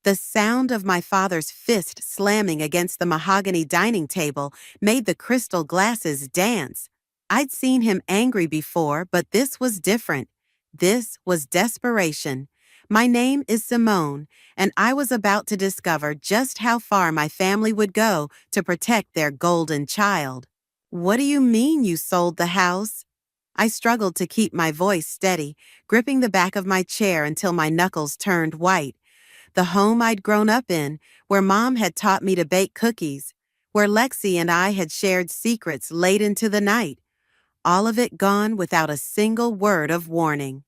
The sound of my father's fist slamming against the mahogany dining table made the crystal glasses dance. I'd seen him angry before, but this was different. This was desperation. My name is Simone, and I was about to discover just how far my family would go to protect their golden child. What do you mean you sold the house? I struggled to keep my voice steady, gripping the back of my chair until my knuckles turned white. The home I'd grown up in, where Mom had taught me to bake cookies, where Lexi and I had shared secrets late into the night. All of it gone without a single word of warning.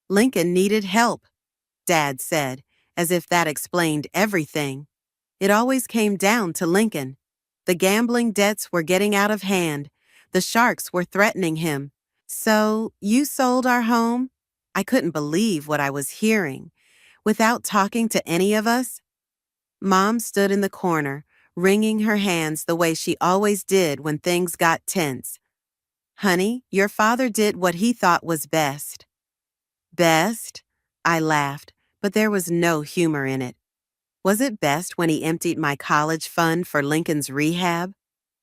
Lincoln needed help, Dad said, as if that explained everything. It always came down to Lincoln. The gambling debts were getting out of hand. The sharks were threatening him. So, you sold our home? I couldn't believe what I was hearing. Without talking to any of us? Mom stood in the corner, wringing her hands the way she always did when things got tense. Honey, your father did what he thought was best. Best? I laughed, but there was no humor in it. Was it best when he emptied my college fund for Lincoln's rehab?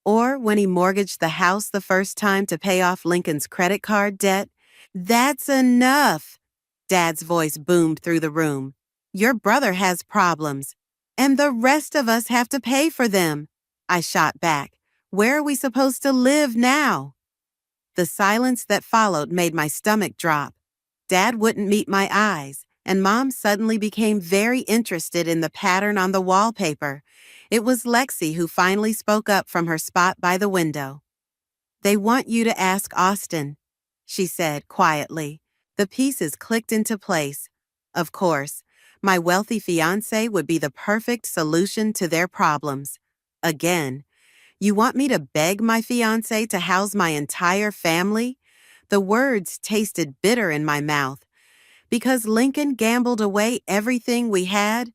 Or when he mortgaged the house the first time to pay off Lincoln's credit card debt? That's enough! Dad's voice boomed through the room. Your brother has problems, and the rest of us have to pay for them. I shot back. Where are we supposed to live now? The silence that followed made my stomach drop. Dad wouldn't meet my eyes, and Mom suddenly became very interested in the pattern on the wallpaper. It was Lexi who finally spoke up from her spot by the window. They want you to ask Austin, she said quietly. The pieces clicked into place. Of course, my wealthy fiancé would be the perfect solution to their problems. Again, you want me to beg my fiancé to house my entire family? The words tasted bitter in my mouth. Because Lincoln gambled away everything we had?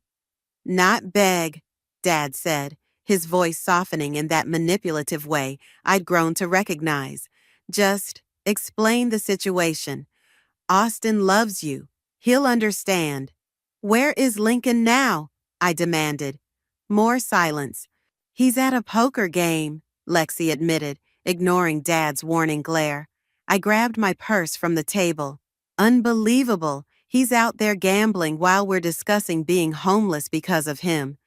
Not beg, Dad said, his voice softening in that manipulative way I'd grown to recognize. Just explain the situation. Austin loves you. He'll understand. Where is Lincoln now? I demanded. More silence. He's at a poker game, Lexi admitted, ignoring Dad's warning glare. I grabbed my purse from the table. Unbelievable. He's out there gambling while we're discussing being homeless because of him.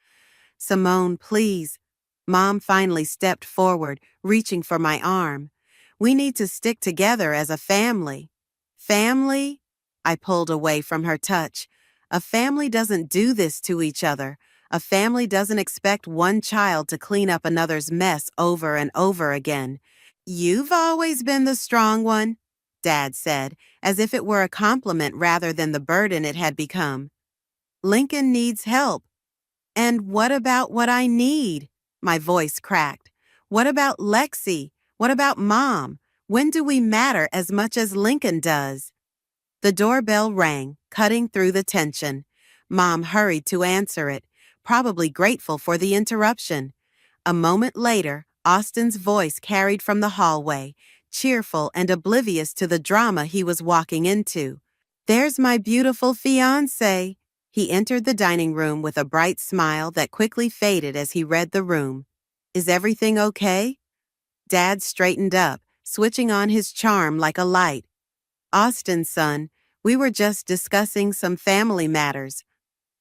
Simone, please. Mom finally stepped forward, reaching for my arm. We need to stick together as a family. Family? I pulled away from her touch. A family doesn't do this to each other. A family doesn't expect one child to clean up another's mess over and over again. You've always been the strong one, Dad said, as if it were a compliment rather than the burden it had become. Lincoln needs help. And what about what I need? My voice cracked. What about Lexi? What about Mom? When do we matter as much as Lincoln does? The doorbell rang, cutting through the tension. Mom hurried to answer it, probably grateful for the interruption. A moment later, Austin's voice carried from the hallway, cheerful and oblivious to the drama he was walking into. There's my beautiful fiancé. He entered the dining room with a bright smile that quickly faded as he read the room. Is everything okay? Dad straightened up, switching on his charm like a light. Austin, son, we were just discussing some family matters.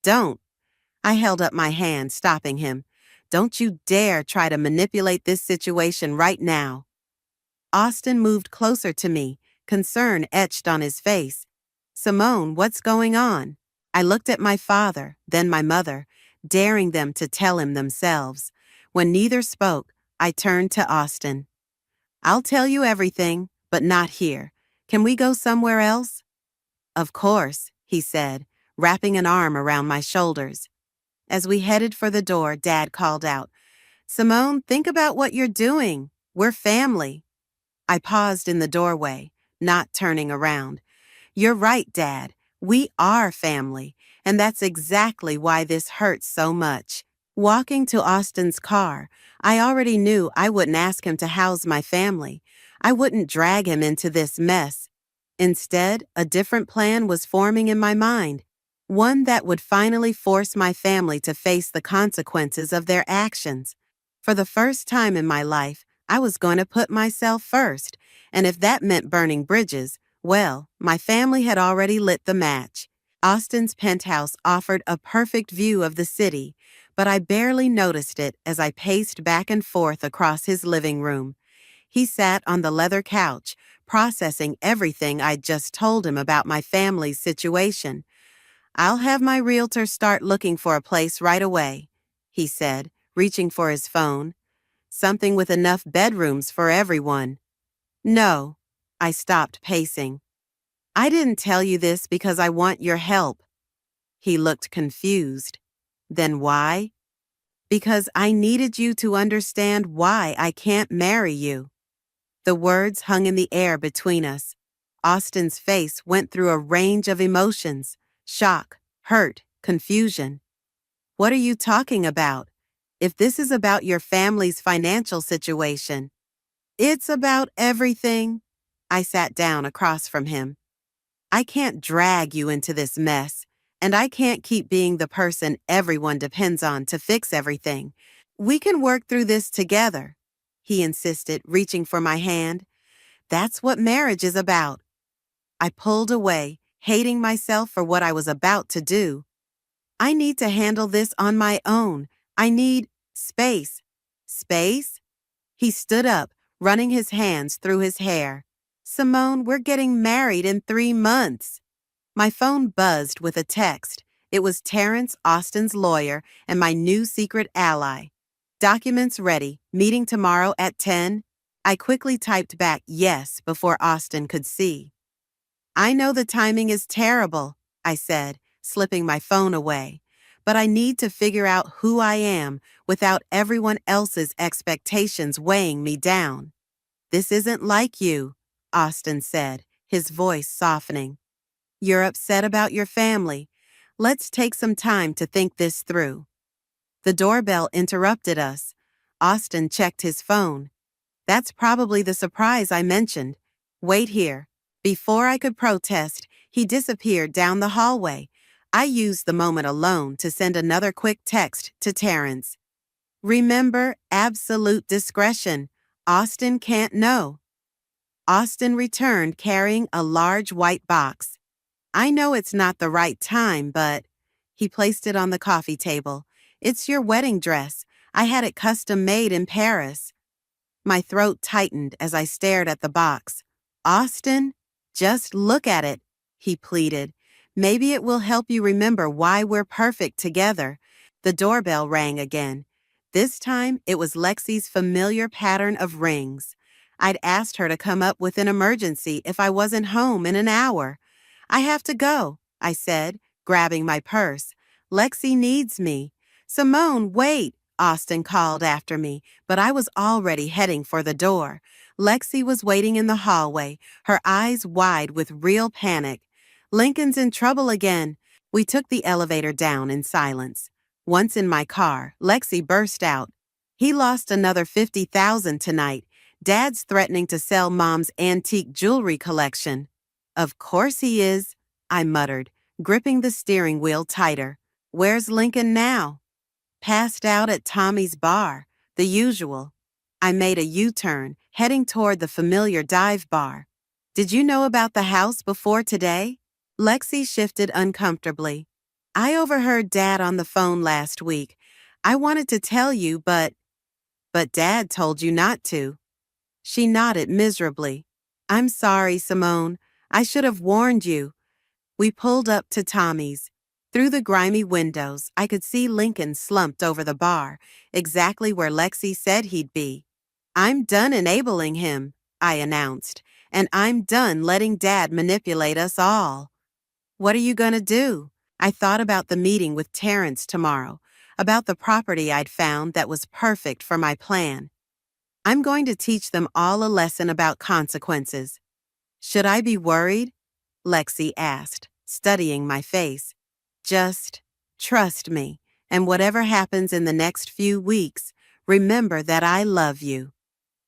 Don't. I held up my hand, stopping him. Don't you dare try to manipulate this situation right now. Austin moved closer to me, concern etched on his face. Simone, what's going on? I looked at my father, then my mother, daring them to tell him themselves. When neither spoke, I turned to Austin. I'll tell you everything, but not here. Can we go somewhere else? Of course, he said, wrapping an arm around my shoulders. As we headed for the door, Dad called out, Simone, think about what you're doing. We're family. I paused in the doorway, not turning around. You're right, Dad. We are family, and that's exactly why this hurts so much. Walking to Austin's car, I already knew I wouldn't ask him to house my family. I wouldn't drag him into this mess. Instead, a different plan was forming in my mind. One that would finally force my family to face the consequences of their actions. For the first time in my life, I was going to put myself first, and if that meant burning bridges, well, my family had already lit the match. Austin's penthouse offered a perfect view of the city, but I barely noticed it as I paced back and forth across his living room. He sat on the leather couch, processing everything I'd just told him about my family's situation. "I'll have my realtor start looking for a place right away," he said, reaching for his phone. "Something with enough bedrooms for everyone." "No." I stopped pacing. "I didn't tell you this because I want your help." He looked confused. "Then why?" "Because I needed you to understand why I can't marry you." The words hung in the air between us. Austin's face went through a range of emotions: shock, hurt, confusion. "What are you talking about? If this is about your family's financial situation." "It's about everything." I sat down across from him. "I can't drag you into this mess, and I can't keep being the person everyone depends on to fix everything. We can work through this together," he insisted, reaching for my hand. "That's what marriage is about." I pulled away, hating myself for what I was about to do. "I need to handle this on my own. I need space." "Space?" He stood up, running his hands through his hair. "Simone, we're getting married in 3 months." My phone buzzed with a text. It was Terrence, Austin's lawyer, and my new secret ally. "Documents ready. Meeting tomorrow at 10. I quickly typed back yes before Austin could see. "I know the timing is terrible," I said, slipping my phone away. "But I need to figure out who I am without everyone else's expectations weighing me down." "This isn't like you," Austin said, his voice softening. "You're upset about your family. Let's take some time to think this through." The doorbell interrupted us. Austin checked his phone. "That's probably the surprise I mentioned. Wait here." Before I could protest, he disappeared down the hallway. I used the moment alone to send another quick text to Terrence. "Remember, absolute discretion. Austin can't know." Austin returned carrying a large white box. "I know it's not the right time, but..." He placed it on the coffee table. "It's your wedding dress. I had it custom made in Paris." My throat tightened as I stared at the box. "Austin, just look at it," he pleaded. "Maybe it will help you remember why we're perfect together." The doorbell rang again. This time, it was Lexi's familiar pattern of rings. I'd asked her to come up with an emergency if I wasn't home in an hour. "I have to go," I said, grabbing my purse. "Lexi needs me." "Simone, wait," Austin called after me, but I was already heading for the door. Lexi was waiting in the hallway, her eyes wide with real panic. "Lincoln's in trouble again." We took the elevator down in silence. Once in my car, Lexi burst out. "He lost another 50,000 tonight. Dad's threatening to sell Mom's antique jewelry collection." "Of course he is," I muttered, gripping the steering wheel tighter. "Where's Lincoln now?" "Passed out at Tommy's bar, the usual." I made a U-turn, heading toward the familiar dive bar. "Did you know about the house before today?" Lexi shifted uncomfortably. "I overheard Dad on the phone last week. I wanted to tell you, but Dad told you not to." She nodded miserably. "I'm sorry, Simone. I should have warned you." We pulled up to Tommy's. Through the grimy windows, I could see Lincoln slumped over the bar, exactly where Lexi said he'd be. "I'm done enabling him," I announced, "and I'm done letting Dad manipulate us all." "What are you gonna do?" I thought about the meeting with Terrence tomorrow, about the property I'd found that was perfect for my plan. "I'm going to teach them all a lesson about consequences." "Should I be worried?" Lexi asked, studying my face. "Just trust me, and whatever happens in the next few weeks, remember that I love you."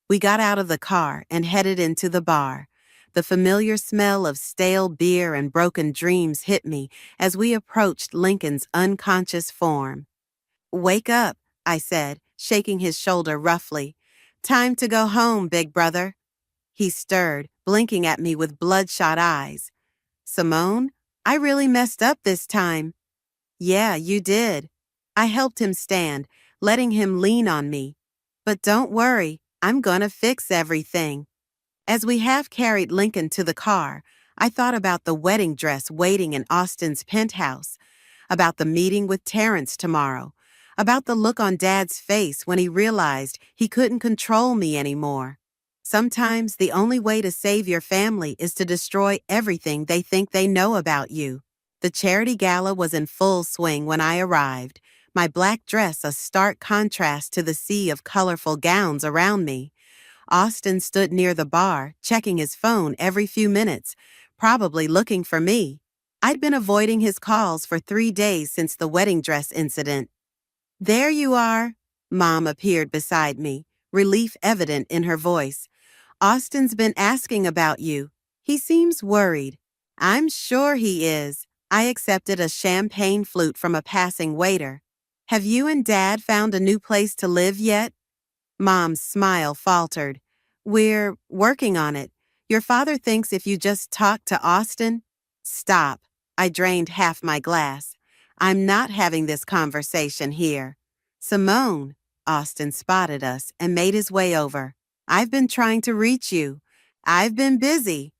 We got out of the car and headed into the bar. The familiar smell of stale beer and broken dreams hit me as we approached Lincoln's unconscious form. "Wake up," I said, shaking his shoulder roughly. "Time to go home, big brother." He stirred, blinking at me with bloodshot eyes. "Simone, I really messed up this time." "Yeah, you did." I helped him stand, letting him lean on me. "But don't worry, I'm gonna fix everything." As we half-carried Lincoln to the car, I thought about the wedding dress waiting in Austin's penthouse, about the meeting with Terrence tomorrow, about the look on Dad's face when he realized he couldn't control me anymore. Sometimes the only way to save your family is to destroy everything they think they know about you. The charity gala was in full swing when I arrived, my black dress a stark contrast to the sea of colorful gowns around me. Austin stood near the bar, checking his phone every few minutes, probably looking for me. I'd been avoiding his calls for 3 days since the wedding dress incident. "There you are." Mom appeared beside me, relief evident in her voice. "Austin's been asking about you. He seems worried." "I'm sure he is." I accepted a champagne flute from a passing waiter. "Have you and Dad found a new place to live yet?" Mom's smile faltered. "We're working on it. Your father thinks if you just talk to Austin—" "Stop." I drained half my glass. "I'm not having this conversation here." "Simone." Austin spotted us and made his way over. "I've been trying to reach you." "I've been busy."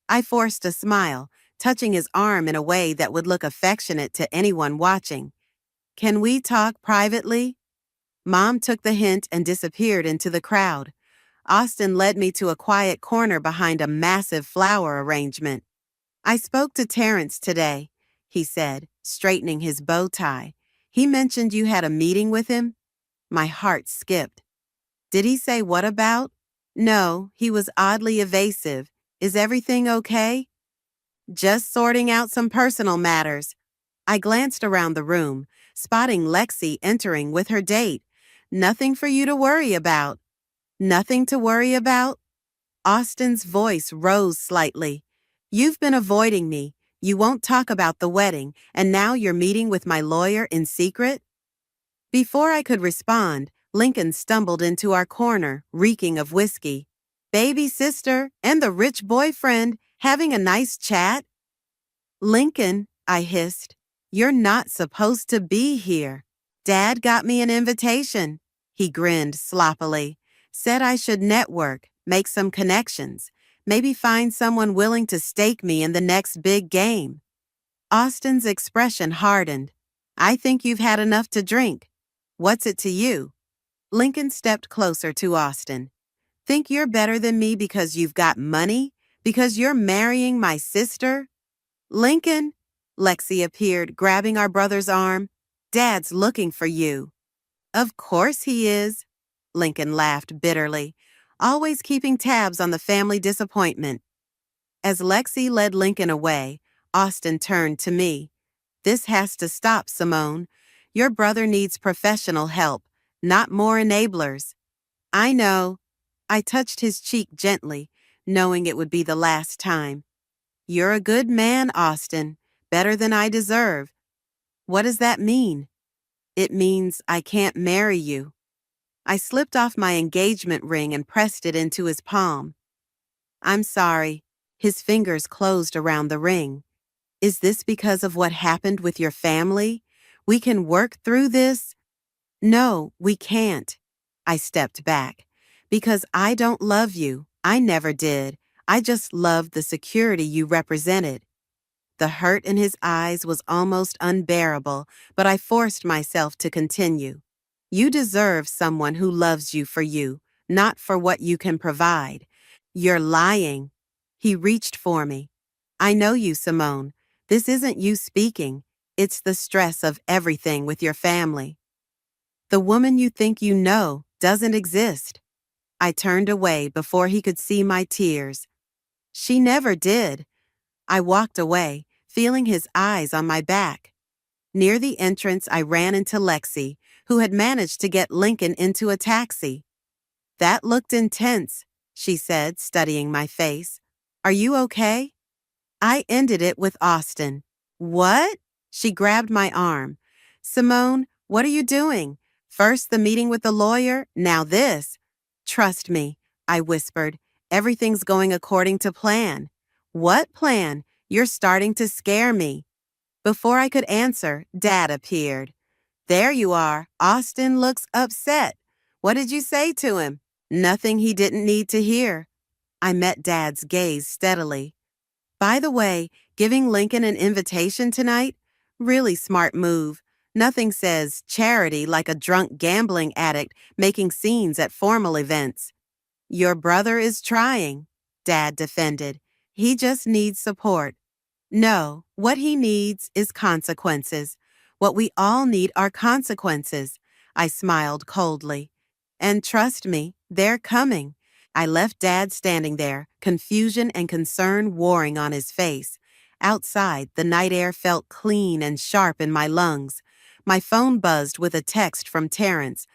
I forced a smile, touching his arm in a way that would look affectionate to anyone watching. "Can we talk privately?" Mom took the hint and disappeared into the crowd. Austin led me to a quiet corner behind a massive flower arrangement. "I spoke to Terrence today," he said, straightening his bow tie. "He mentioned you had a meeting with him." My heart skipped. "Did he say what about?" "No, he was oddly evasive. Is everything okay?" "Just sorting out some personal matters." I glanced around the room, spotting Lexi entering with her date. "Nothing for you to worry about." "Nothing to worry about?" Austin's voice rose slightly. "You've been avoiding me. You won't talk about the wedding, and now you're meeting with my lawyer in secret?" Before I could respond, Lincoln stumbled into our corner, reeking of whiskey. "Baby sister and the rich boyfriend having a nice chat?" "Lincoln," I hissed, "you're not supposed to be here." "Dad got me an invitation." He grinned sloppily. "Said I should network, make some connections, maybe find someone willing to stake me in the next big game." Austin's expression hardened. "I think you've had enough to drink. What's it to you?" Lincoln stepped closer to Austin. "Think you're better than me because you've got money? Because you're marrying my sister?" "Lincoln," Lexi appeared, grabbing our brother's arm. "Dad's looking for you." "Of course he is." Lincoln laughed bitterly, always keeping tabs on the family disappointment. As Lexi led Lincoln away, Austin turned to me. "This has to stop, Simone. Your brother needs professional help, not more enablers." "I know." I touched his cheek gently, knowing it would be the last time. "You're a good man, Austin. Better than I deserve." "What does that mean?" "It means I can't marry you." I slipped off my engagement ring and pressed it into his palm. "I'm sorry." His fingers closed around the ring. "Is this because of what happened with your family? We can work through this?" "No, we can't." I stepped back. "Because I don't love you. I never did. I just loved the security you represented." The hurt in his eyes was almost unbearable, but I forced myself to continue. "You deserve someone who loves you for you, not for what you can provide." "You're lying." He reached for me. "I know you, Simone. This isn't you speaking. It's the stress of everything with your family. The woman you think you know doesn't exist." I turned away before he could see my tears. "She never did." I walked away, feeling his eyes on my back. Near the entrance, I ran into Lexi, who had managed to get Lincoln into a taxi. "That looked intense," she said, studying my face. Are you okay? I ended it with Austin. What? She grabbed my arm. Simone, what are you doing? First the meeting with the lawyer, now this. Trust me, I whispered. Everything's going according to plan. What plan? You're starting to scare me. Before I could answer, Dad appeared. There you are. Austin looks upset. What did you say to him? Nothing he didn't need to hear. I met Dad's gaze steadily. By the way, giving Lincoln an invitation tonight? Really smart move. Nothing says charity like a drunk gambling addict making scenes at formal events. Your brother is trying, Dad defended. He just needs support. No, what he needs is consequences. What we all need are consequences. I smiled coldly. And trust me, they're coming. I left Dad standing there, confusion and concern warring on his face. Outside, the night air felt clean and sharp in my lungs. My phone buzzed with a text from Terrence.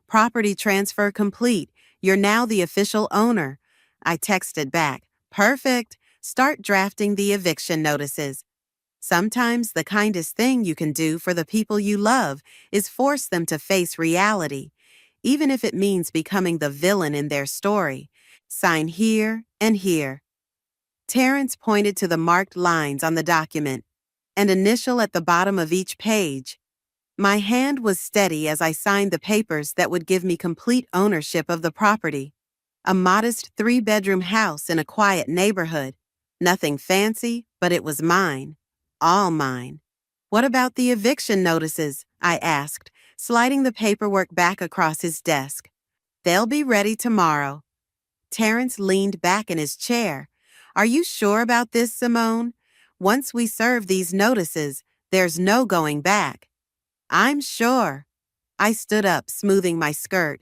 Property transfer complete. You're now the official owner. I texted back. Perfect. Start drafting the eviction notices. Sometimes the kindest thing you can do for the people you love is force them to face reality, even if it means becoming the villain in their story. Sign here and here. Terrence pointed to the marked lines on the document, and initial at the bottom of each page. My hand was steady as I signed the papers that would give me complete ownership of the property. A modest 3-bedroom house in a quiet neighborhood. Nothing fancy, but it was mine. All mine. What about the eviction notices? I asked, sliding the paperwork back across his desk. They'll be ready tomorrow. Terrence leaned back in his chair. Are you sure about this, Simone? Once we serve these notices, there's no going back. I'm sure. I stood up, smoothing my skirt.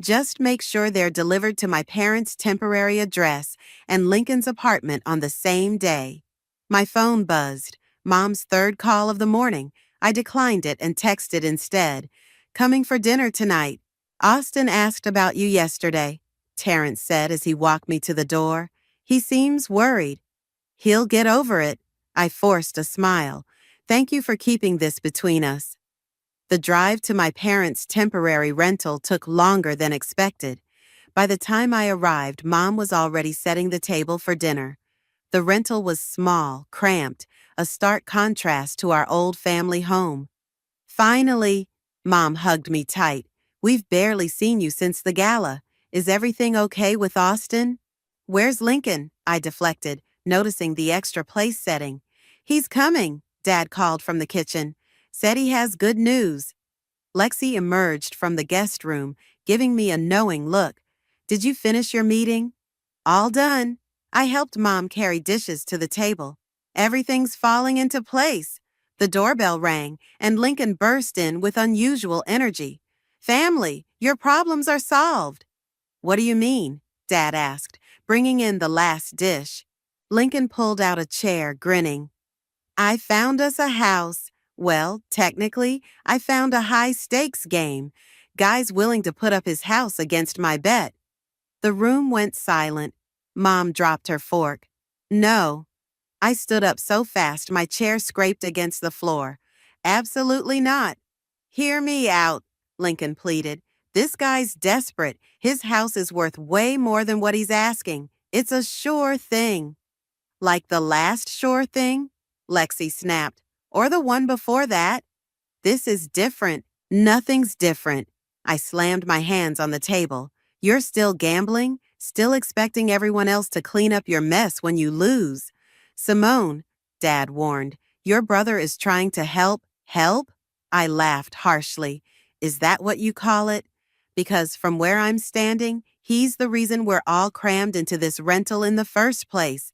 Just make sure they're delivered to my parents' temporary address and Lincoln's apartment on the same day. My phone buzzed. Mom's third call of the morning. I declined it and texted instead. Coming for dinner tonight. Austin asked about you yesterday, Terrence said as he walked me to the door. He seems worried. He'll get over it. I forced a smile. Thank you for keeping this between us. The drive to my parents' temporary rental took longer than expected. By the time I arrived, Mom was already setting the table for dinner. The rental was small, cramped, a stark contrast to our old family home. Finally, Mom hugged me tight. We've barely seen you since the gala. Is everything okay with Austin? Where's Lincoln? I deflected, noticing the extra place setting. He's coming, Dad called from the kitchen. Said he has good news. Lexi emerged from the guest room, giving me a knowing look. Did you finish your meeting? All done. I helped Mom carry dishes to the table. Everything's falling into place. The doorbell rang, and Lincoln burst in with unusual energy. Family, your problems are solved. What do you mean? Dad asked, bringing in the last dish. Lincoln pulled out a chair, grinning. I found us a house. Well, technically, I found a high-stakes game. Guy's willing to put up his house against my bet. The room went silent. Mom dropped her fork. No. I stood up so fast my chair scraped against the floor. Absolutely not. Hear me out, Lincoln pleaded. This guy's desperate. His house is worth way more than what he's asking. It's a sure thing. Like the last sure thing? Lexi snapped. Or the one before that. This is different. Nothing's different. I slammed my hands on the table. You're still gambling? Still expecting everyone else to clean up your mess when you lose? Simone, Dad warned, your brother is trying to help. Help? I laughed harshly. Is that what you call it? Because from where I'm standing, he's the reason we're all crammed into this rental in the first place.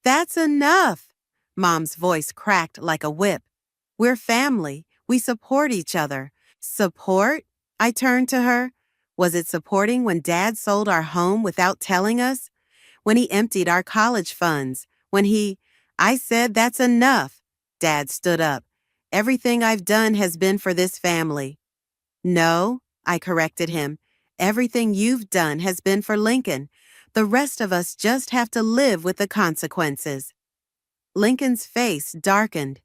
That's enough. Mom's voice cracked like a whip. We're family. We support each other. Support? I turned to her. Was it supporting when Dad sold our home without telling us? When he emptied our college funds? I said that's enough. Dad stood up. Everything I've done has been for this family. No, I corrected him. Everything you've done has been for Lincoln. The rest of us just have to live with the consequences. Lincoln's face darkened.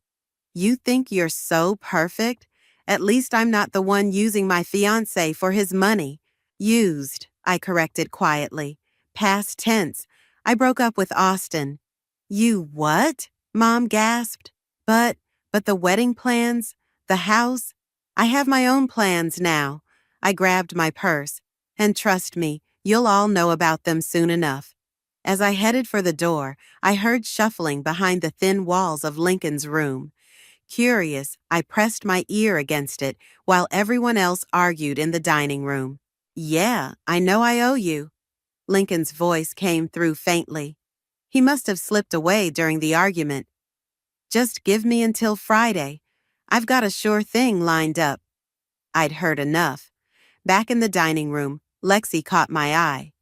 You think you're so perfect? At least I'm not the one using my fiancé for his money. Used, I corrected quietly. Past tense. I broke up with Austin. You what? Mom gasped. But the wedding plans? The house? I have my own plans now. I grabbed my purse. And trust me, you'll all know about them soon enough. As I headed for the door, I heard shuffling behind the thin walls of Lincoln's room. Curious, I pressed my ear against it while everyone else argued in the dining room. Yeah, I know I owe you. Lincoln's voice came through faintly. He must have slipped away during the argument. Just give me until Friday. I've got a sure thing lined up. I'd heard enough. Back in the dining room, Lexi caught my eye.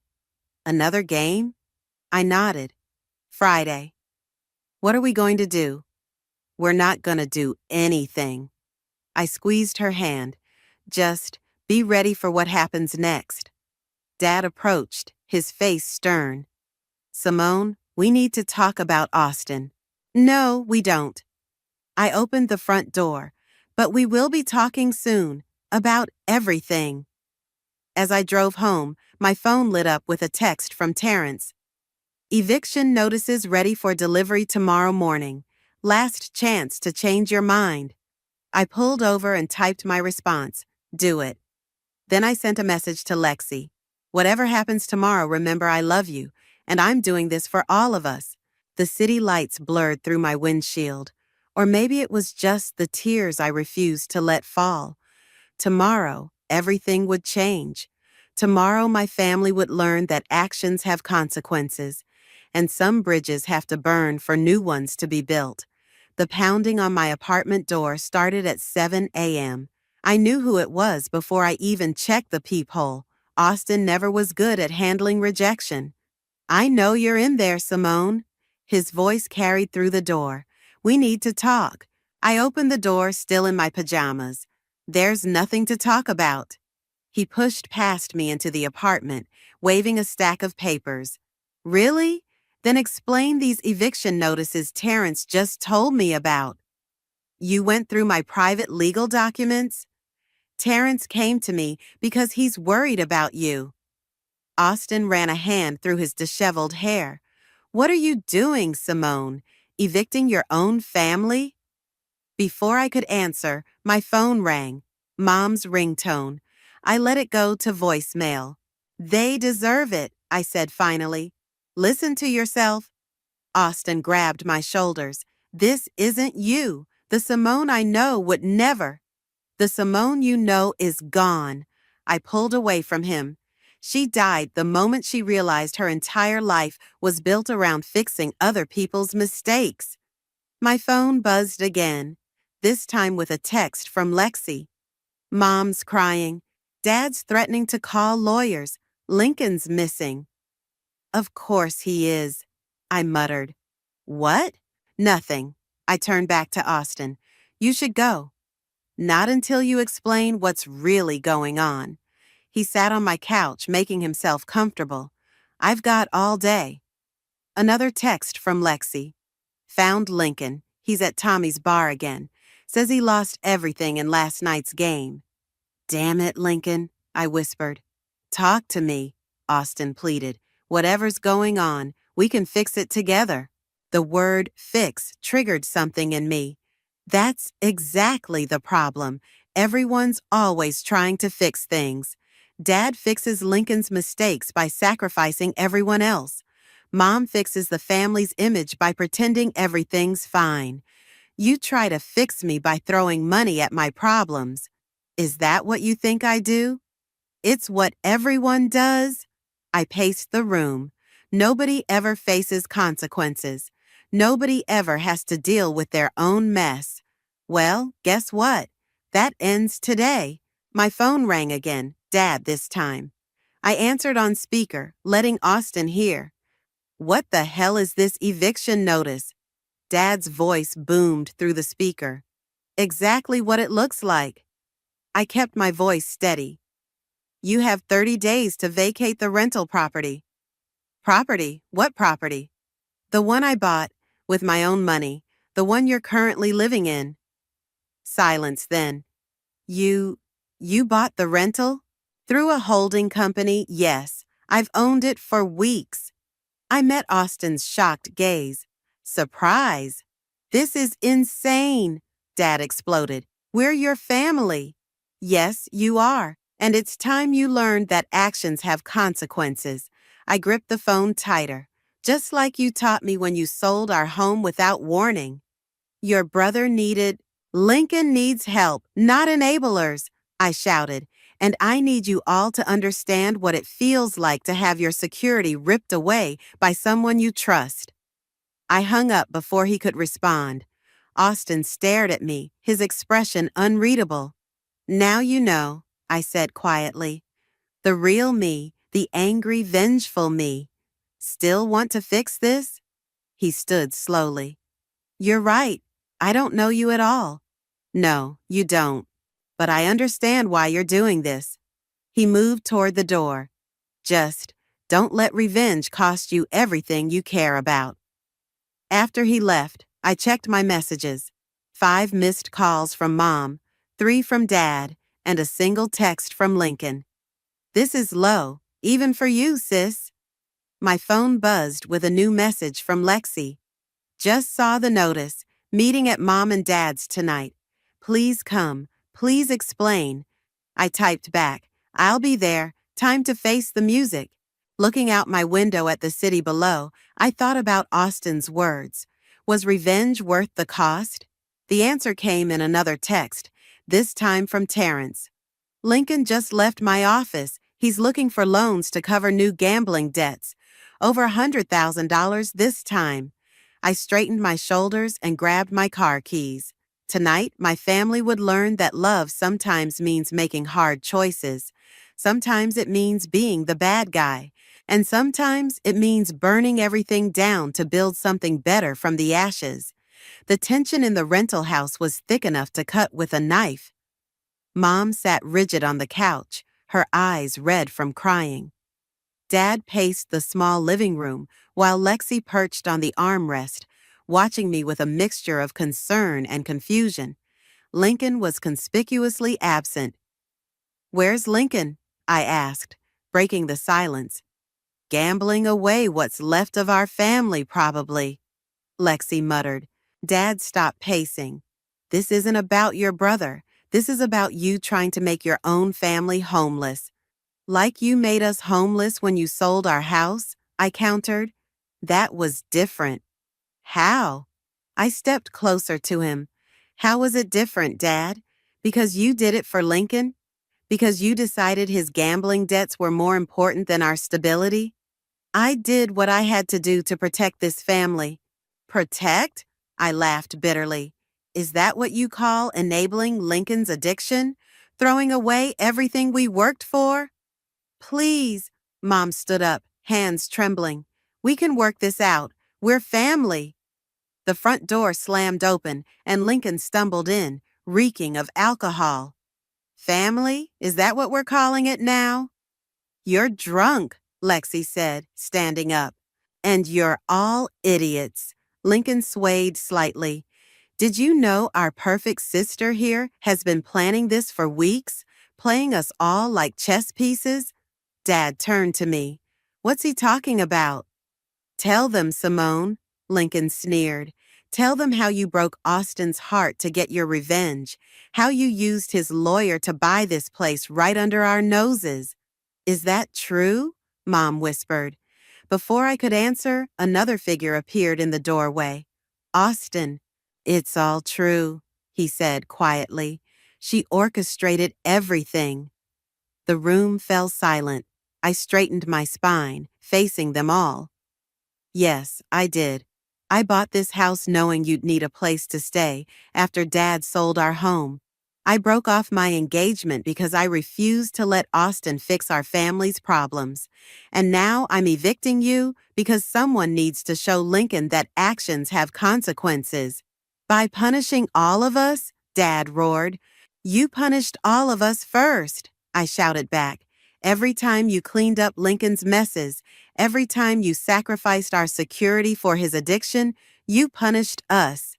Another game? I nodded. Friday. What are we going to do? We're not going to do anything. I squeezed her hand. Just be ready for what happens next. Dad approached, his face stern. Simone, we need to talk about Austin. No, we don't. I opened the front door, but we will be talking soon about everything. As I drove home, my phone lit up with a text from Terrence. Eviction notices ready for delivery tomorrow morning. Last chance to change your mind. I pulled over and typed my response, do it. Then I sent a message to Lexi. Whatever happens tomorrow, remember I love you, and I'm doing this for all of us. The city lights blurred through my windshield. Or maybe it was just the tears I refused to let fall. Tomorrow, everything would change. Tomorrow, my family would learn that actions have consequences, and some bridges have to burn for new ones to be built. The pounding on my apartment door started at 7 a.m. I knew who it was before I even checked the peephole. Austin never was good at handling rejection. I know you're in there, Simone. His voice carried through the door. We need to talk. I opened the door still in my pajamas. There's nothing to talk about. He pushed past me into the apartment, waving a stack of papers. Really? Then explain these eviction notices Terrence just told me about. You went through my private legal documents? Terrence came to me because he's worried about you. Austin ran a hand through his disheveled hair. What are you doing, Simone? Evicting your own family? Before I could answer, my phone rang. Mom's ringtone. I let it go to voicemail. They deserve it, I said finally. Listen to yourself. Austin grabbed my shoulders. This isn't you. The Simone I know would never. The Simone you know is gone. I pulled away from him. She died the moment she realized her entire life was built around fixing other people's mistakes. My phone buzzed again, this time with a text from Lexi. Mom's crying. Dad's threatening to call lawyers. Lincoln's missing. Of course he is, I muttered. What? Nothing. I turned back to Austin. You should go. Not until you explain what's really going on. He sat on my couch, making himself comfortable. I've got all day. Another text from Lexi. Found Lincoln. He's at Tommy's bar again. Says he lost everything in last night's game. Damn it, Lincoln, I whispered. Talk to me, Austin pleaded. Whatever's going on, we can fix it together. The word fix triggered something in me. That's exactly the problem. Everyone's always trying to fix things. Dad fixes Lincoln's mistakes by sacrificing everyone else. Mom fixes the family's image by pretending everything's fine. You try to fix me by throwing money at my problems. Is that what you think I do? It's what everyone does. I paced the room. Nobody ever faces consequences. Nobody ever has to deal with their own mess. Well, guess what? That ends today. My phone rang again, Dad this time. I answered on speaker, letting Austin hear. What the hell is this eviction notice? Dad's voice boomed through the speaker. Exactly what it looks like. I kept my voice steady. You have 30 days to vacate the rental property. Property? What property? The one I bought, with my own money, the one you're currently living in. Silence then. You, you bought the rental? Through a holding company, yes. I've owned it for weeks. I met Austin's shocked gaze. Surprise! This is insane, Dad exploded. We're your family. Yes, you are. And it's time you learned that actions have consequences. I gripped the phone tighter, just like you taught me when you sold our home without warning. Your brother needed. Lincoln needs help, not enablers, I shouted. And I need you all to understand what it feels like to have your security ripped away by someone you trust. I hung up before he could respond. Austin stared at me, his expression unreadable. Now you know, I said quietly. The real me, the angry, vengeful me. Still want to fix this? He stood slowly. You're right. I don't know you at all. No, you don't. But I understand why you're doing this. He moved toward the door. Just, don't let revenge cost you everything you care about. After he left, I checked my messages. 5 missed calls from Mom, 3 from Dad, and a single text from Lincoln. This is low, even for you, sis. My phone buzzed with a new message from Lexi. Just saw the notice. Meeting at Mom and Dad's tonight. Please come. Please explain. I typed back. I'll be there. Time to face the music. Looking out my window at the city below, I thought about Austin's words. Was revenge worth the cost? The answer came in another text, this time from Terrence. Lincoln just left my office. He's looking for loans to cover new gambling debts. Over $100,000 this time. I straightened my shoulders and grabbed my car keys. Tonight, my family would learn that love sometimes means making hard choices. Sometimes it means being the bad guy. And sometimes it means burning everything down to build something better from the ashes. The tension in the rental house was thick enough to cut with a knife. Mom sat rigid on the couch, her eyes red from crying. Dad paced the small living room while Lexi perched on the armrest, watching me with a mixture of concern and confusion. Lincoln was conspicuously absent. Where's Lincoln? I asked, breaking the silence. Gambling away what's left of our family, probably, Lexi muttered. Dad stopped pacing. This isn't about your brother. This is about you trying to make your own family homeless. Like you made us homeless when you sold our house, I countered. That was different. How? I stepped closer to him. How was it different, Dad? Because you did it for Lincoln? Because you decided his gambling debts were more important than our stability? I did what I had to do to protect this family. Protect? I laughed bitterly. Is that what you call enabling Lincoln's addiction? Throwing away everything we worked for? Please, Mom stood up, hands trembling. We can work this out. We're family. The front door slammed open, and Lincoln stumbled in, reeking of alcohol. Family? Is that what we're calling it now? You're drunk, Lexi said, standing up. And you're all idiots. Lincoln swayed slightly. Did you know our perfect sister here has been planning this for weeks, playing us all like chess pieces? Dad turned to me. What's he talking about? Tell them, Simone, Lincoln sneered. Tell them how you broke Austin's heart to get your revenge, how you used his lawyer to buy this place right under our noses. Is that true? Mom whispered. Before I could answer, another figure appeared in the doorway. Austin. It's all true, he said quietly. She orchestrated everything. The room fell silent. I straightened my spine, facing them all. Yes, I did. I bought this house knowing you'd need a place to stay after Dad sold our home. I broke off my engagement because I refused to let Austin fix our family's problems. And now I'm evicting you because someone needs to show Lincoln that actions have consequences. By punishing all of us, Dad roared. You punished all of us first, I shouted back. Every time you cleaned up Lincoln's messes, every time you sacrificed our security for his addiction, you punished us.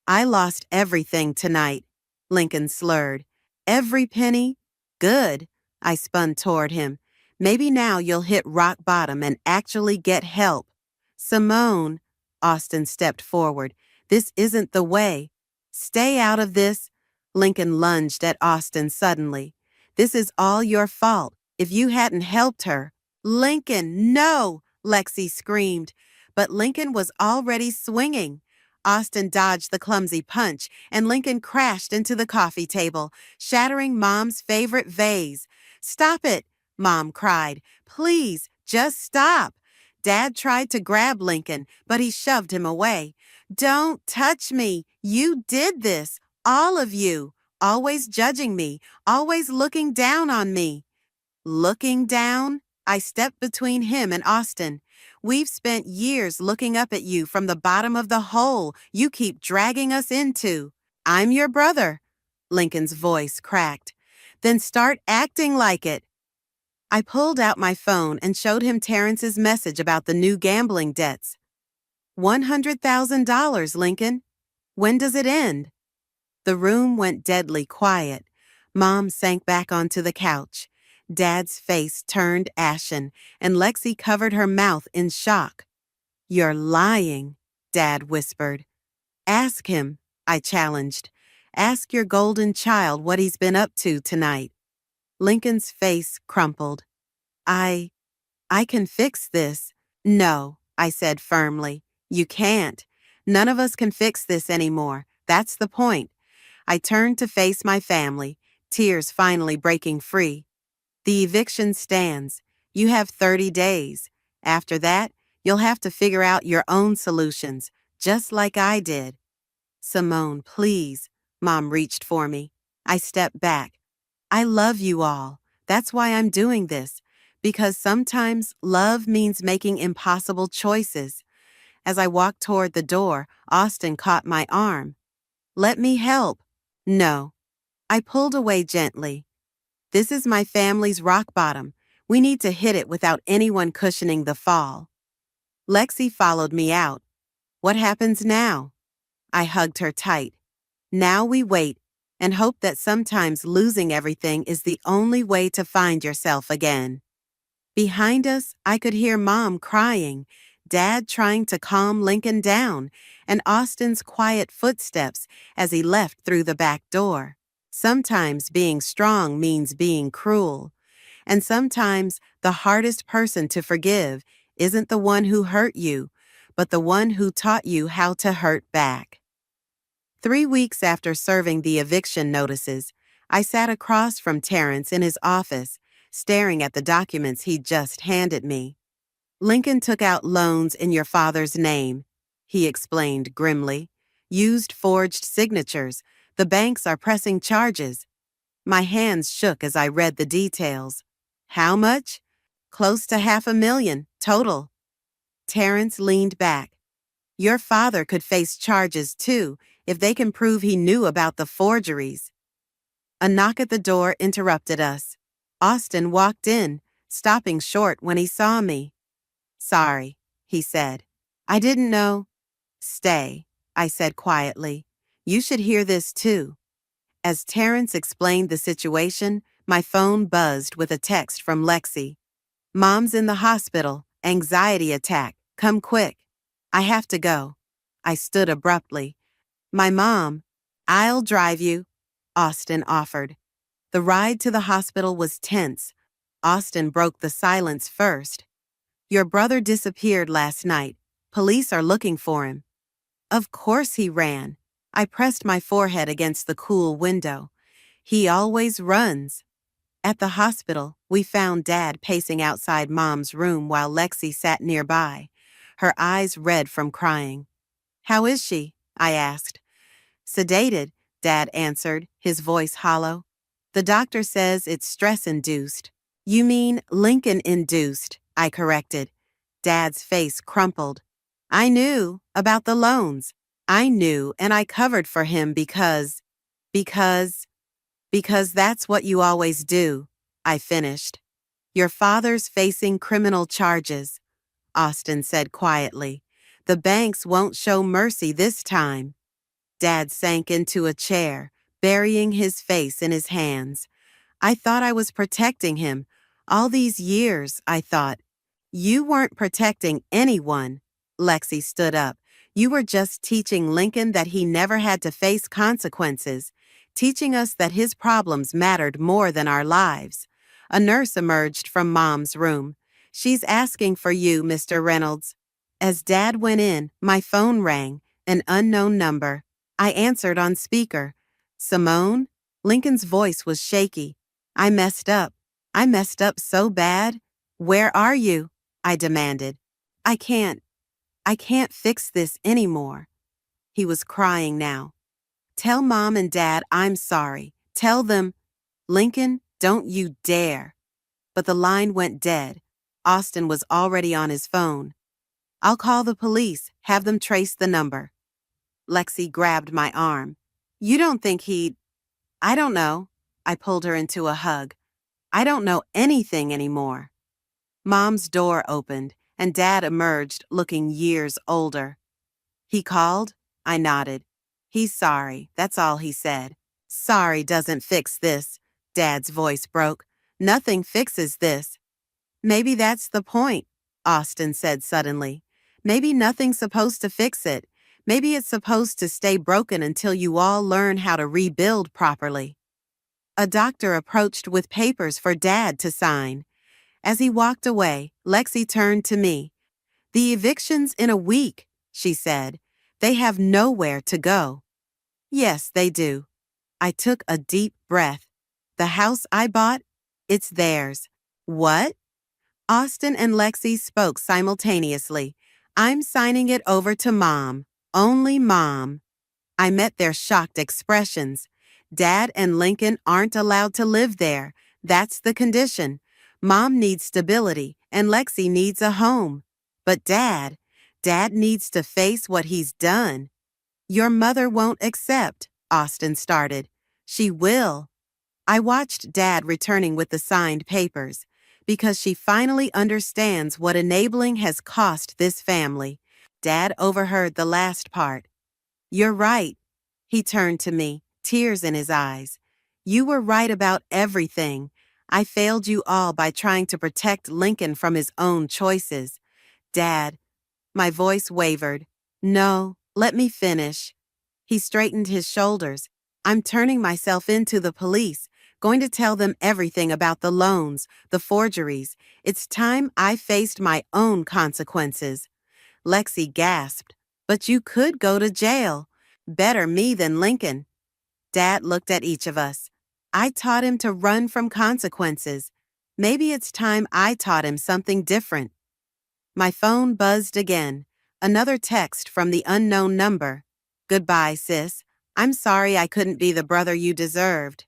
I lost everything tonight, Lincoln slurred. Every penny? Good. I spun toward him. Maybe now you'll hit rock bottom and actually get help. Simone, Austin stepped forward. This isn't the way. Stay out of this. Lincoln lunged at Austin suddenly. This is all your fault. If you hadn't helped her. Lincoln, no! Lexi screamed. But Lincoln was already swinging. Austin dodged the clumsy punch, and Lincoln crashed into the coffee table, shattering Mom's favorite vase. Stop it, Mom cried. Please, just stop. Dad tried to grab Lincoln, but he shoved him away. Don't touch me. You did this. All of you. Always judging me. Always looking down on me. Looking down? I stepped between him and Austin. We've spent years looking up at you from the bottom of the hole you keep dragging us into. I'm your brother. Lincoln's voice cracked. Then start acting like it. I pulled out my phone and showed him Terrence's message about the new gambling debts. $100,000, Lincoln. When does it end? The room went deadly quiet. Mom sank back onto the couch. Dad's face turned ashen, and Lexi covered her mouth in shock. You're lying, Dad whispered. Ask him, I challenged. Ask your golden child what he's been up to tonight. Lincoln's face crumpled. I can fix this. No, I said firmly. You can't. None of us can fix this anymore. That's the point. I turned to face my family, tears finally breaking free. The eviction stands. You have 30 days. After that, you'll have to figure out your own solutions, just like I did. Simone, please. Mom reached for me. I stepped back. I love you all. That's why I'm doing this. Because sometimes love means making impossible choices. As I walked toward the door, Austin caught my arm. Let me help. No. I pulled away gently. This is my family's rock bottom. We need to hit it without anyone cushioning the fall. Lexi followed me out. What happens now? I hugged her tight. Now we wait and hope that sometimes losing everything is the only way to find yourself again. Behind us, I could hear Mom crying, Dad trying to calm Lincoln down, and Austin's quiet footsteps as he left through the back door. Sometimes being strong means being cruel, and sometimes the hardest person to forgive isn't the one who hurt you, but the one who taught you how to hurt back. 3 weeks after serving the eviction notices, I sat across from Terrence in his office, staring at the documents he'd just handed me. Lincoln took out loans in your father's name, he explained grimly. Used forged signatures. The banks are pressing charges. My hands shook as I read the details. How much? Close to $500,000, total. Terrence leaned back. Your father could face charges too, if they can prove he knew about the forgeries. A knock at the door interrupted us. Austin walked in, stopping short when he saw me. Sorry, he said. I didn't know. Stay, I said quietly. You should hear this too. As Terrence explained the situation, my phone buzzed with a text from Lexi. Mom's in the hospital, anxiety attack, come quick. I have to go. I stood abruptly. My mom, I'll drive you, Austin offered. The ride to the hospital was tense. Austin broke the silence first. Your brother disappeared last night. Police are looking for him. Of course he ran. I pressed my forehead against the cool window. He always runs. At the hospital, we found Dad pacing outside Mom's room while Lexi sat nearby, her eyes red from crying. How is she? I asked. Sedated, Dad answered, his voice hollow. The doctor says it's stress-induced. You mean Lincoln-induced, I corrected. Dad's face crumpled. I knew about the loans. I knew, and I covered for him because that's what you always do, I finished. Your father's facing criminal charges, Austin said quietly. The banks won't show mercy this time. Dad sank into a chair, burying his face in his hands. I thought I was protecting him. All these years, I thought. You weren't protecting anyone. Lexi stood up. You were just teaching Lincoln that he never had to face consequences, teaching us that his problems mattered more than our lives. A nurse emerged from Mom's room. She's asking for you, Mr. Reynolds. As Dad went in, my phone rang, an unknown number. I answered on speaker. Simone? Lincoln's voice was shaky. I messed up. I messed up so bad. Where are you? I demanded. I can't fix this anymore. He was crying now. Tell Mom and Dad I'm sorry. Tell them, Lincoln, don't you dare. But the line went dead. Austin was already on his phone. I'll call the police, have them trace the number. Lexi grabbed my arm. You don't think he'd... I don't know. I pulled her into a hug. I don't know anything anymore. Mom's door opened, and Dad emerged looking years older. He called? I nodded. He's sorry, that's all he said. Sorry doesn't fix this, Dad's voice broke. Nothing fixes this. Maybe that's the point, Austin said suddenly. Maybe nothing's supposed to fix it. Maybe it's supposed to stay broken until you all learn how to rebuild properly. A doctor approached with papers for Dad to sign. As he walked away, Lexi turned to me. The eviction's in a week, she said. They have nowhere to go. Yes, they do. I took a deep breath. The house I bought? It's theirs. What? Austin and Lexi spoke simultaneously. I'm signing it over to Mom. Only Mom. I met their shocked expressions. Dad and Lincoln aren't allowed to live there. That's the condition. Mom needs stability, and Lexi needs a home. But Dad needs to face what he's done. Your mother won't accept, Austin started. She will. I watched Dad returning with the signed papers, because she finally understands what enabling has cost this family. Dad overheard the last part. You're right. He turned to me, tears in his eyes. You were right about everything. I failed you all by trying to protect Lincoln from his own choices. Dad, my voice wavered. No, let me finish. He straightened his shoulders. I'm turning myself into the police, going to tell them everything about the loans, the forgeries. It's time I faced my own consequences. Lexi gasped. But you could go to jail. Better me than Lincoln. Dad looked at each of us. I taught him to run from consequences. Maybe it's time I taught him something different. My phone buzzed again. Another text from the unknown number. Goodbye, sis. I'm sorry I couldn't be the brother you deserved.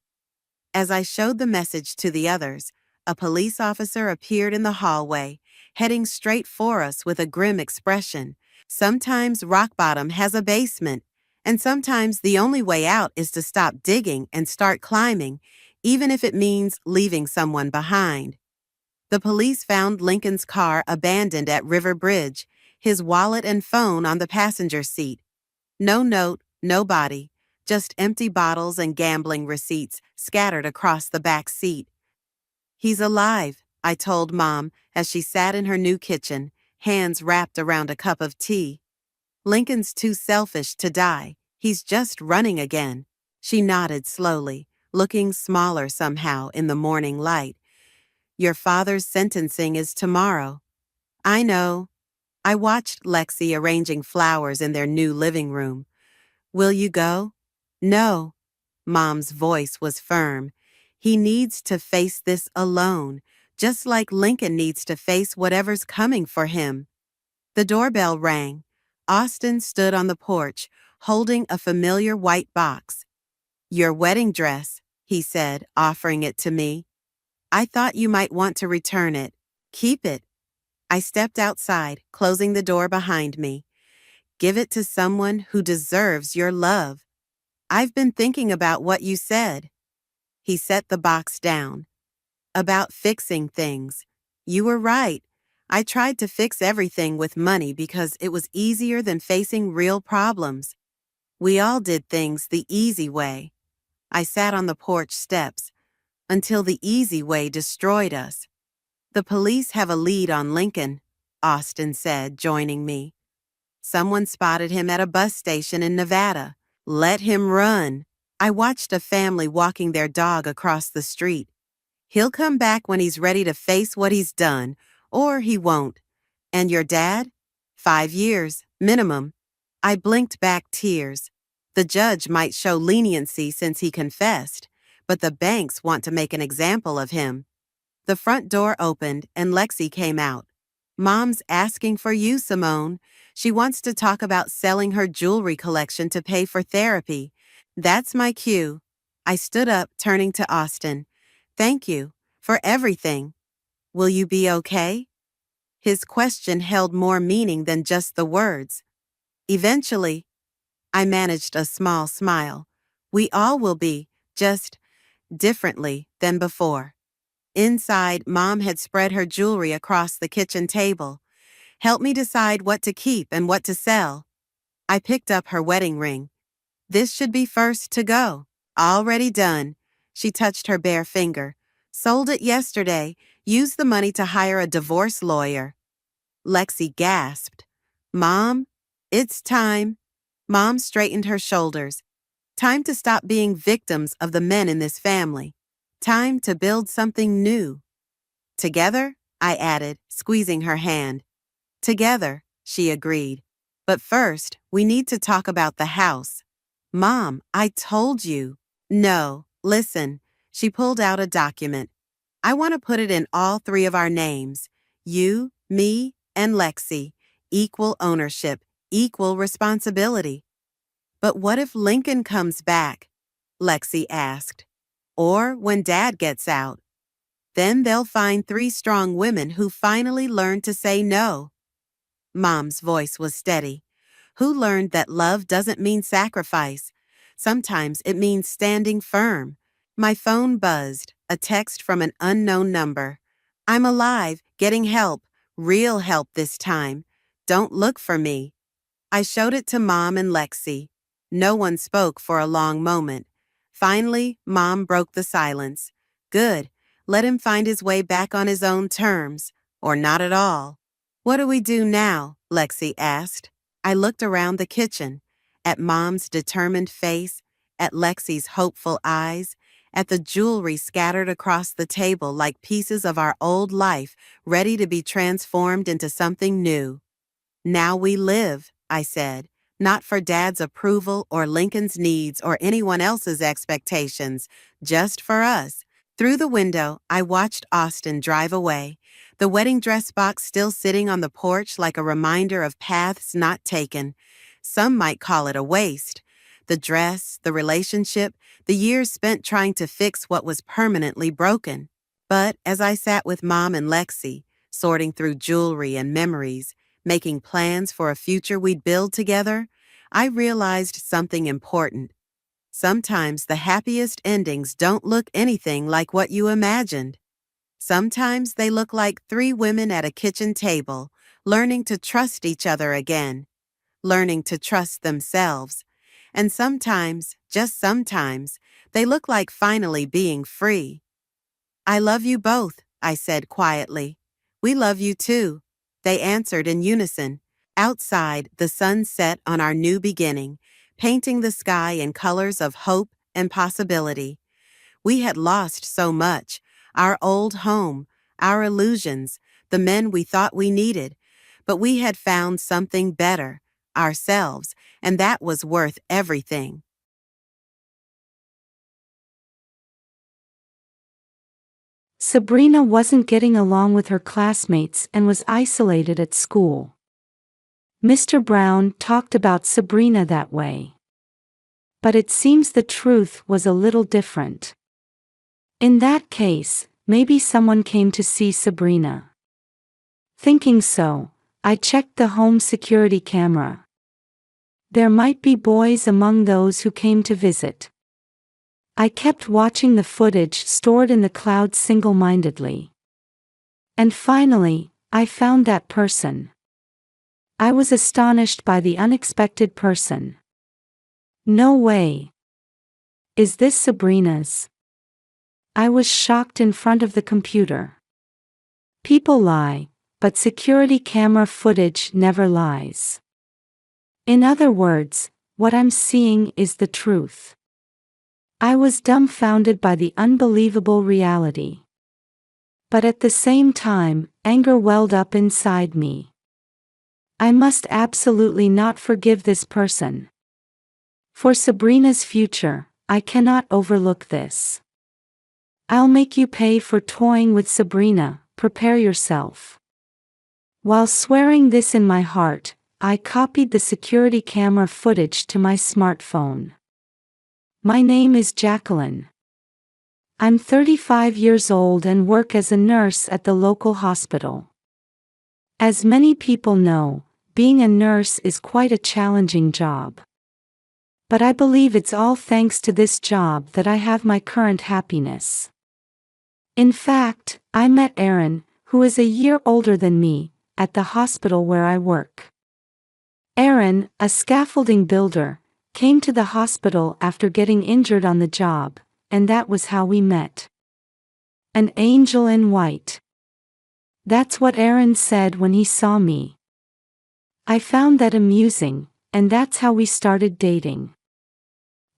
As I showed the message to the others, a police officer appeared in the hallway, heading straight for us with a grim expression. Sometimes rock bottom has a basement, and sometimes the only way out is to stop digging and start climbing, even if it means leaving someone behind. The police found Lincoln's car abandoned at River Bridge, his wallet and phone on the passenger seat. No note, no body, just empty bottles and gambling receipts scattered across the back seat. He's alive, I told Mom as she sat in her new kitchen, hands wrapped around a cup of tea. Lincoln's too selfish to die. He's just running again. She nodded slowly, looking smaller somehow in the morning light. Your father's sentencing is tomorrow. I know. I watched Lexi arranging flowers in their new living room. Will you go? No. Mom's voice was firm. He needs to face this alone, just like Lincoln needs to face whatever's coming for him. The doorbell rang. Austin stood on the porch, holding a familiar white box. Your wedding dress, he said, offering it to me. I thought you might want to return it. Keep it. I stepped outside, closing the door behind me. Give it to someone who deserves your love. I've been thinking about what you said. He set the box down. About fixing things. You were right. I tried to fix everything with money because it was easier than facing real problems. We all did things the easy way. I sat on the porch steps until the easy way destroyed us. The police have a lead on Lincoln, Austin said, joining me. Someone spotted him at a bus station in Nevada. Let him run. I watched a family walking their dog across the street. He'll come back when he's ready to face what he's done, or he won't. And your dad? 5 years, minimum. I blinked back tears. The judge might show leniency since he confessed, but the banks want to make an example of him. The front door opened and Lexi came out. Mom's asking for you, Simone. She wants to talk about selling her jewelry collection to pay for therapy. That's my cue. I stood up, turning to Austin. Thank you for everything. Will you be okay? His question held more meaning than just the words. Eventually, I managed a small smile. We all will be, just differently than before. Inside, Mom had spread her jewelry across the kitchen table. Help me decide what to keep and what to sell. I picked up her wedding ring. This should be first to go. Already done. She touched her bare finger. Sold it yesterday. Used the money to hire a divorce lawyer. Lexi gasped. Mom, it's time. Mom straightened her shoulders. Time to stop being victims of the men in this family. Time to build something new. Together, I added, squeezing her hand. Together, she agreed. But first, we need to talk about the house. Mom, I told you. No, listen. She pulled out a document. I want to put it in all 3 of our names. You, me, and Lexi. Equal ownership, equal responsibility. But what if Lincoln comes back? Lexi asked. Or when Dad gets out. Then they'll find 3 strong women who finally learned to say no. Mom's voice was steady. Who learned that love doesn't mean sacrifice. Sometimes it means standing firm. My phone buzzed, a text from an unknown number. I'm alive, getting help, real help this time. Don't look for me. I showed it to Mom and Lexi. No one spoke for a long moment. Finally, Mom broke the silence. Good. Let him find his way back on his own terms, or not at all. What do we do now? Lexi asked. I looked around the kitchen, at Mom's determined face, at Lexi's hopeful eyes, at the jewelry scattered across the table like pieces of our old life ready to be transformed into something new. Now we live, I said, not for Dad's approval or Lincoln's needs or anyone else's expectations, just for us. Through the window, I watched Austin drive away, the wedding dress box still sitting on the porch like a reminder of paths not taken. Some might call it a waste. The dress, the relationship, the years spent trying to fix what was permanently broken. But as I sat with Mom and Lexi, sorting through jewelry and memories, making plans for a future we'd build together, I realized something important. Sometimes the happiest endings don't look anything like what you imagined. Sometimes they look like 3 women at a kitchen table, learning to trust each other again, learning to trust themselves. And sometimes, just sometimes, they look like finally being free. I love you both, I said quietly. We love you too. They answered in unison. Outside, the sun set on our new beginning, painting the sky in colors of hope and possibility. We had lost so much, our old home, our illusions, the men we thought we needed, but we had found something better, ourselves, and that was worth everything. Sabrina wasn't getting along with her classmates and was isolated at school. Mr. Brown talked about Sabrina that way. But it seems the truth was a little different. In that case, maybe someone came to see Sabrina. Thinking so, I checked the home security camera. There might be boys among those who came to visit. I kept watching the footage stored in the cloud single-mindedly. And finally, I found that person. I was astonished by the unexpected person. No way. Is this Sabrina's? I was shocked in front of the computer. People lie, but security camera footage never lies. In other words, what I'm seeing is the truth. I was dumbfounded by the unbelievable reality. But at the same time, anger welled up inside me. I must absolutely not forgive this person. For Sabrina's future, I cannot overlook this. I'll make you pay for toying with Sabrina, prepare yourself. While swearing this in my heart, I copied the security camera footage to my smartphone. My name is Jacqueline. I'm 35 years old and work as a nurse at the local hospital. As many people know, being a nurse is quite a challenging job. But I believe it's all thanks to this job that I have my current happiness. In fact, I met Aaron, who is a year older than me, at the hospital where I work. Aaron, a scaffolding builder, came to the hospital after getting injured on the job, and that was how we met. An angel in white. That's what Aaron said when he saw me. I found that amusing, and that's how we started dating.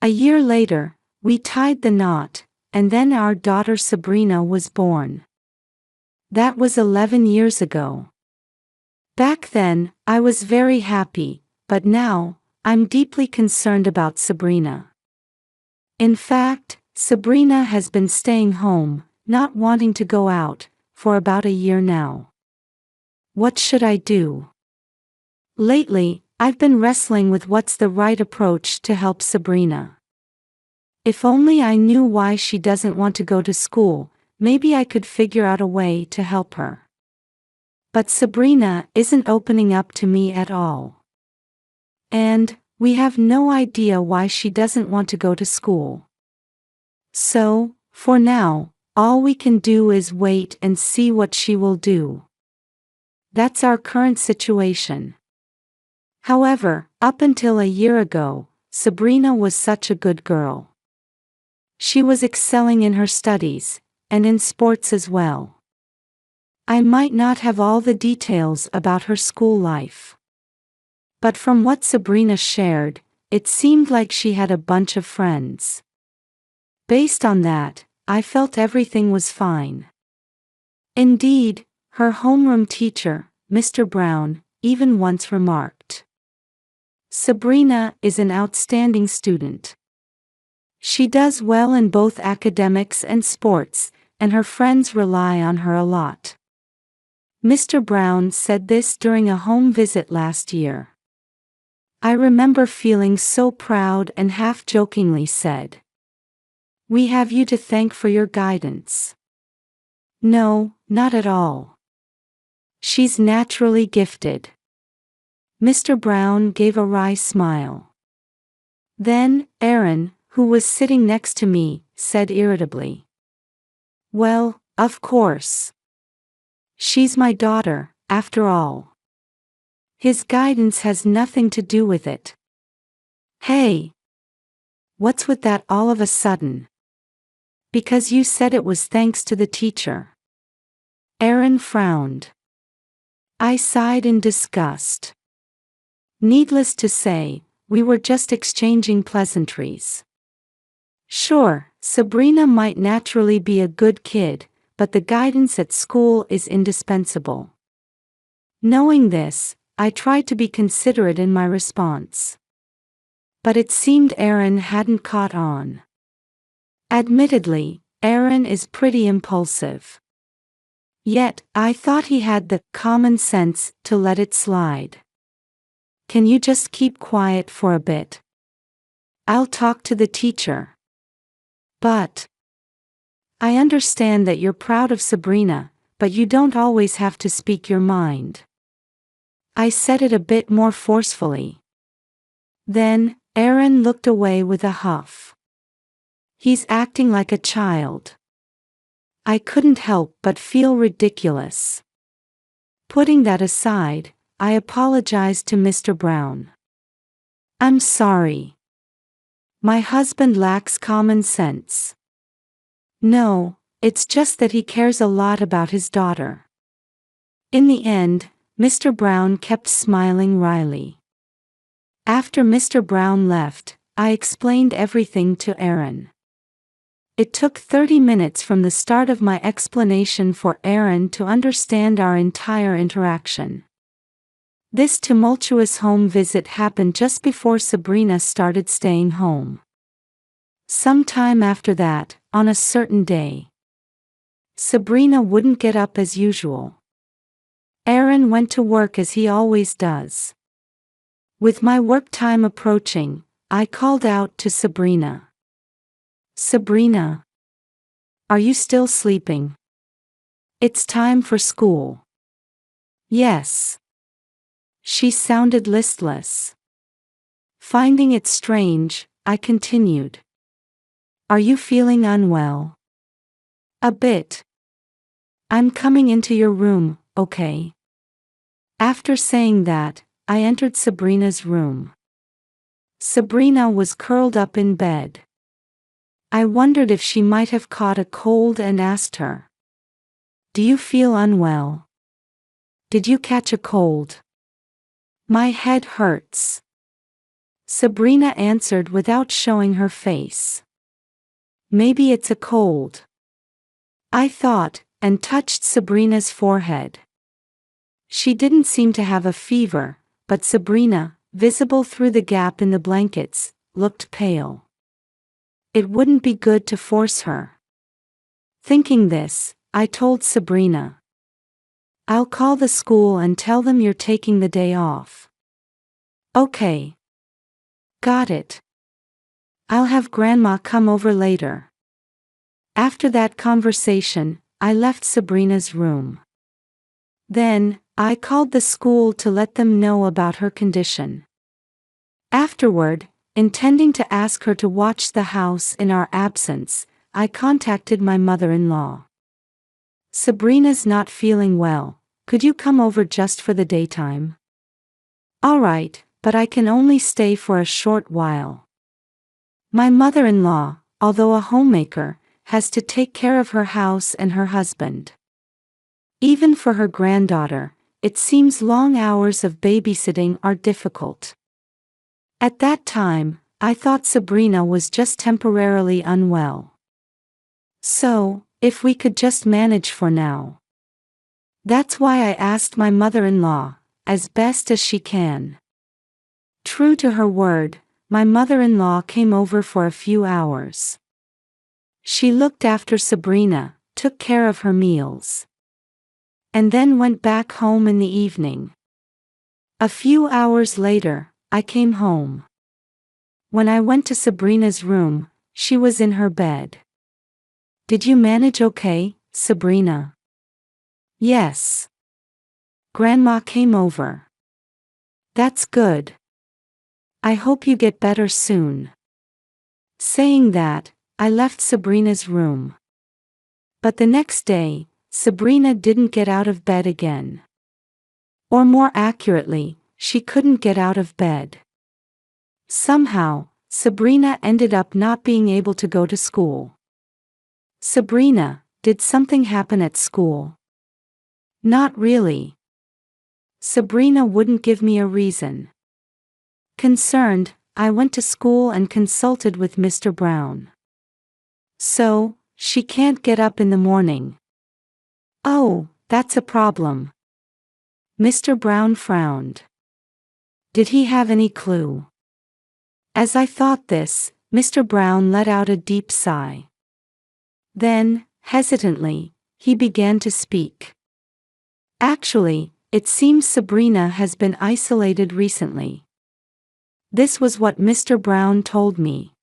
A year later, we tied the knot, and then our daughter Sabrina was born. That was 11 years ago. Back then, I was very happy, but now, I'm deeply concerned about Sabrina. In fact, Sabrina has been staying home, not wanting to go out, for about a year now. What should I do? Lately, I've been wrestling with what's the right approach to help Sabrina. If only I knew why she doesn't want to go to school, maybe I could figure out a way to help her. But Sabrina isn't opening up to me at all. And, we have no idea why she doesn't want to go to school. So, for now, all we can do is wait and see what she will do. That's our current situation. However, up until a year ago, Sabrina was such a good girl. She was excelling in her studies, and in sports as well. I might not have all the details about her school life. But from what Sabrina shared, it seemed like she had a bunch of friends. Based on that, I felt everything was fine. Indeed, her homeroom teacher, Mr. Brown, even once remarked, "Sabrina is an outstanding student. She does well in both academics and sports, and her friends rely on her a lot." Mr. Brown said this during a home visit last year. I remember feeling so proud and half-jokingly said, "We have you to thank for your guidance." No, not at all. She's naturally gifted. Mr. Brown gave a wry smile. Then, Aaron, who was sitting next to me, said irritably, "Well, of course. She's my daughter, after all. His guidance has nothing to do with it." Hey! What's with that all of a sudden? Because you said it was thanks to the teacher. Aaron frowned. I sighed in disgust. Needless to say, we were just exchanging pleasantries. Sure, Sabrina might naturally be a good kid, but the guidance at school is indispensable. Knowing this, I tried to be considerate in my response. But it seemed Aaron hadn't caught on. Admittedly, Aaron is pretty impulsive. Yet, I thought he had the common sense to let it slide. Can you just keep quiet for a bit? I'll talk to the teacher. But I understand that you're proud of Sabrina, but you don't always have to speak your mind. I said it a bit more forcefully. Then, Aaron looked away with a huff. He's acting like a child. I couldn't help but feel ridiculous. Putting that aside, I apologized to Mr. Brown. I'm sorry. My husband lacks common sense. No, it's just that he cares a lot about his daughter. In the end, Mr. Brown kept smiling wryly. After Mr. Brown left, I explained everything to Aaron. It took 30 minutes from the start of my explanation for Aaron to understand our entire interaction. This tumultuous home visit happened just before Sabrina started staying home. Sometime after that, on a certain day, Sabrina wouldn't get up as usual. Aaron went to work as he always does. With my work time approaching, I called out to Sabrina. Sabrina, are you still sleeping? It's time for school. Yes. She sounded listless. Finding it strange, I continued. Are you feeling unwell? A bit. I'm coming into your room, okay? After saying that, I entered Sabrina's room. Sabrina was curled up in bed. I wondered if she might have caught a cold and asked her. Do you feel unwell? Did you catch a cold? My head hurts. Sabrina answered without showing her face. Maybe it's a cold. I thought, and touched Sabrina's forehead. She didn't seem to have a fever, but Sabrina, visible through the gap in the blankets, looked pale. It wouldn't be good to force her. Thinking this, I told Sabrina. I'll call the school and tell them you're taking the day off. Okay. Got it. I'll have Grandma come over later. After that conversation, I left Sabrina's room. Then, I called the school to let them know about her condition. Afterward, intending to ask her to watch the house in our absence, I contacted my mother-in-law. Sabrina's not feeling well, could you come over just for the daytime? All right, but I can only stay for a short while. My mother-in-law, although a homemaker, has to take care of her house and her husband. Even for her granddaughter, it seems long hours of babysitting are difficult. At that time, I thought Sabrina was just temporarily unwell. So, if we could just manage for now. That's why I asked my mother-in-law, as best as she can. True to her word, my mother-in-law came over for a few hours. She looked after Sabrina, took care of her meals, and then went back home in the evening. A few hours later, I came home. When I went to Sabrina's room, she was in her bed. Did you manage okay, Sabrina? Yes. Grandma came over. That's good. I hope you get better soon. Saying that, I left Sabrina's room. But the next day, Sabrina didn't get out of bed again. Or more accurately, she couldn't get out of bed. Somehow, Sabrina ended up not being able to go to school. Sabrina, did something happen at school? Not really. Sabrina wouldn't give me a reason. Concerned, I went to school and consulted with Mr. Brown. So, she can't get up in the morning. Oh, that's a problem. Mr. Brown frowned. Did he have any clue? As I thought this, Mr. Brown let out a deep sigh. Then, hesitantly, he began to speak. Actually, it seems Sabrina has been isolated recently. This was what Mr. Brown told me.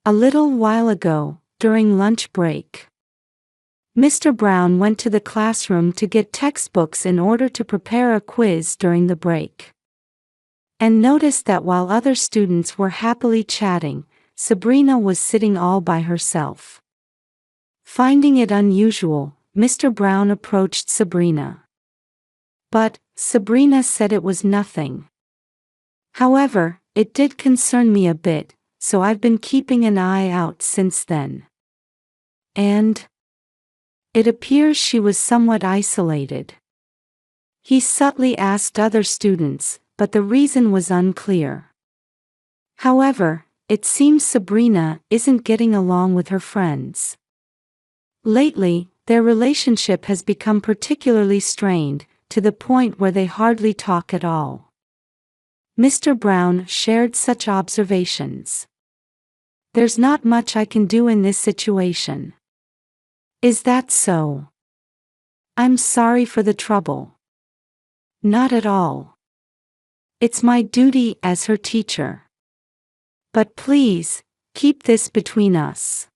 A little while ago, during lunch break, Mr. Brown went to the classroom to get textbooks in order to prepare a quiz during the break. And noticed that while other students were happily chatting, Sabrina was sitting all by herself. Finding it unusual, Mr. Brown approached Sabrina. But Sabrina said it was nothing. However, it did concern me a bit, so I've been keeping an eye out since then. And it appears she was somewhat isolated. He subtly asked other students, but the reason was unclear. However, it seems Sabrina isn't getting along with her friends. Lately, their relationship has become particularly strained, to the point where they hardly talk at all. Mr. Brown shared such observations. There's not much I can do in this situation. Is that so? I'm sorry for the trouble. Not at all. It's my duty as her teacher. But please, keep this between us.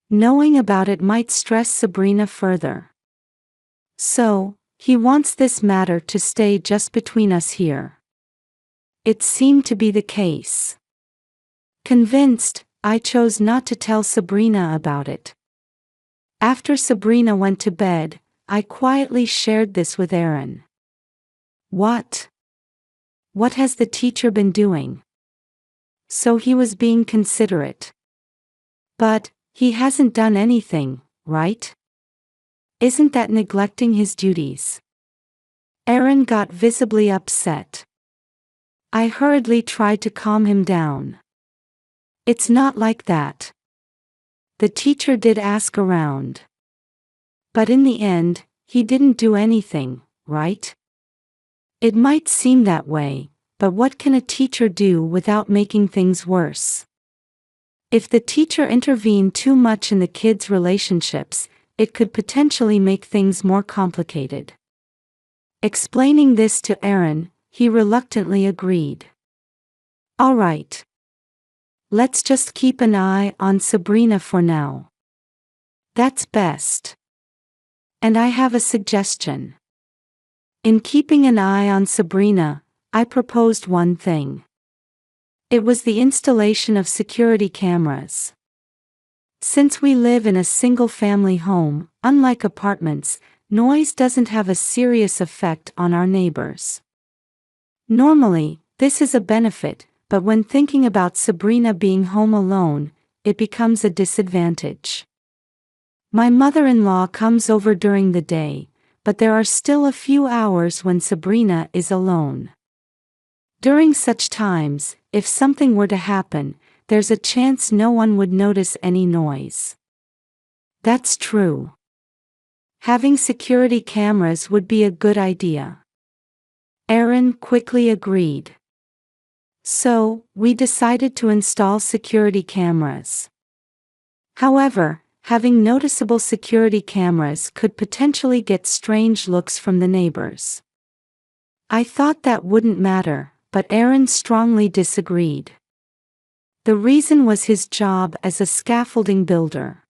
Knowing about it might stress Sabrina further. So, he wants this matter to stay just between us here. It seemed to be the case. Convinced, I chose not to tell Sabrina about it. After Sabrina went to bed, I quietly shared this with Aaron. What? What has the teacher been doing? So he was being considerate. But he hasn't done anything, right? Isn't that neglecting his duties? Aaron got visibly upset. I hurriedly tried to calm him down. It's not like that. The teacher did ask around. But in the end, he didn't do anything, right? It might seem that way, but what can a teacher do without making things worse? If the teacher intervened too much in the kids' relationships, it could potentially make things more complicated. Explaining this to Aaron, he reluctantly agreed. All right. Let's just keep an eye on Sabrina for now. That's best. And I have a suggestion. In keeping an eye on Sabrina, I proposed one thing. It was the installation of security cameras. Since we live in a single-family home, unlike apartments, noise doesn't have a serious effect on our neighbors. Normally, this is a benefit, but when thinking about Sabrina being home alone, it becomes a disadvantage. My mother-in-law comes over during the day, but there are still a few hours when Sabrina is alone. During such times, if something were to happen, there's a chance no one would notice any noise. That's true. Having security cameras would be a good idea. Aaron quickly agreed. So, we decided to install security cameras. However, having noticeable security cameras could potentially get strange looks from the neighbors. I thought that wouldn't matter, but Aaron strongly disagreed. The reason was his job as a scaffolding builder.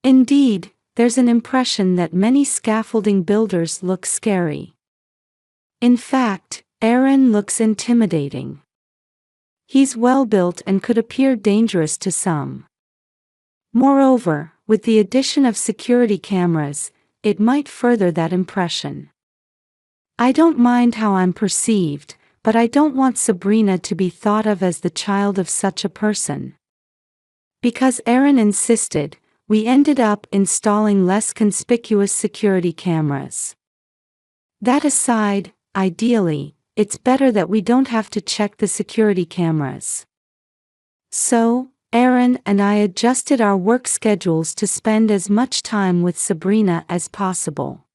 Indeed, there's an impression that many scaffolding builders look scary. In fact, Aaron looks intimidating. He's well-built and could appear dangerous to some. Moreover, with the addition of security cameras, it might further that impression. I don't mind how I'm perceived, but I don't want Sabrina to be thought of as the child of such a person. Because Aaron insisted, we ended up installing less conspicuous security cameras. That aside, ideally, it's better that we don't have to check the security cameras. So, Aaron and I adjusted our work schedules to spend as much time with Sabrina as possible.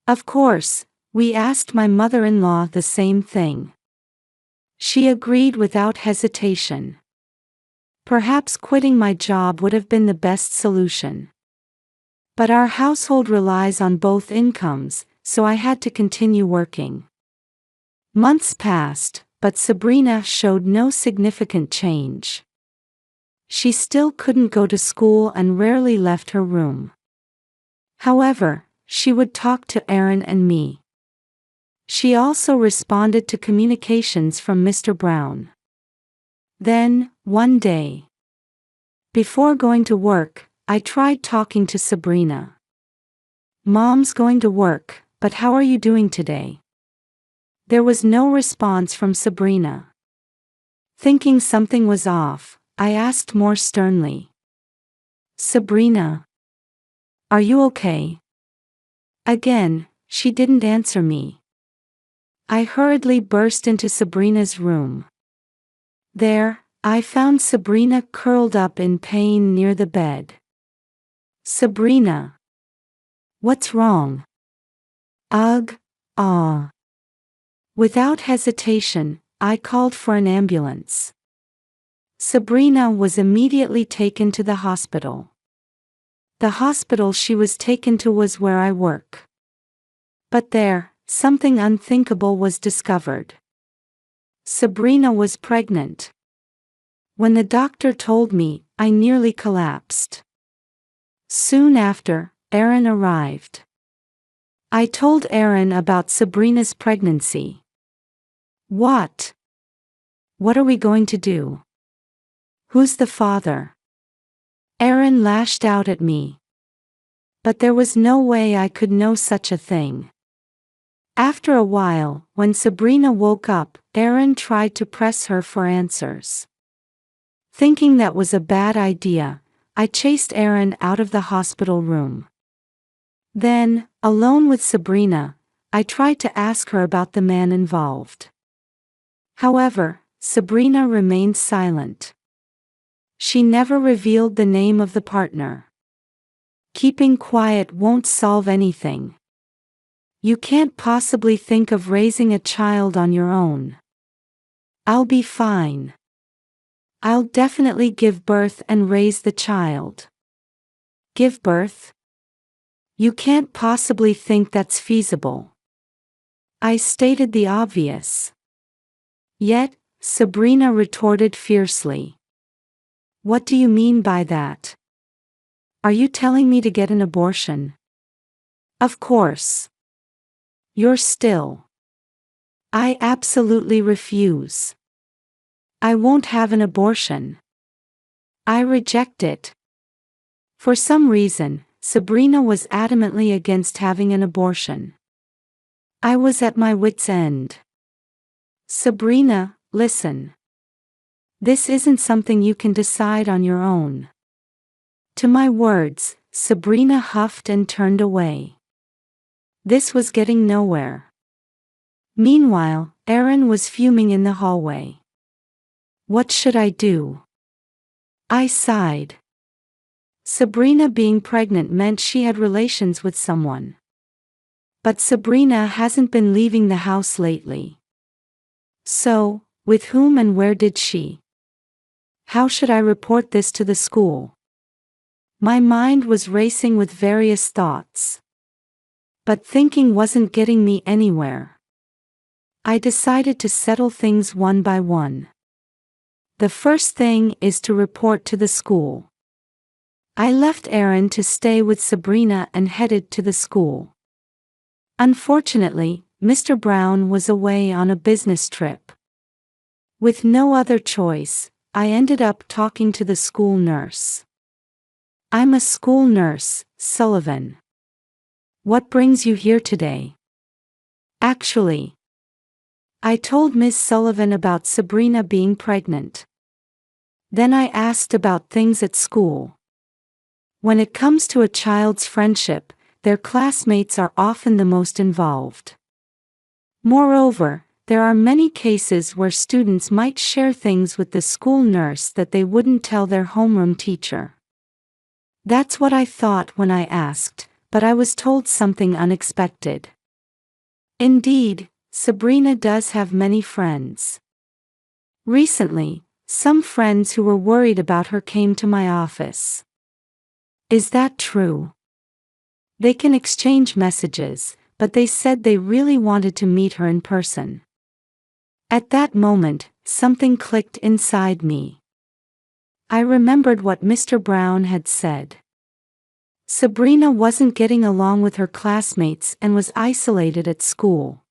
Of course, we asked my mother-in-law the same thing. She agreed without hesitation. Perhaps quitting my job would have been the best solution. But our household relies on both incomes, so I had to continue working. Months passed, but Sabrina showed no significant change. She still couldn't go to school and rarely left her room. However, she would talk to Aaron and me. She also responded to communications from Mr. Brown. Then, one day, before going to work, I tried talking to Sabrina. "Mom's going to work, but how are you doing today?" There was no response from Sabrina. Thinking something was off, I asked more sternly, "Sabrina, are you okay?" Again, she didn't answer me. I hurriedly burst into Sabrina's room. There, I found Sabrina curled up in pain near the bed. "Sabrina, what's wrong?" "Ugh, ah." Without hesitation, I called for an ambulance. Sabrina was immediately taken to the hospital. The hospital she was taken to was where I work. But there, something unthinkable was discovered. Sabrina was pregnant. When the doctor told me, I nearly collapsed. Soon after, Aaron arrived. I told Aaron about Sabrina's pregnancy. "What? What are we going to do? Who's the father?" Aaron lashed out at me. But there was no way I could know such a thing. After a while, when Sabrina woke up, Aaron tried to press her for answers. Thinking that was a bad idea, I chased Aaron out of the hospital room. Then, alone with Sabrina, I tried to ask her about the man involved. However, Sabrina remained silent. She never revealed the name of the partner. Keeping quiet won't solve anything. You can't possibly think of raising a child on your own. "I'll be fine. I'll definitely give birth and raise the child." "Give birth? You can't possibly think that's feasible." I stated the obvious. Yet, Sabrina retorted fiercely. "What do you mean by that? Are you telling me to get an abortion?" "Of course. You're still." "I absolutely refuse. I won't have an abortion. I reject it." For some reason, Sabrina was adamantly against having an abortion. I was at my wit's end. "Sabrina, listen. This isn't something you can decide on your own." To my words, Sabrina huffed and turned away. This was getting nowhere. Meanwhile, Aaron was fuming in the hallway. What should I do? I sighed. Sabrina being pregnant meant she had relations with someone. But Sabrina hasn't been leaving the house lately. So, with whom and where did she? How should I report this to the school? My mind was racing with various thoughts. But thinking wasn't getting me anywhere. I decided to settle things one by one. The first thing is to report to the school. I left Aaron to stay with Sabrina and headed to the school. Unfortunately, Mr. Brown was away on a business trip. With no other choice, I ended up talking to the school nurse. "I'm a school nurse, Sullivan. What brings you here today?" "Actually, I told Ms. Sullivan about Sabrina being pregnant. Then I asked about things at school. When it comes to a child's friendship, their classmates are often the most involved. Moreover, there are many cases where students might share things with the school nurse that they wouldn't tell their homeroom teacher." That's what I thought when I asked, but I was told something unexpected. Indeed, Sabrina does have many friends. Recently, some friends who were worried about her came to my office. Is that true? They can exchange messages, but they said they really wanted to meet her in person. At that moment, something clicked inside me. I remembered what Mr. Brown had said. Sabrina wasn't getting along with her classmates and was isolated at school.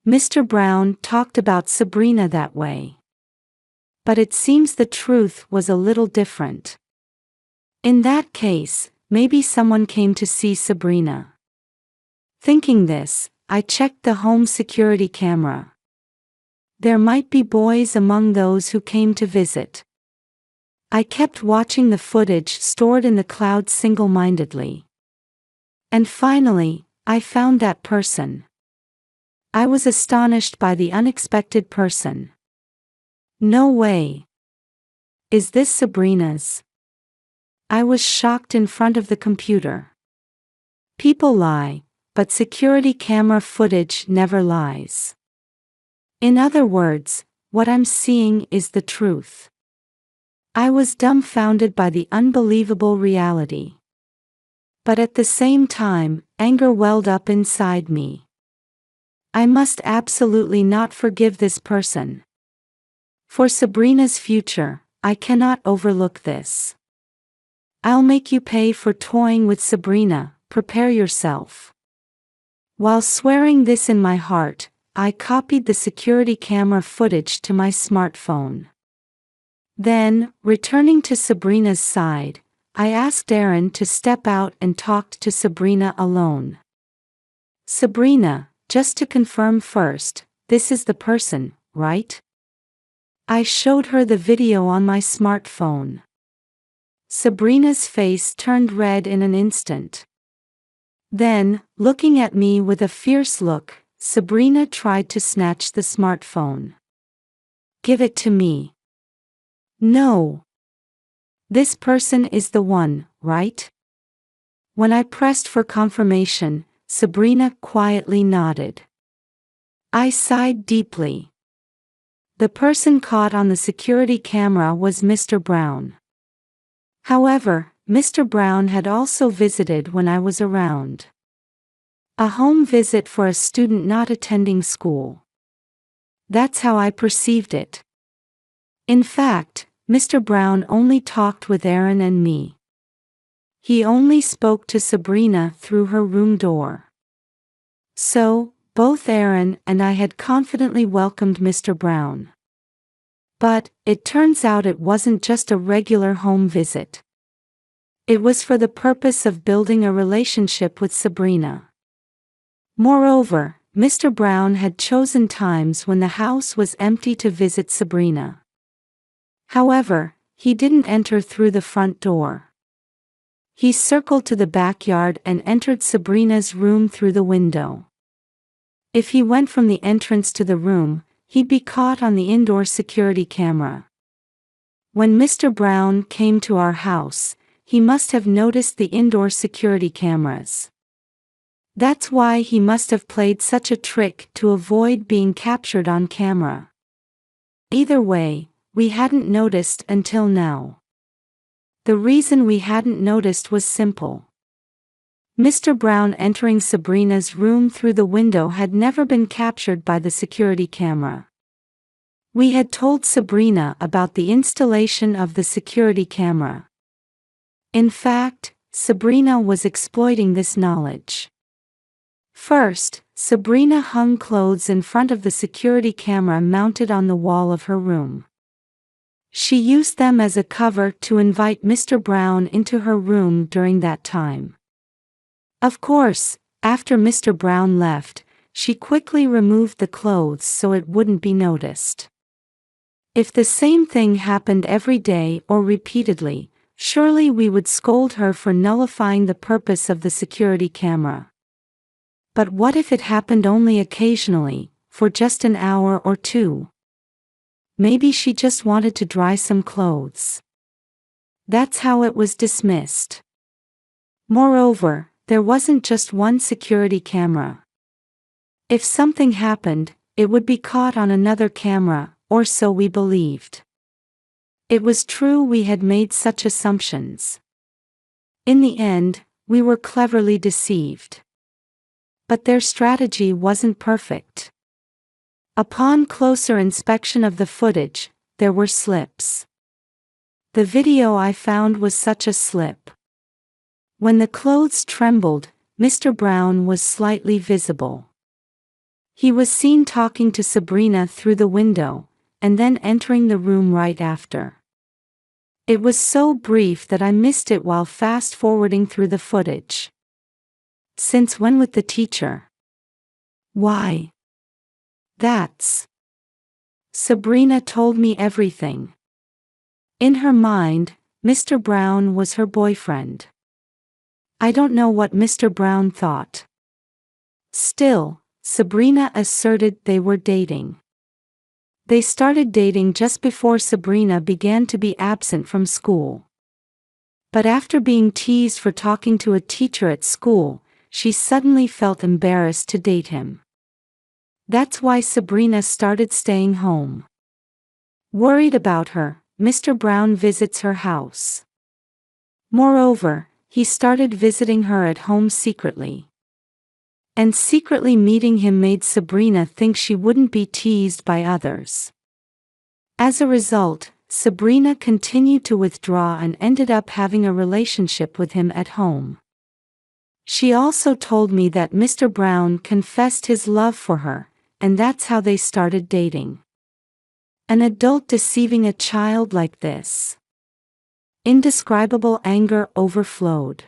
Mr. Brown talked about Sabrina that way. But it seems the truth was a little different. In that case, maybe someone came to see Sabrina. Thinking this, I checked the home security camera. There might be boys among those who came to visit. I kept watching the footage stored in the cloud single-mindedly. And finally, I found that person. I was astonished by the unexpected person. No way. Is this Sabrina's? I was shocked in front of the computer. People lie, but security camera footage never lies. In other words, what I'm seeing is the truth. I was dumbfounded by the unbelievable reality. But at the same time, anger welled up inside me. I must absolutely not forgive this person. For Sabrina's future, I cannot overlook this. I'll make you pay for toying with Sabrina, prepare yourself. While swearing this in my heart, I copied the security camera footage to my smartphone. Then, returning to Sabrina's side, I asked Aaron to step out and talked to Sabrina alone. Sabrina, just to confirm first, this is the person, right? I showed her the video on my smartphone. Sabrina's face turned red in an instant. Then, looking at me with a fierce look, Sabrina tried to snatch the smartphone. Give it to me. No. This person is the one, right? When I pressed for confirmation, Sabrina quietly nodded. I sighed deeply. The person caught on the security camera was Mr. Brown. However, Mr. Brown had also visited when I was around. A home visit for a student not attending school. That's how I perceived it. In fact, Mr. Brown only talked with Aaron and me. He only spoke to Sabrina through her room door. So, both Aaron and I had confidently welcomed Mr. Brown. But, it turns out it wasn't just a regular home visit. It was for the purpose of building a relationship with Sabrina. Moreover, Mr. Brown had chosen times when the house was empty to visit Sabrina. However, he didn't enter through the front door. He circled to the backyard and entered Sabrina's room through the window. If he went from the entrance to the room, he'd be caught on the indoor security camera. When Mr. Brown came to our house, he must have noticed the indoor security cameras. That's why he must have played such a trick to avoid being captured on camera. Either way, we hadn't noticed until now. The reason we hadn't noticed was simple. Mr. Brown entering Sabrina's room through the window had never been captured by the security camera. We had told Sabrina about the installation of the security camera. In fact, Sabrina was exploiting this knowledge. First, Sabrina hung clothes in front of the security camera mounted on the wall of her room. She used them as a cover to invite Mr. Brown into her room during that time. Of course, after Mr. Brown left, she quickly removed the clothes so it wouldn't be noticed. If the same thing happened every day or repeatedly, surely we would scold her for nullifying the purpose of the security camera. But what if it happened only occasionally, for just an hour or two? Maybe she just wanted to dry some clothes. That's how it was dismissed. Moreover, there wasn't just one security camera. If something happened, it would be caught on another camera, or so we believed. It was true we had made such assumptions. In the end, we were cleverly deceived. But their strategy wasn't perfect. Upon closer inspection of the footage, there were slips. The video I found was such a slip. When the clothes trembled, Mr. Brown was slightly visible. He was seen talking to Sabrina through the window, and then entering the room right after. It was so brief that I missed it while fast-forwarding through the footage. Since when with the teacher? Why? That's. Sabrina told me everything. In her mind, Mr. Brown was her boyfriend. I don't know what Mr. Brown thought. Still, Sabrina asserted they were dating. They started dating just before Sabrina began to be absent from school. But after being teased for talking to a teacher at school, she suddenly felt embarrassed to date him. That's why Sabrina started staying home. Worried about her, Mr. Brown visits her house. Moreover, he started visiting her at home secretly. And secretly meeting him made Sabrina think she wouldn't be teased by others. As a result, Sabrina continued to withdraw and ended up having a relationship with him at home. She also told me that Mr. Brown confessed his love for her, and that's how they started dating. An adult deceiving a child like this. Indescribable anger overflowed.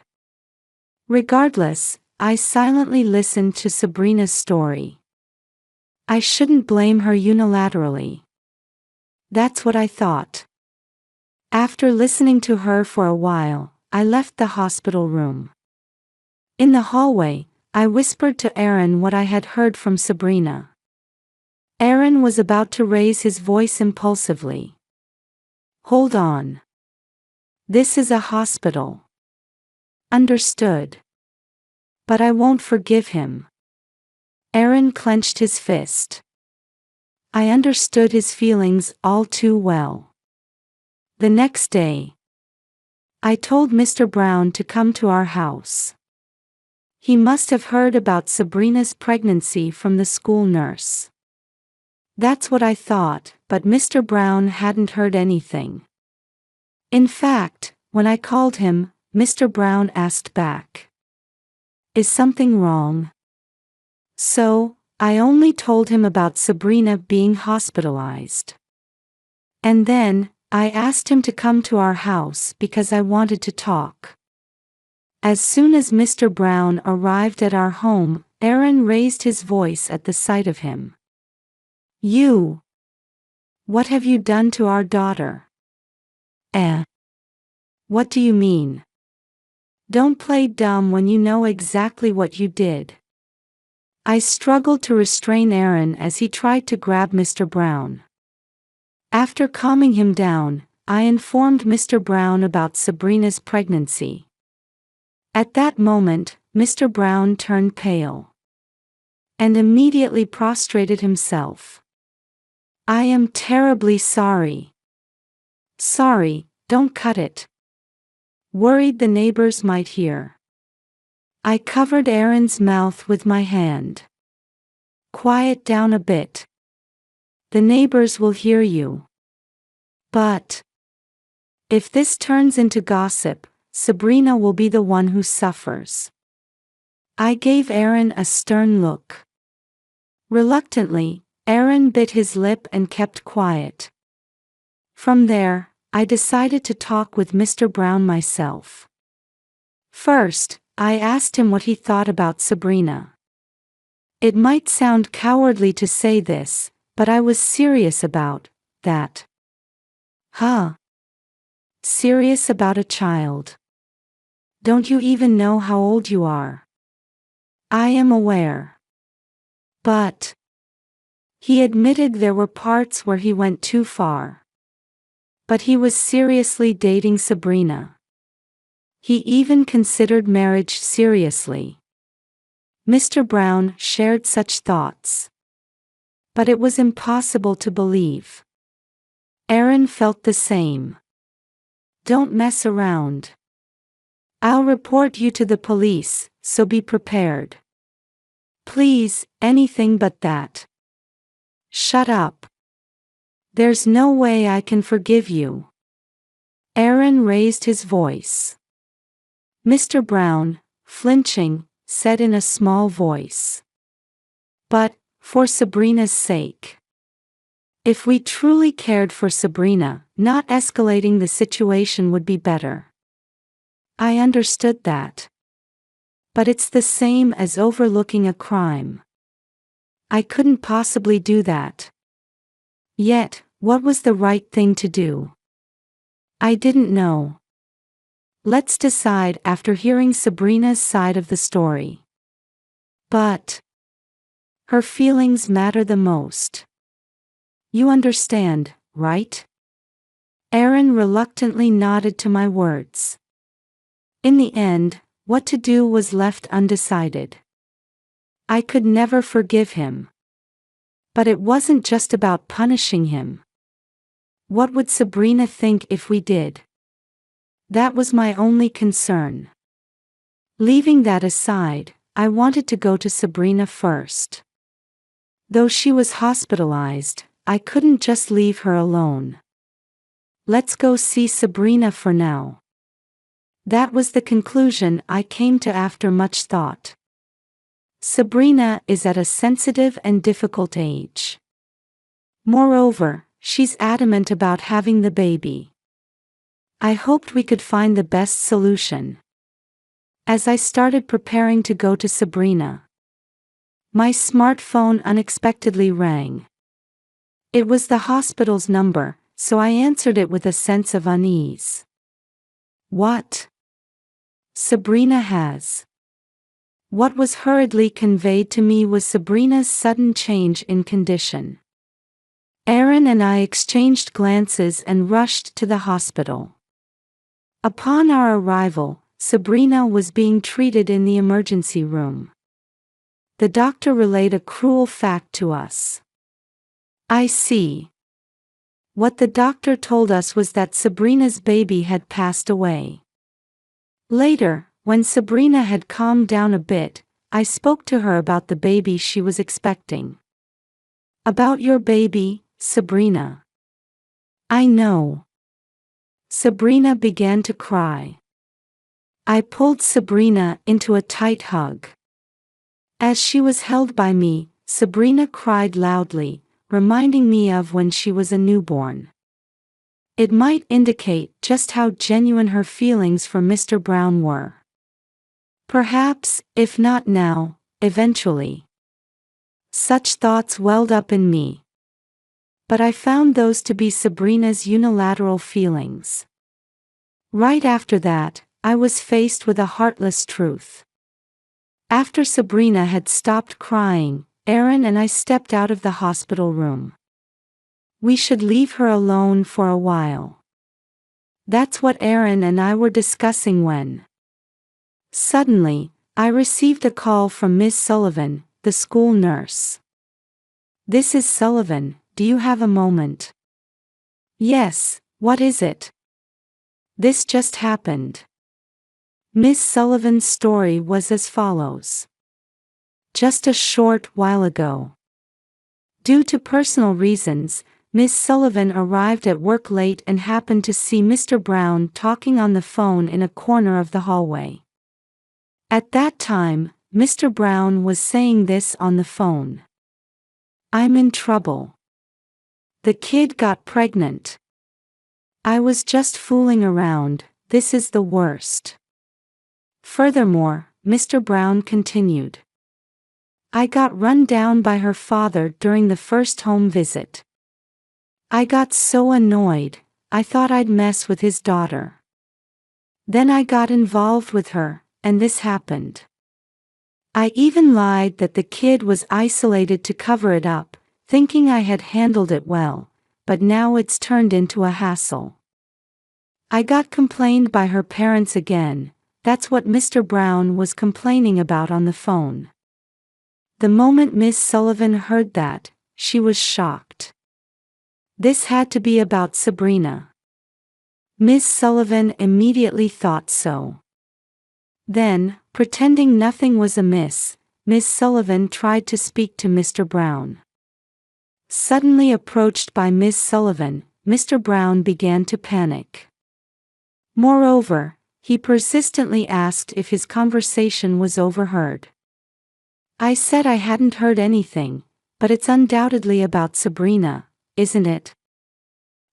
Regardless, I silently listened to Sabrina's story. I shouldn't blame her unilaterally. That's what I thought. After listening to her for a while, I left the hospital room. In the hallway, I whispered to Aaron what I had heard from Sabrina. Aaron was about to raise his voice impulsively. Hold on. This is a hospital. Understood. But I won't forgive him. Aaron clenched his fist. I understood his feelings all too well. The next day, I told Mr. Brown to come to our house. He must have heard about Sabrina's pregnancy from the school nurse. That's what I thought, but Mr. Brown hadn't heard anything. In fact, when I called him, Mr. Brown asked back, "Is something wrong?" So, I only told him about Sabrina being hospitalized. And then, I asked him to come to our house because I wanted to talk. As soon as Mr. Brown arrived at our home, Aaron raised his voice at the sight of him. "You! What have you done to our daughter?" What do you mean? Don't play dumb when you know exactly what you did." I struggled to restrain Aaron as he tried to grab Mr. Brown. After calming him down, I informed Mr. Brown about Sabrina's pregnancy. At that moment, Mr. Brown turned pale and immediately prostrated himself. "I am terribly sorry." "Sorry, don't cut it." Worried the neighbors might hear. I covered Aaron's mouth with my hand. "Quiet down a bit. The neighbors will hear you." "But if this turns into gossip, Sabrina will be the one who suffers." I gave Aaron a stern look. Reluctantly, Aaron bit his lip and kept quiet. From there, I decided to talk with Mr. Brown myself. First, I asked him what he thought about Sabrina. It might sound cowardly to say this, but I was serious about that. "Huh? Serious about a child? Don't you even know how old you are?" "I am aware. But..." He admitted there were parts where he went too far. But he was seriously dating Sabrina. He even considered marriage seriously. Mr. Brown shared such thoughts. But it was impossible to believe. Aaron felt the same. "Don't mess around. I'll report you to the police, so be prepared." "Please, anything but that." "Shut up. There's no way I can forgive you." Aaron raised his voice. Mr. Brown, flinching, said in a small voice, "But, for Sabrina's sake." If we truly cared for Sabrina, not escalating the situation would be better. I understood that. But it's the same as overlooking a crime. I couldn't possibly do that. Yet, what was the right thing to do? I didn't know. Let's decide after hearing Sabrina's side of the story. But her feelings matter the most. You understand, right? Aaron reluctantly nodded to my words. In the end, what to do was left undecided. I could never forgive him. But it wasn't just about punishing him. What would Sabrina think if we did? That was my only concern. Leaving that aside, I wanted to go to Sabrina first. Though she was hospitalized, I couldn't just leave her alone. Let's go see Sabrina for now. That was the conclusion I came to after much thought. Sabrina is at a sensitive and difficult age. Moreover, she's adamant about having the baby. I hoped we could find the best solution. As I started preparing to go to Sabrina, my smartphone unexpectedly rang. It was the hospital's number, so I answered it with a sense of unease. What? Sabrina has. What was hurriedly conveyed to me was Sabrina's sudden change in condition. Aaron and I exchanged glances and rushed to the hospital. Upon our arrival, Sabrina was being treated in the emergency room. The doctor relayed a cruel fact to us. I see. What the doctor told us was that Sabrina's baby had passed away. Later, when Sabrina had calmed down a bit, I spoke to her about the baby she was expecting. About your baby, Sabrina. I know. Sabrina began to cry. I pulled Sabrina into a tight hug. As she was held by me, Sabrina cried loudly, reminding me of when she was a newborn. It might indicate just how genuine her feelings for Mr. Brown were. Perhaps, if not now, eventually. Such thoughts welled up in me. But I found those to be Sabrina's unilateral feelings. Right after that, I was faced with a heartless truth. After Sabrina had stopped crying, Aaron and I stepped out of the hospital room. We should leave her alone for a while. That's what Aaron and I were discussing when suddenly, I received a call from Miss Sullivan, the school nurse. This is Sullivan, do you have a moment? Yes, what is it? This just happened. Miss Sullivan's story was as follows. Just a short while ago. Due to personal reasons, Miss Sullivan arrived at work late and happened to see Mr. Brown talking on the phone in a corner of the hallway. At that time, Mr. Brown was saying this on the phone. I'm in trouble. The kid got pregnant. I was just fooling around, this is the worst. Furthermore, Mr. Brown continued. I got run down by her father during the first home visit. I got so annoyed, I thought I'd mess with his daughter. Then I got involved with her, and this happened. I even lied that the kid was isolated to cover it up, thinking I had handled it well, but now it's turned into a hassle. I got complained by her parents again, that's what Mr. Brown was complaining about on the phone. The moment Miss Sullivan heard that, she was shocked. This had to be about Sabrina. Miss Sullivan immediately thought so. Then, pretending nothing was amiss, Miss Sullivan tried to speak to Mr. Brown. Suddenly approached by Miss Sullivan, Mr. Brown began to panic. Moreover, he persistently asked if his conversation was overheard. I said I hadn't heard anything, but it's undoubtedly about Sabrina, isn't it?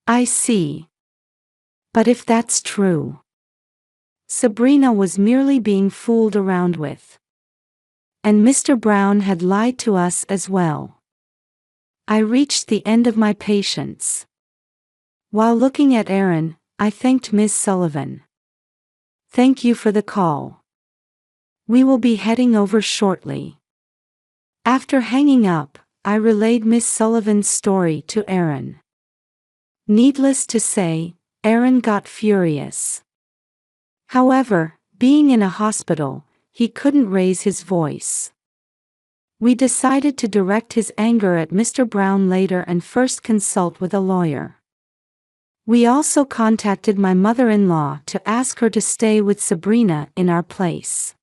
I see. But if that's true, Sabrina was merely being fooled around with. And Mr. Brown had lied to us as well. I reached the end of my patience. While looking at Aaron, I thanked Ms. Sullivan. Thank you for the call. We will be heading over shortly. After hanging up, I relayed Miss Sullivan's story to Aaron. Needless to say, Aaron got furious. However, being in a hospital, he couldn't raise his voice. We decided to direct his anger at Mr. Brown later and first consult with a lawyer. We also contacted my mother-in-law to ask her to stay with Sabrina in our place.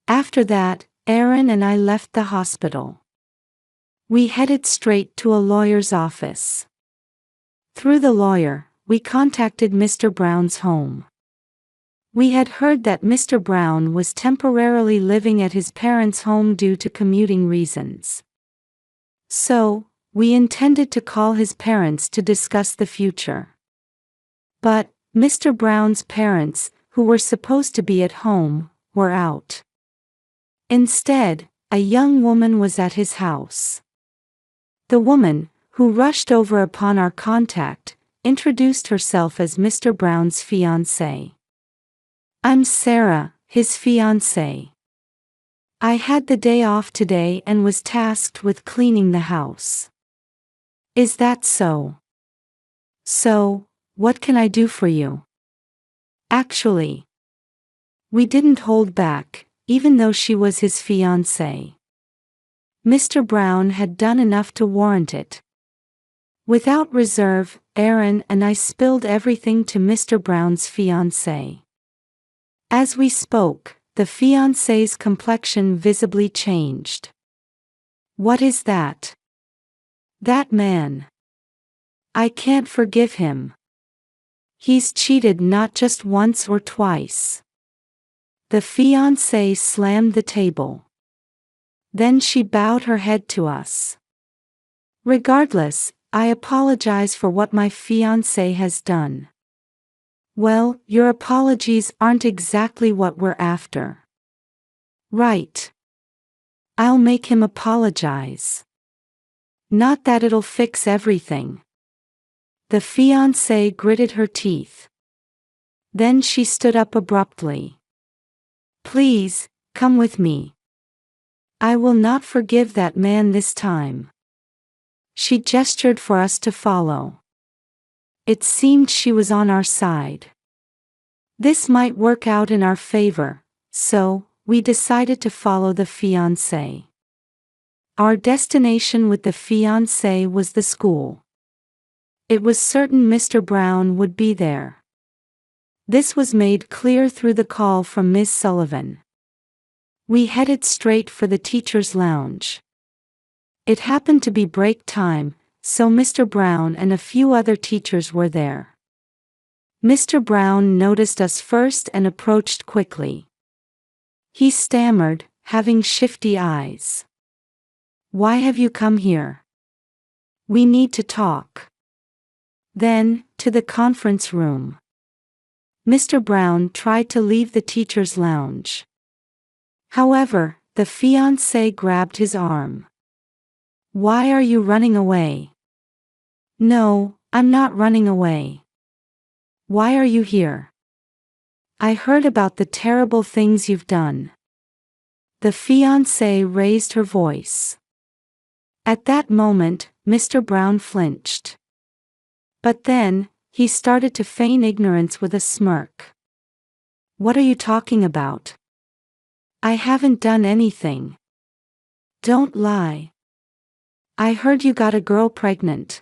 After that, Aaron and I left the hospital. We headed straight to a lawyer's office. Through the lawyer, we contacted Mr. Brown's home. We had heard that Mr. Brown was temporarily living at his parents' home due to commuting reasons. So, we intended to call his parents to discuss the future. But, Mr. Brown's parents, who were supposed to be at home, were out. Instead, a young woman was at his house. The woman, who rushed over upon our contact, introduced herself as Mr. Brown's fiancé. I'm Sarah, his fiancée. I had the day off today and was tasked with cleaning the house. Is that so? So, what can I do for you? Actually, we didn't hold back, even though she was his fiancée. Mr. Brown had done enough to warrant it. Without reserve, Aaron and I spilled everything to Mr. Brown's fiancée. As we spoke, the fiancé's complexion visibly changed. What is that? That man. I can't forgive him. He's cheated not just once or twice. The fiancée slammed the table. Then she bowed her head to us. Regardless, I apologize for what my fiancé has done. Well, your apologies aren't exactly what we're after. Right. I'll make him apologize. Not that it'll fix everything. The fiancée gritted her teeth. Then she stood up abruptly. Please, come with me. I will not forgive that man this time. She gestured for us to follow. It seemed she was on our side. This might work out in our favor, so we decided to follow the fiancé. Our destination with the fiancé was the school. It was certain Mr. Brown would be there. This was made clear through the call from Ms. Sullivan. We headed straight for the teacher's lounge. It happened to be break time, so Mr. Brown and a few other teachers were there. Mr. Brown noticed us first and approached quickly. He stammered, having shifty eyes. Why have you come here? We need to talk. Then, to the conference room. Mr. Brown tried to leave the teacher's lounge. However, the fiancé grabbed his arm. Why are you running away? No, I'm not running away. Why are you here? I heard about the terrible things you've done. The fiancée raised her voice. At that moment, Mr. Brown flinched. But then, he started to feign ignorance with a smirk. What are you talking about? I haven't done anything. Don't lie. I heard you got a girl pregnant.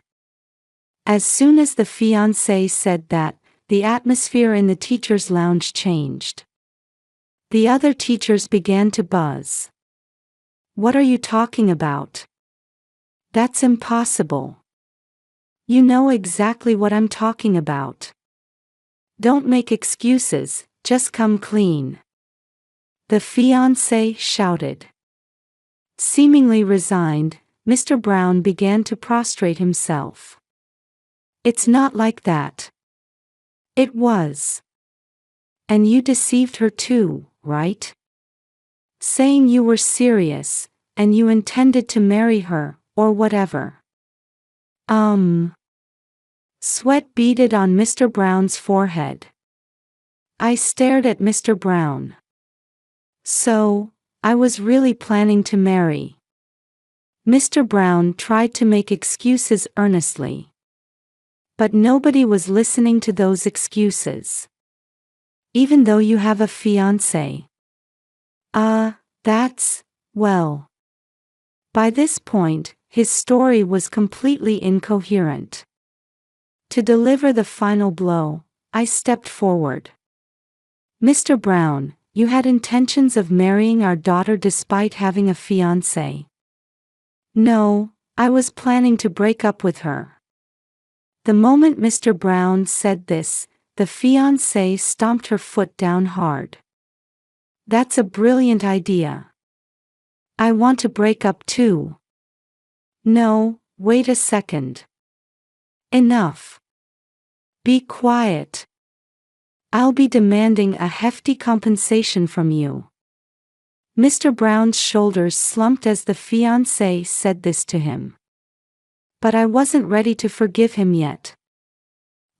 As soon as the fiancé said that, the atmosphere in the teacher's lounge changed. The other teachers began to buzz. What are you talking about? That's impossible. You know exactly what I'm talking about. Don't make excuses, just come clean. The fiancé shouted. Seemingly resigned, Mr. Brown began to prostrate himself. It's not like that. It was. And you deceived her too, right? Saying you were serious, and you intended to marry her, or whatever. Sweat beaded on Mr. Brown's forehead. I stared at Mr. Brown. So, I was really planning to marry. Mr. Brown tried to make excuses earnestly. But nobody was listening to those excuses. Even though you have a fiancé. Well. By this point, his story was completely incoherent. To deliver the final blow, I stepped forward. Mr. Brown, you had intentions of marrying our daughter despite having a fiancé. No, I was planning to break up with her. The moment Mr. Brown said this, the fiancé stomped her foot down hard. That's a brilliant idea. I want to break up too. No, wait a second. Enough. Be quiet. I'll be demanding a hefty compensation from you. Mr. Brown's shoulders slumped as the fiancé said this to him. But I wasn't ready to forgive him yet.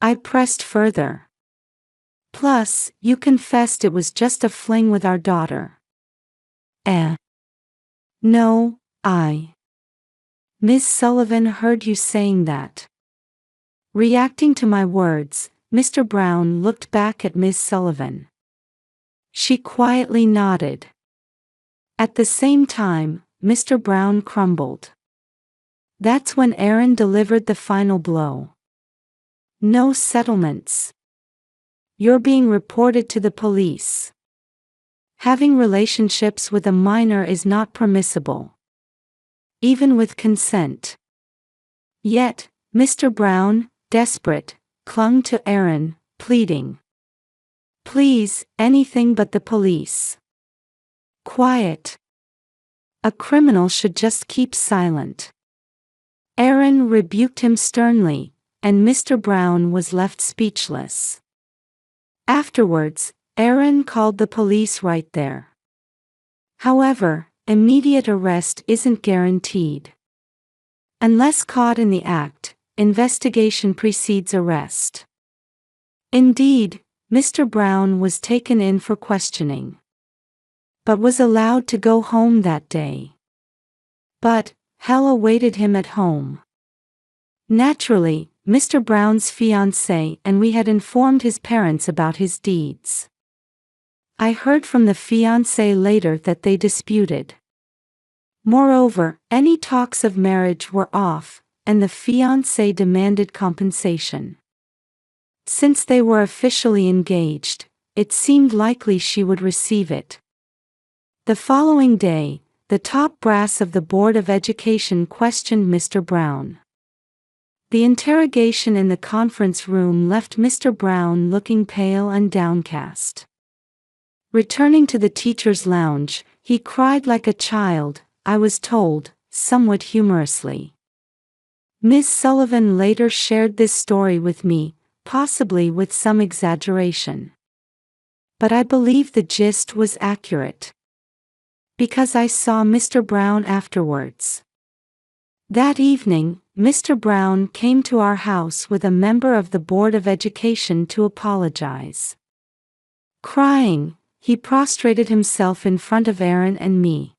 I pressed further. Plus, you confessed it was just a fling with our daughter. No, Miss Sullivan heard you saying that. Reacting to my words, Mr. Brown looked back at Miss Sullivan. She quietly nodded. At the same time, Mr. Brown crumbled. That's when Aaron delivered the final blow. No settlements. You're being reported to the police. Having relationships with a minor is not permissible. Even with consent. Yet, Mr. Brown, desperate, clung to Aaron, pleading. Please, anything but the police. Quiet. A criminal should just keep silent. Aaron rebuked him sternly, and Mr. Brown was left speechless. Afterwards, Aaron called the police right there. However, immediate arrest isn't guaranteed. Unless caught in the act, investigation precedes arrest. Indeed, Mr. Brown was taken in for questioning, but was allowed to go home that day. But hell awaited him at home. Naturally, Mr. Brown's fiancé and we had informed his parents about his deeds. I heard from the fiancé later that they disputed. Moreover, any talks of marriage were off, and the fiancé demanded compensation. Since they were officially engaged, it seemed likely she would receive it. The following day, the top brass of the Board of Education questioned Mr. Brown. The interrogation in the conference room left Mr. Brown looking pale and downcast. Returning to the teacher's lounge, he cried like a child, I was told, somewhat humorously. Miss Sullivan later shared this story with me, possibly with some exaggeration. But I believe the gist was accurate. Because I saw Mr. Brown afterwards. That evening, Mr. Brown came to our house with a member of the Board of Education to apologize. Crying, he prostrated himself in front of Aaron and me.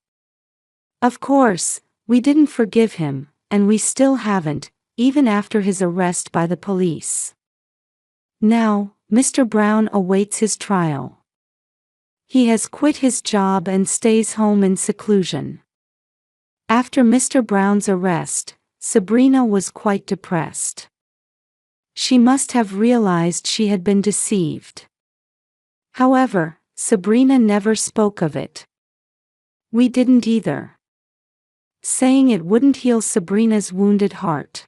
Of course, we didn't forgive him, and we still haven't, even after his arrest by the police. Now, Mr. Brown awaits his trial. He has quit his job and stays home in seclusion. After Mr. Brown's arrest, Sabrina was quite depressed. She must have realized she had been deceived. However, Sabrina never spoke of it. We didn't either. Saying it wouldn't heal Sabrina's wounded heart.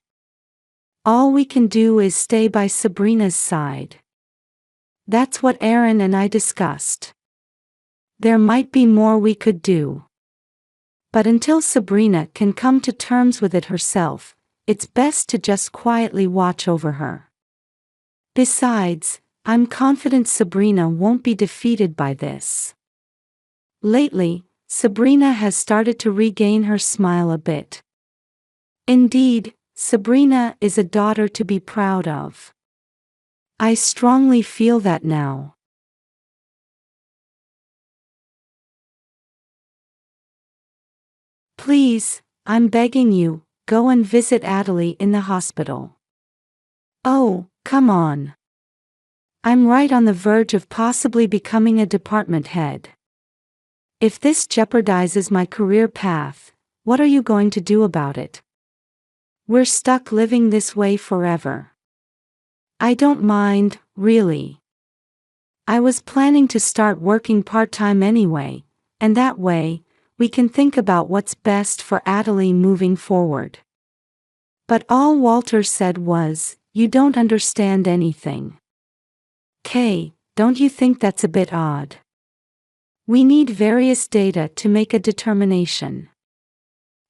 All we can do is stay by Sabrina's side. That's what Aaron and I discussed. There might be more we could do. But until Sabrina can come to terms with it herself, it's best to just quietly watch over her. Besides, I'm confident Sabrina won't be defeated by this. Lately, Sabrina has started to regain her smile a bit. Indeed, Sabrina is a daughter to be proud of. I strongly feel that now. Please, I'm begging you, go and visit Adelie in the hospital. Oh, come on. I'm right on the verge of possibly becoming a department head. If this jeopardizes my career path, what are you going to do about it? We're stuck living this way forever. I don't mind, really. I was planning to start working part-time anyway, and that way, we can think about what's best for Adelie moving forward. But all Walter said was, "You don't understand anything." Kay, don't you think that's a bit odd? We need various data to make a determination.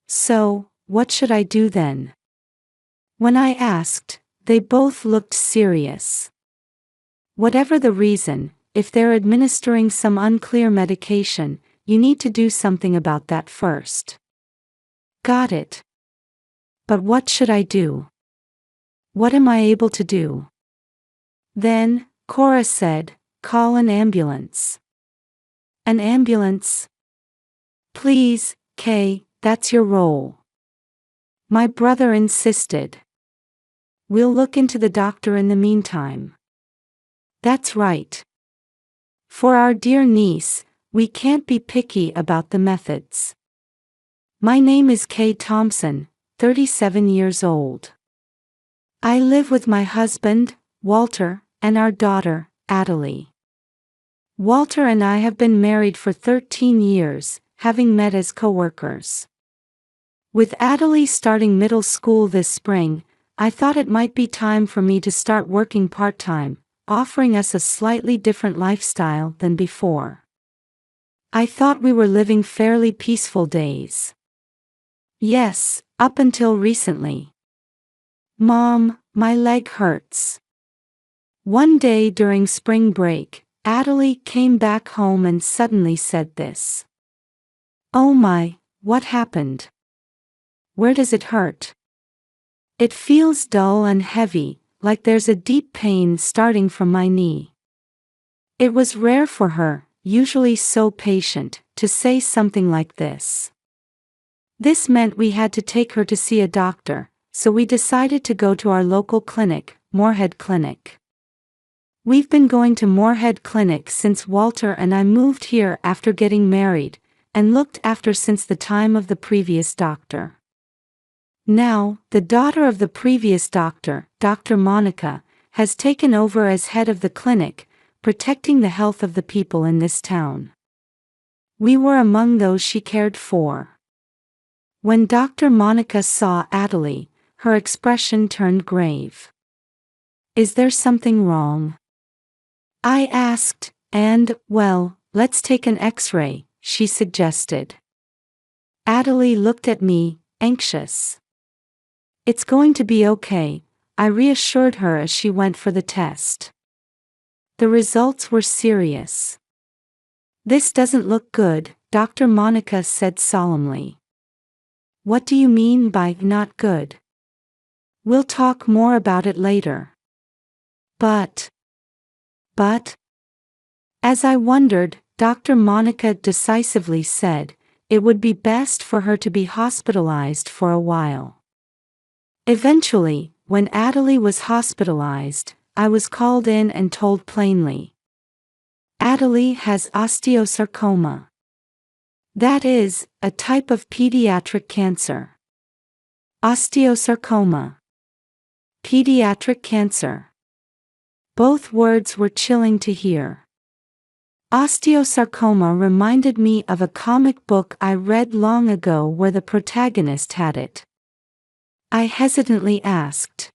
So, what should I do then? When I asked, they both looked serious. Whatever the reason, if they're administering some unclear medication, you need to do something about that first. Got it. But what should I do? What am I able to do? Then, Cora said, call an ambulance. An ambulance? Please, Kay, that's your role. My brother insisted. We'll look into the doctor in the meantime. That's right. For our dear niece, we can't be picky about the methods. My name is Kay Thompson, 37 years old. I live with my husband, Walter, and our daughter, Adelie. Walter and I have been married for 13 years, having met as co-workers. With Adelie starting middle school this spring, I thought it might be time for me to start working part-time, offering us a slightly different lifestyle than before. I thought we were living fairly peaceful days. Yes, up until recently. Mom, my leg hurts. One day during spring break, Adelie came back home and suddenly said this. Oh my, what happened? Where does it hurt? It feels dull and heavy, like there's a deep pain starting from my knee. It was rare for her, usually so patient, to say something like this. This meant we had to take her to see a doctor, so we decided to go to our local clinic, Moorhead Clinic. We've been going to Moorhead Clinic since Walter and I moved here after getting married, and looked after since the time of the previous doctor. Now, the daughter of the previous doctor, Dr. Monica, has taken over as head of the clinic, protecting the health of the people in this town. We were among those she cared for. When Dr. Monica saw Adelie, her expression turned grave. Is there something wrong? I asked, and, well, let's take an X-ray, she suggested. Adelie looked at me, anxious. It's going to be okay, I reassured her as she went for the test. The results were serious. This doesn't look good, Dr. Monica said solemnly. What do you mean by not good? We'll talk more about it later. But, as I wondered, Dr. Monica decisively said, it would be best for her to be hospitalized for a while. Eventually, when Adelie was hospitalized, I was called in and told plainly. Adelie has osteosarcoma. That is, a type of pediatric cancer. Osteosarcoma. Pediatric cancer. Both words were chilling to hear. Osteosarcoma reminded me of a comic book I read long ago where the protagonist had it. I hesitantly asked.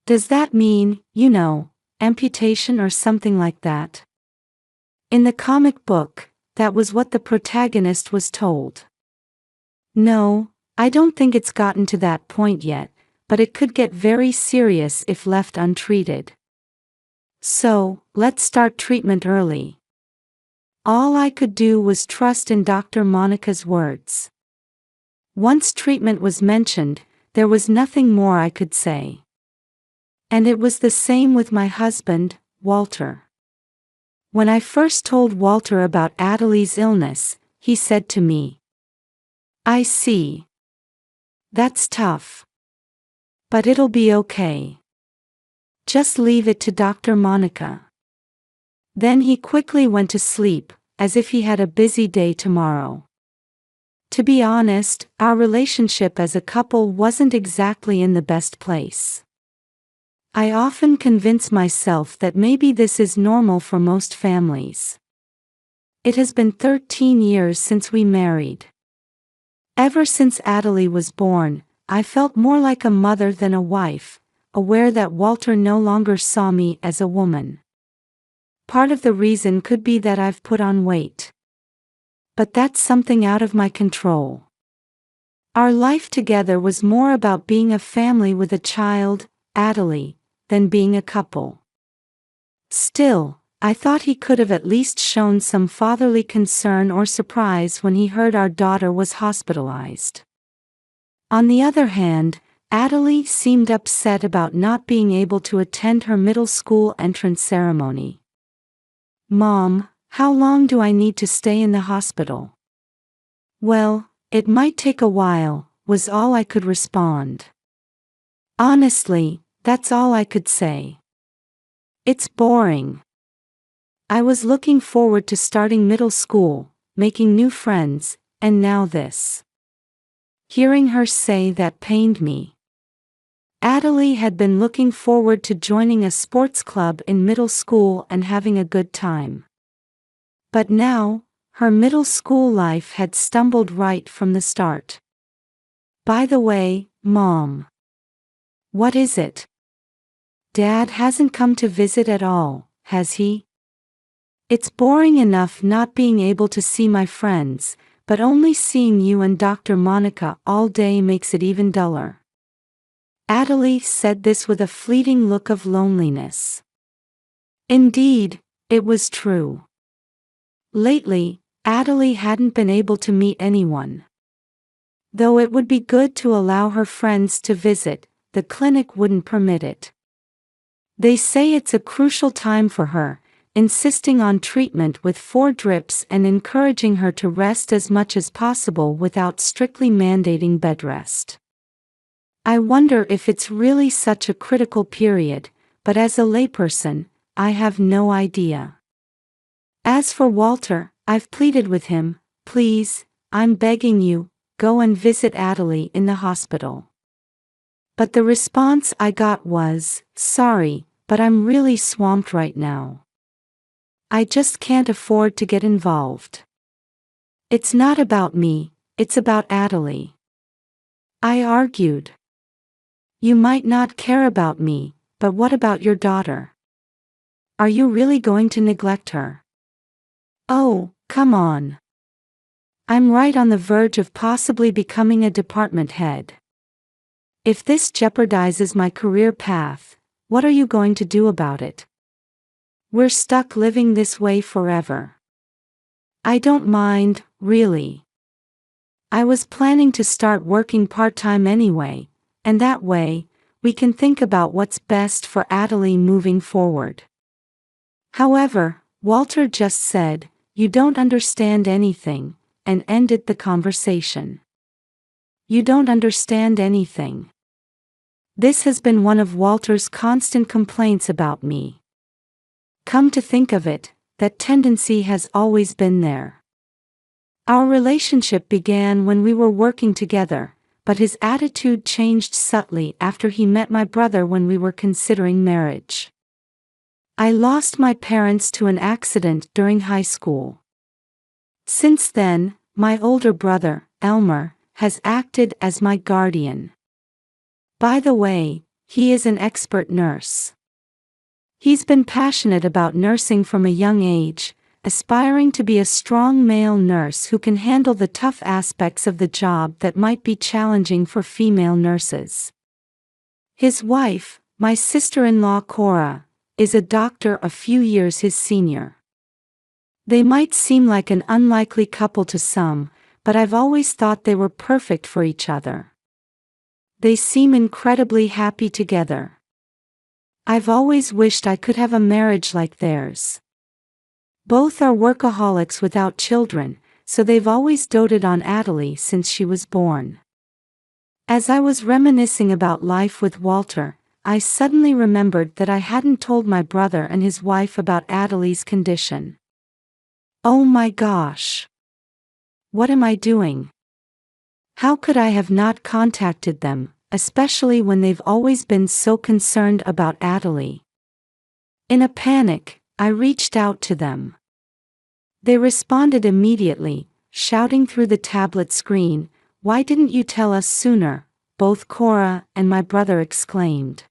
Does that mean, amputation or something like that? In the comic book, that was what the protagonist was told. No, I don't think it's gotten to that point yet, but it could get very serious if left untreated. So, let's start treatment early. All I could do was trust in Dr. Monica's words. Once treatment was mentioned, there was nothing more I could say. And it was the same with my husband, Walter. When I first told Walter about Adelie's illness, he said to me, "I see. That's tough. But it'll be okay. Just leave it to Dr. Monica." Then he quickly went to sleep, as if he had a busy day tomorrow. To be honest, our relationship as a couple wasn't exactly in the best place. I often convince myself that maybe this is normal for most families. It has been 13 years since we married. Ever since Adelie was born, I felt more like a mother than a wife, aware that Walter no longer saw me as a woman. Part of the reason could be that I've put on weight. But that's something out of my control. Our life together was more about being a family with a child, Adelie, than being a couple. Still, I thought he could have at least shown some fatherly concern or surprise when he heard our daughter was hospitalized. On the other hand, Adelie seemed upset about not being able to attend her middle school entrance ceremony. "Mom, how long do I need to stay in the hospital?" "Well, it might take a while," was all I could respond. Honestly, that's all I could say. It's boring. I was looking forward to starting middle school, making new friends, and now this. Hearing her say that pained me. Adelie had been looking forward to joining a sports club in middle school and having a good time. But now, her middle school life had stumbled right from the start. "By the way, Mom. What is it? Dad hasn't come to visit at all, has he? It's boring enough not being able to see my friends, but only seeing you and Dr. Monica all day makes it even duller." Adelie said this with a fleeting look of loneliness. Indeed, it was true. Lately, Adelie hadn't been able to meet anyone. Though it would be good to allow her friends to visit, the clinic wouldn't permit it. They say it's a crucial time for her, insisting on treatment with 4 drips and encouraging her to rest as much as possible without strictly mandating bed rest. I wonder if it's really such a critical period, but as a layperson, I have no idea. As for Walter, I've pleaded with him, "Please, I'm begging you, go and visit Adelie in the hospital." But the response I got was, "Sorry, but I'm really swamped right now. I just can't afford to get involved. It's not about me, it's about Adelie." I argued. "You might not care about me, but what about your daughter? Are you really going to neglect her?" "Oh, come on. I'm right on the verge of possibly becoming a department head. If this jeopardizes my career path, what are you going to do about it? We're stuck living this way forever." "I don't mind, really. I was planning to start working part-time anyway, and that way, we can think about what's best for Adelie moving forward." However, Walter just said, "You don't understand anything," and ended the conversation. You don't understand anything. This has been one of Walter's constant complaints about me. Come to think of it, that tendency has always been there. Our relationship began when we were working together, but his attitude changed subtly after he met my brother when we were considering marriage. I lost my parents to an accident during high school. Since then, my older brother, Elmer, has acted as my guardian. By the way, he is an expert nurse. He's been passionate about nursing from a young age, aspiring to be a strong male nurse who can handle the tough aspects of the job that might be challenging for female nurses. His wife, my sister-in-law Cora, is a doctor a few years his senior. They might seem like an unlikely couple to some, but I've always thought they were perfect for each other. They seem incredibly happy together. I've always wished I could have a marriage like theirs. Both are workaholics without children, so they've always doted on Adelie since she was born. As I was reminiscing about life with Walter, I suddenly remembered that I hadn't told my brother and his wife about Adelie's condition. Oh my gosh! What am I doing? How could I have not contacted them, especially when they've always been so concerned about Adelie? In a panic, I reached out to them. They responded immediately, shouting through the tablet screen, "Why didn't you tell us sooner?" both Cora and my brother exclaimed.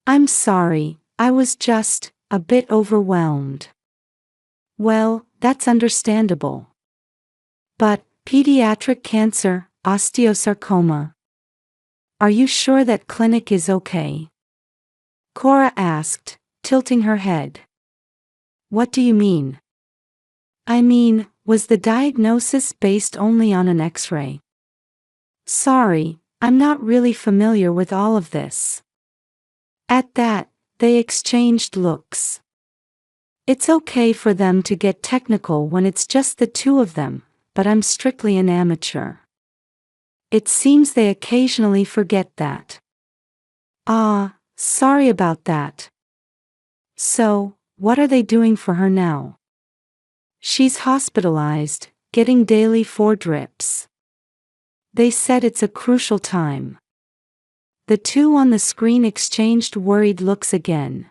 "I'm sorry, I was just a bit overwhelmed." Well, that's understandable. But, pediatric cancer, osteosarcoma. Are you sure that clinic is okay? Cora asked, tilting her head. What do you mean? I mean, was the diagnosis based only on an X-ray? Sorry, I'm not really familiar with all of this. At that, they exchanged looks. It's okay for them to get technical when it's just the two of them, but I'm strictly an amateur. It seems they occasionally forget that. Sorry about that. So, what are they doing for her now? She's hospitalized, getting daily 4 drips. They said it's a crucial time. The two on the screen exchanged worried looks again.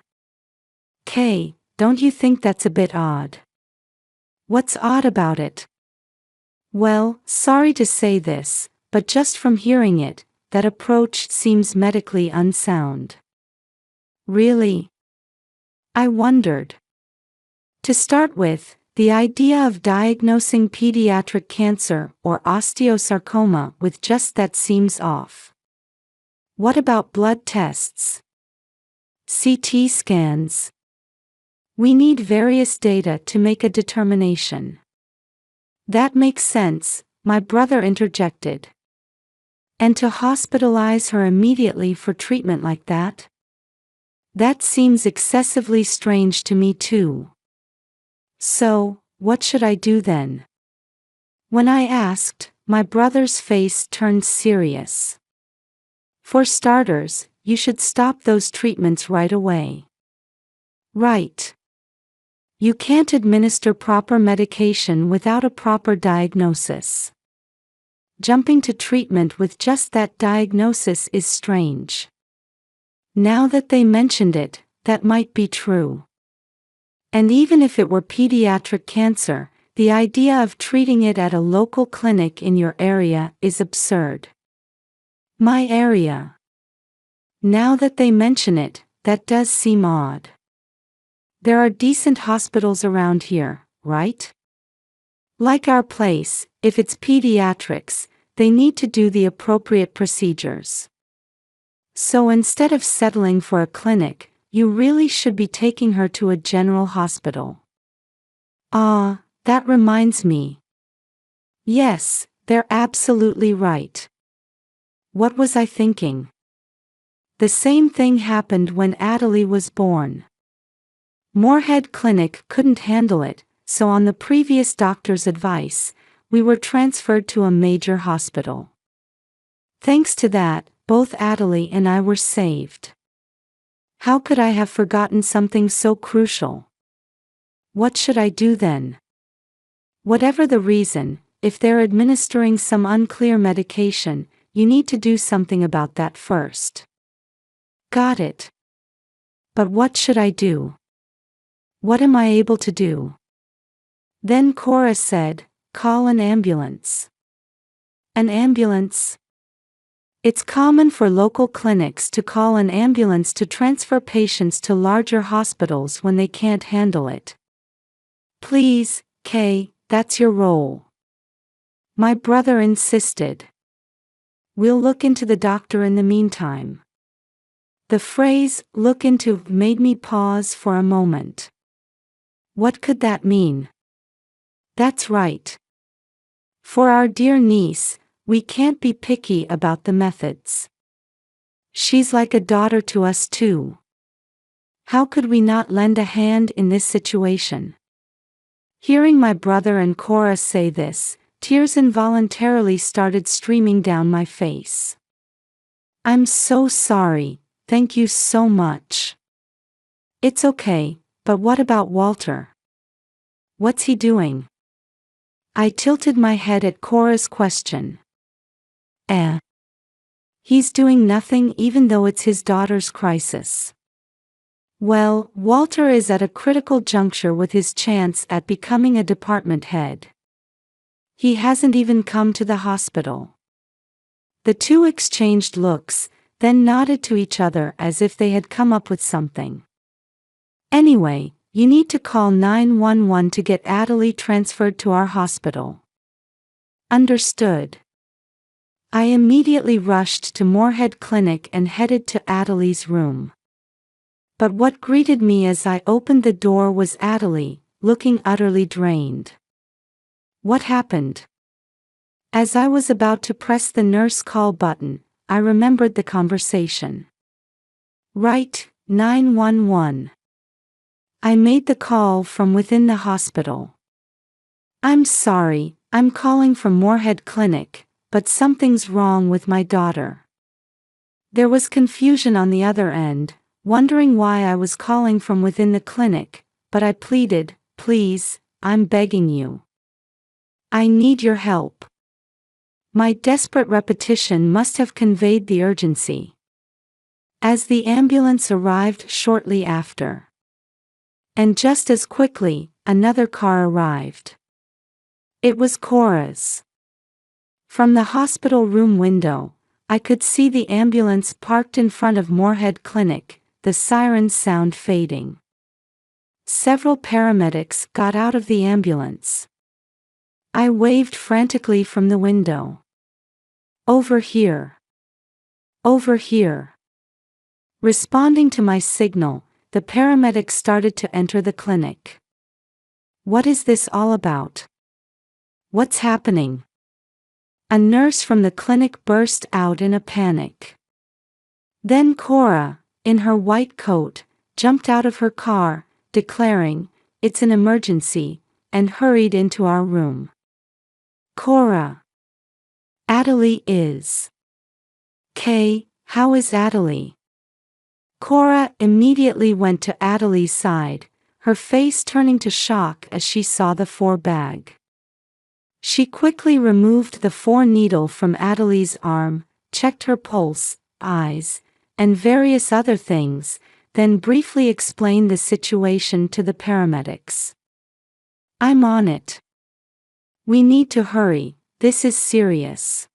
Kay, don't you think that's a bit odd? What's odd about it? Well, sorry to say this, but just from hearing it, that approach seems medically unsound. Really? I wondered. To start with, the idea of diagnosing pediatric cancer or osteosarcoma with just that seems off. What about blood tests? CT scans? We need various data to make a determination. That makes sense, my brother interjected. And to hospitalize her immediately for treatment like that? That seems excessively strange to me too. So, what should I do then? When I asked, my brother's face turned serious. For starters, you should stop those treatments right away. Right. You can't administer proper medication without a proper diagnosis. Jumping to treatment with just that diagnosis is strange. Now that they mentioned it, that might be true. And even if it were pediatric cancer, the idea of treating it at a local clinic in your area is absurd. My area. Now that they mention it, that does seem odd. There are decent hospitals around here, right? Like our place, if it's pediatrics, they need to do the appropriate procedures. So instead of settling for a clinic, you really should be taking her to a general hospital. That reminds me. Yes, they're absolutely right. What was I thinking? The same thing happened when Adelie was born. Moorhead Clinic couldn't handle it, so on the previous doctor's advice, we were transferred to a major hospital. Thanks to that, both Adelie and I were saved. How could I have forgotten something so crucial? What should I do then? Whatever the reason, if they're administering some unclear medication, you need to do something about that first. Got it. But what should I do? What am I able to do? Then Cora said, call an ambulance. An ambulance? It's common for local clinics to call an ambulance to transfer patients to larger hospitals when they can't handle it. Please, Kay, that's your role. My brother insisted. We'll look into the doctor in the meantime. The phrase, look into, made me pause for a moment. What could that mean? That's right. For our dear niece, we can't be picky about the methods. She's like a daughter to us too. How could we not lend a hand in this situation? Hearing my brother and Cora say this, tears involuntarily started streaming down my face. I'm so sorry, thank you so much. It's okay, but what about Walter? What's he doing? I tilted my head at Cora's question. He's doing nothing even though it's his daughter's crisis. Well, Walter is at a critical juncture with his chance at becoming a department head. He hasn't even come to the hospital. The two exchanged looks, then nodded to each other as if they had come up with something. Anyway, you need to call 911 to get Adelie transferred to our hospital. Understood. I immediately rushed to Moorhead Clinic and headed to Adelie's room. But what greeted me as I opened the door was Adelie, looking utterly drained. What happened? As I was about to press the nurse call button, I remembered the conversation. Right, 911. I made the call from within the hospital. I'm sorry, I'm calling from Moorhead Clinic, but something's wrong with my daughter. There was confusion on the other end, wondering why I was calling from within the clinic, but I pleaded, please, I'm begging you. I need your help. My desperate repetition must have conveyed the urgency. As the ambulance arrived shortly after. And just as quickly, another car arrived. It was Cora's. From the hospital room window, I could see the ambulance parked in front of Moorhead Clinic, the siren sound fading. Several paramedics got out of the ambulance. I waved frantically from the window. Over here. Over here. Responding to my signal, the paramedics started to enter the clinic. What is this all about? What's happening? A nurse from the clinic burst out in a panic. Then Cora, in her white coat, jumped out of her car, declaring, "It's an emergency," and hurried into our room. Cora. Adelie is. Kay, how is Adelie? Cora immediately went to Adelie's side, her face turning to shock as she saw the 4 bag. She quickly removed the 4 needle from Adelie's arm, checked her pulse, eyes, and various other things, then briefly explained the situation to the paramedics. I'm on it. We need to hurry, this is serious.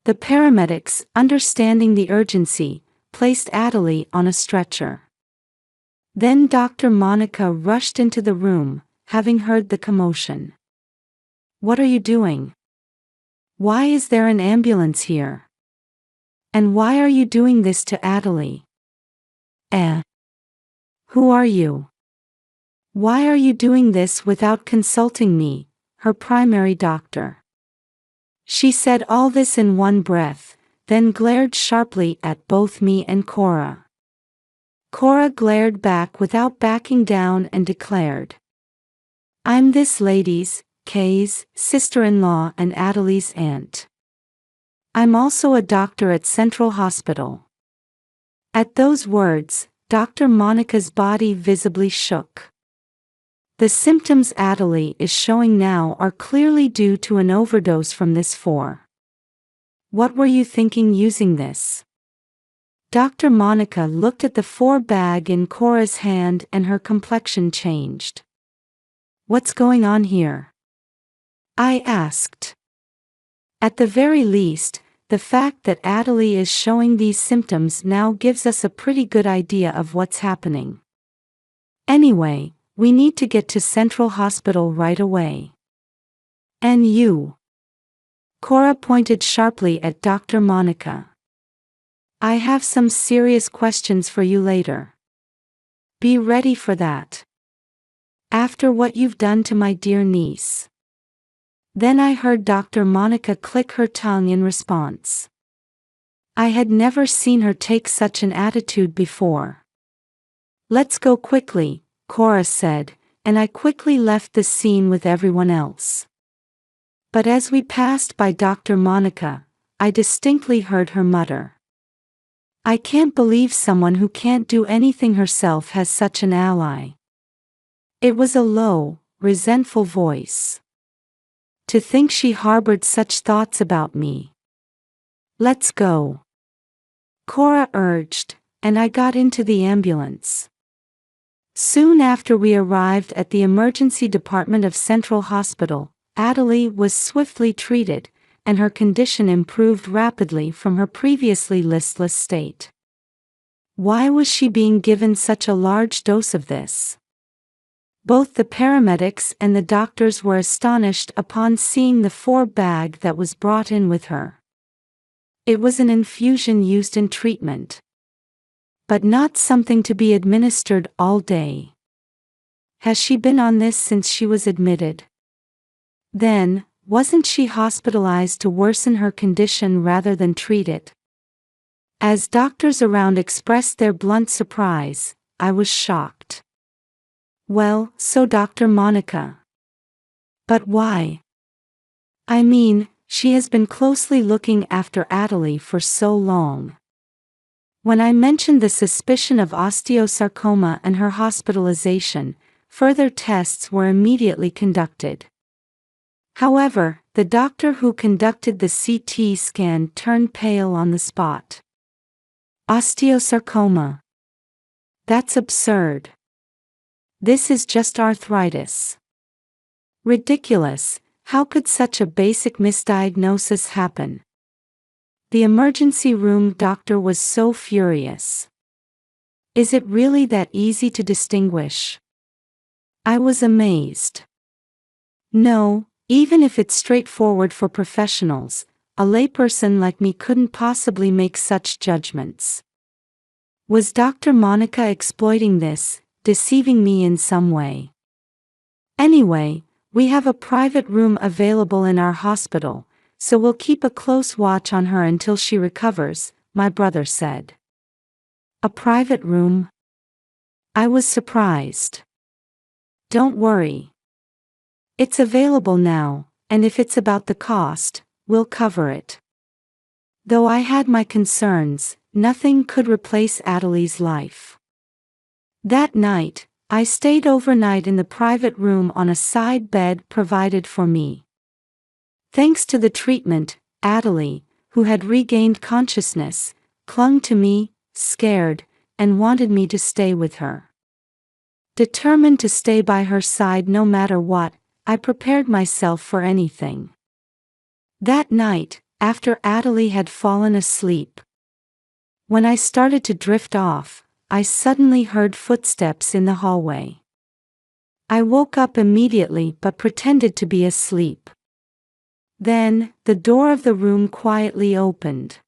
The paramedics, understanding the urgency, placed Adelie on a stretcher. Then Dr. Monica rushed into the room, having heard the commotion. What are you doing? Why is there an ambulance here? And why are you doing this to Adelie? Who are you? Why are you doing this without consulting me, her primary doctor? She said all this in one breath, then glared sharply at both me and Cora. Cora glared back without backing down and declared, I'm this lady's, Kay's, sister-in-law and Adelie's aunt. I'm also a doctor at Central Hospital. At those words, Dr. Monica's body visibly shook. The symptoms Adelie is showing now are clearly due to an overdose from this 4. What were you thinking using this? Dr. Monica looked at the 4 bag in Cora's hand and her complexion changed. What's going on here? I asked. At the very least, the fact that Adelie is showing these symptoms now gives us a pretty good idea of what's happening. Anyway, We need to get to Central Hospital right away. And you? Cora pointed sharply at Dr. Monica. I have some serious questions for you later. Be ready for that. After what you've done to my dear niece. Then I heard Dr. Monica click her tongue in response. I had never seen her take such an attitude before. Let's go quickly, Cora said, and I quickly left the scene with everyone else. But as we passed by Dr. Monica, I distinctly heard her mutter. I can't believe someone who can't do anything herself has such an ally. It was a low, resentful voice. To think she harbored such thoughts about me. Let's go. Cora urged, and I got into the ambulance. Soon after we arrived at the emergency department of Central Hospital, Adelie was swiftly treated, and her condition improved rapidly from her previously listless state. Why was she being given such a large dose of this? Both the paramedics and the doctors were astonished upon seeing the 4-bag that was brought in with her. It was an infusion used in treatment. But not something to be administered all day. Has she been on this since she was admitted? Then, wasn't she hospitalized to worsen her condition rather than treat it? As doctors around expressed their blunt surprise, I was shocked. Well, so Dr. Monica. But why? I mean, she has been closely looking after Adelie for so long. When I mentioned the suspicion of osteosarcoma and her hospitalization, further tests were immediately conducted. However, the doctor who conducted the CT scan turned pale on the spot. Osteosarcoma. That's absurd. This is just arthritis. Ridiculous, how could such a basic misdiagnosis happen? The emergency room doctor was so furious. Is it really that easy to distinguish? I was amazed. No, even if it's straightforward for professionals, a layperson like me couldn't possibly make such judgments. Was Dr. Monica exploiting this, deceiving me in some way? Anyway, we have a private room available in our hospital, so we'll keep a close watch on her until she recovers, my brother said. A private room? I was surprised. Don't worry. It's available now, and if it's about the cost, we'll cover it. Though I had my concerns, nothing could replace Adelie's life. That night, I stayed overnight in the private room on a side bed provided for me. Thanks to the treatment, Adelie, who had regained consciousness, clung to me, scared, and wanted me to stay with her. Determined to stay by her side no matter what, I prepared myself for anything. That night, after Adelie had fallen asleep, when I started to drift off, I suddenly heard footsteps in the hallway. I woke up immediately but pretended to be asleep. Then, the door of the room quietly opened.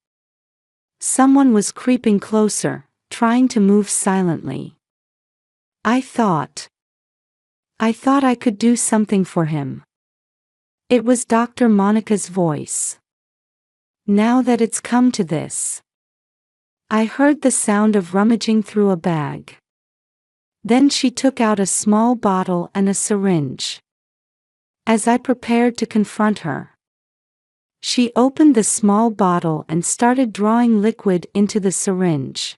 Someone was creeping closer, trying to move silently. I thought I could do something for him. It was Dr. Monica's voice. Now that it's come to this. I heard the sound of rummaging through a bag. Then she took out a small bottle and a syringe. As I prepared to confront her, she opened the small bottle and started drawing liquid into the syringe.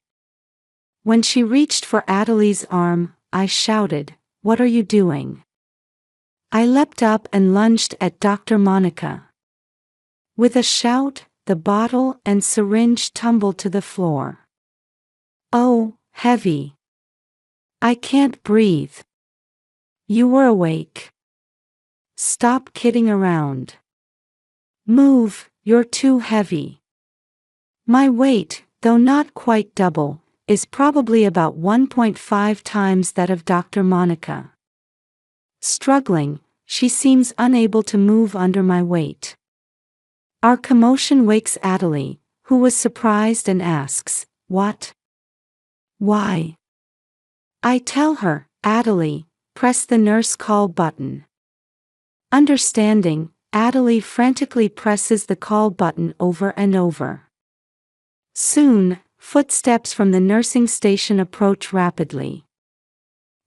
When she reached for Adelie's arm, I shouted, "What are you doing?" I leapt up and lunged at Dr. Monica. With a shout, the bottle and syringe tumbled to the floor. Oh, heavy. I can't breathe. You were awake. Stop kidding around. Move, you're too heavy. My weight, though not quite double, is probably about 1.5 times that of Dr. Monica. Struggling, she seems unable to move under my weight. Our commotion wakes Adelie, who was surprised and asks, "What? Why?" I tell her, "Adelie, press the nurse call button." Understanding, Adelie frantically presses the call button over and over. Soon, footsteps from the nursing station approach rapidly.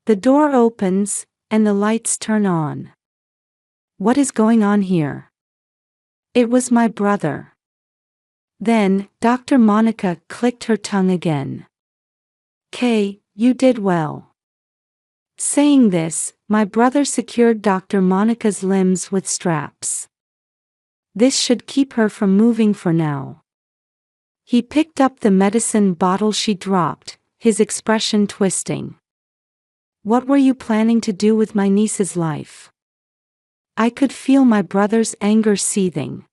The door opens, and the lights turn on. What is going on here? It was my brother. Then, Dr. Monica clicked her tongue again. "Kay, you did well." Saying this, my brother secured Dr. Monica's limbs with straps. This should keep her from moving for now. He picked up the medicine bottle she dropped, his expression twisting. "What were you planning to do with my niece's life?" I could feel my brother's anger seething.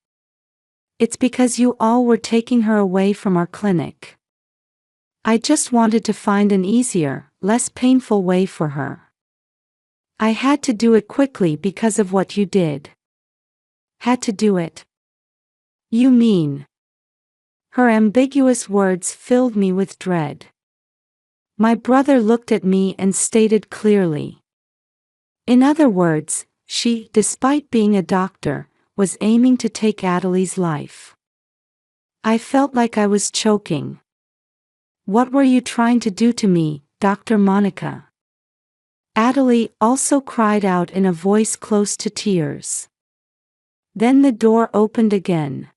"It's because you all were taking her away from our clinic. I just wanted to find an easier, less painful way for her. I had to do it quickly because of what you did." "Had to do it? You mean?" Her ambiguous words filled me with dread. My brother looked at me and stated clearly. In other words, she, despite being a doctor, was aiming to take Adelie's life. I felt like I was choking. "What were you trying to do to me, Dr. Monica?" Adelie also cried out in a voice close to tears. Then the door opened again.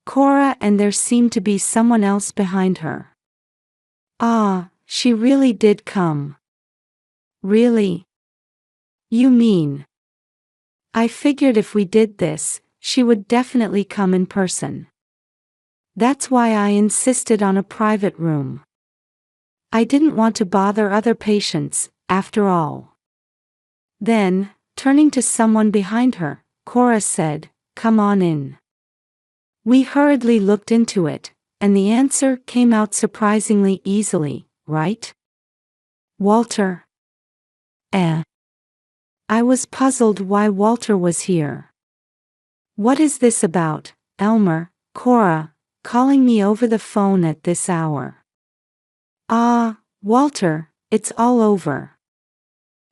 Cora, and there seemed to be someone else behind her. "Ah, she really did come." "Really? You mean?" "I figured if we did this, she would definitely come in person. That's why I insisted on a private room. I didn't want to bother other patients, after all." Then, turning to someone behind her, Cora said, "Come on in." We hurriedly looked into it, and the answer came out surprisingly easily, right? Walter. I was puzzled why Walter was here. "What is this about, Elmer?" Cora, calling me over the phone at this hour. "Ah, Walter, it's all over.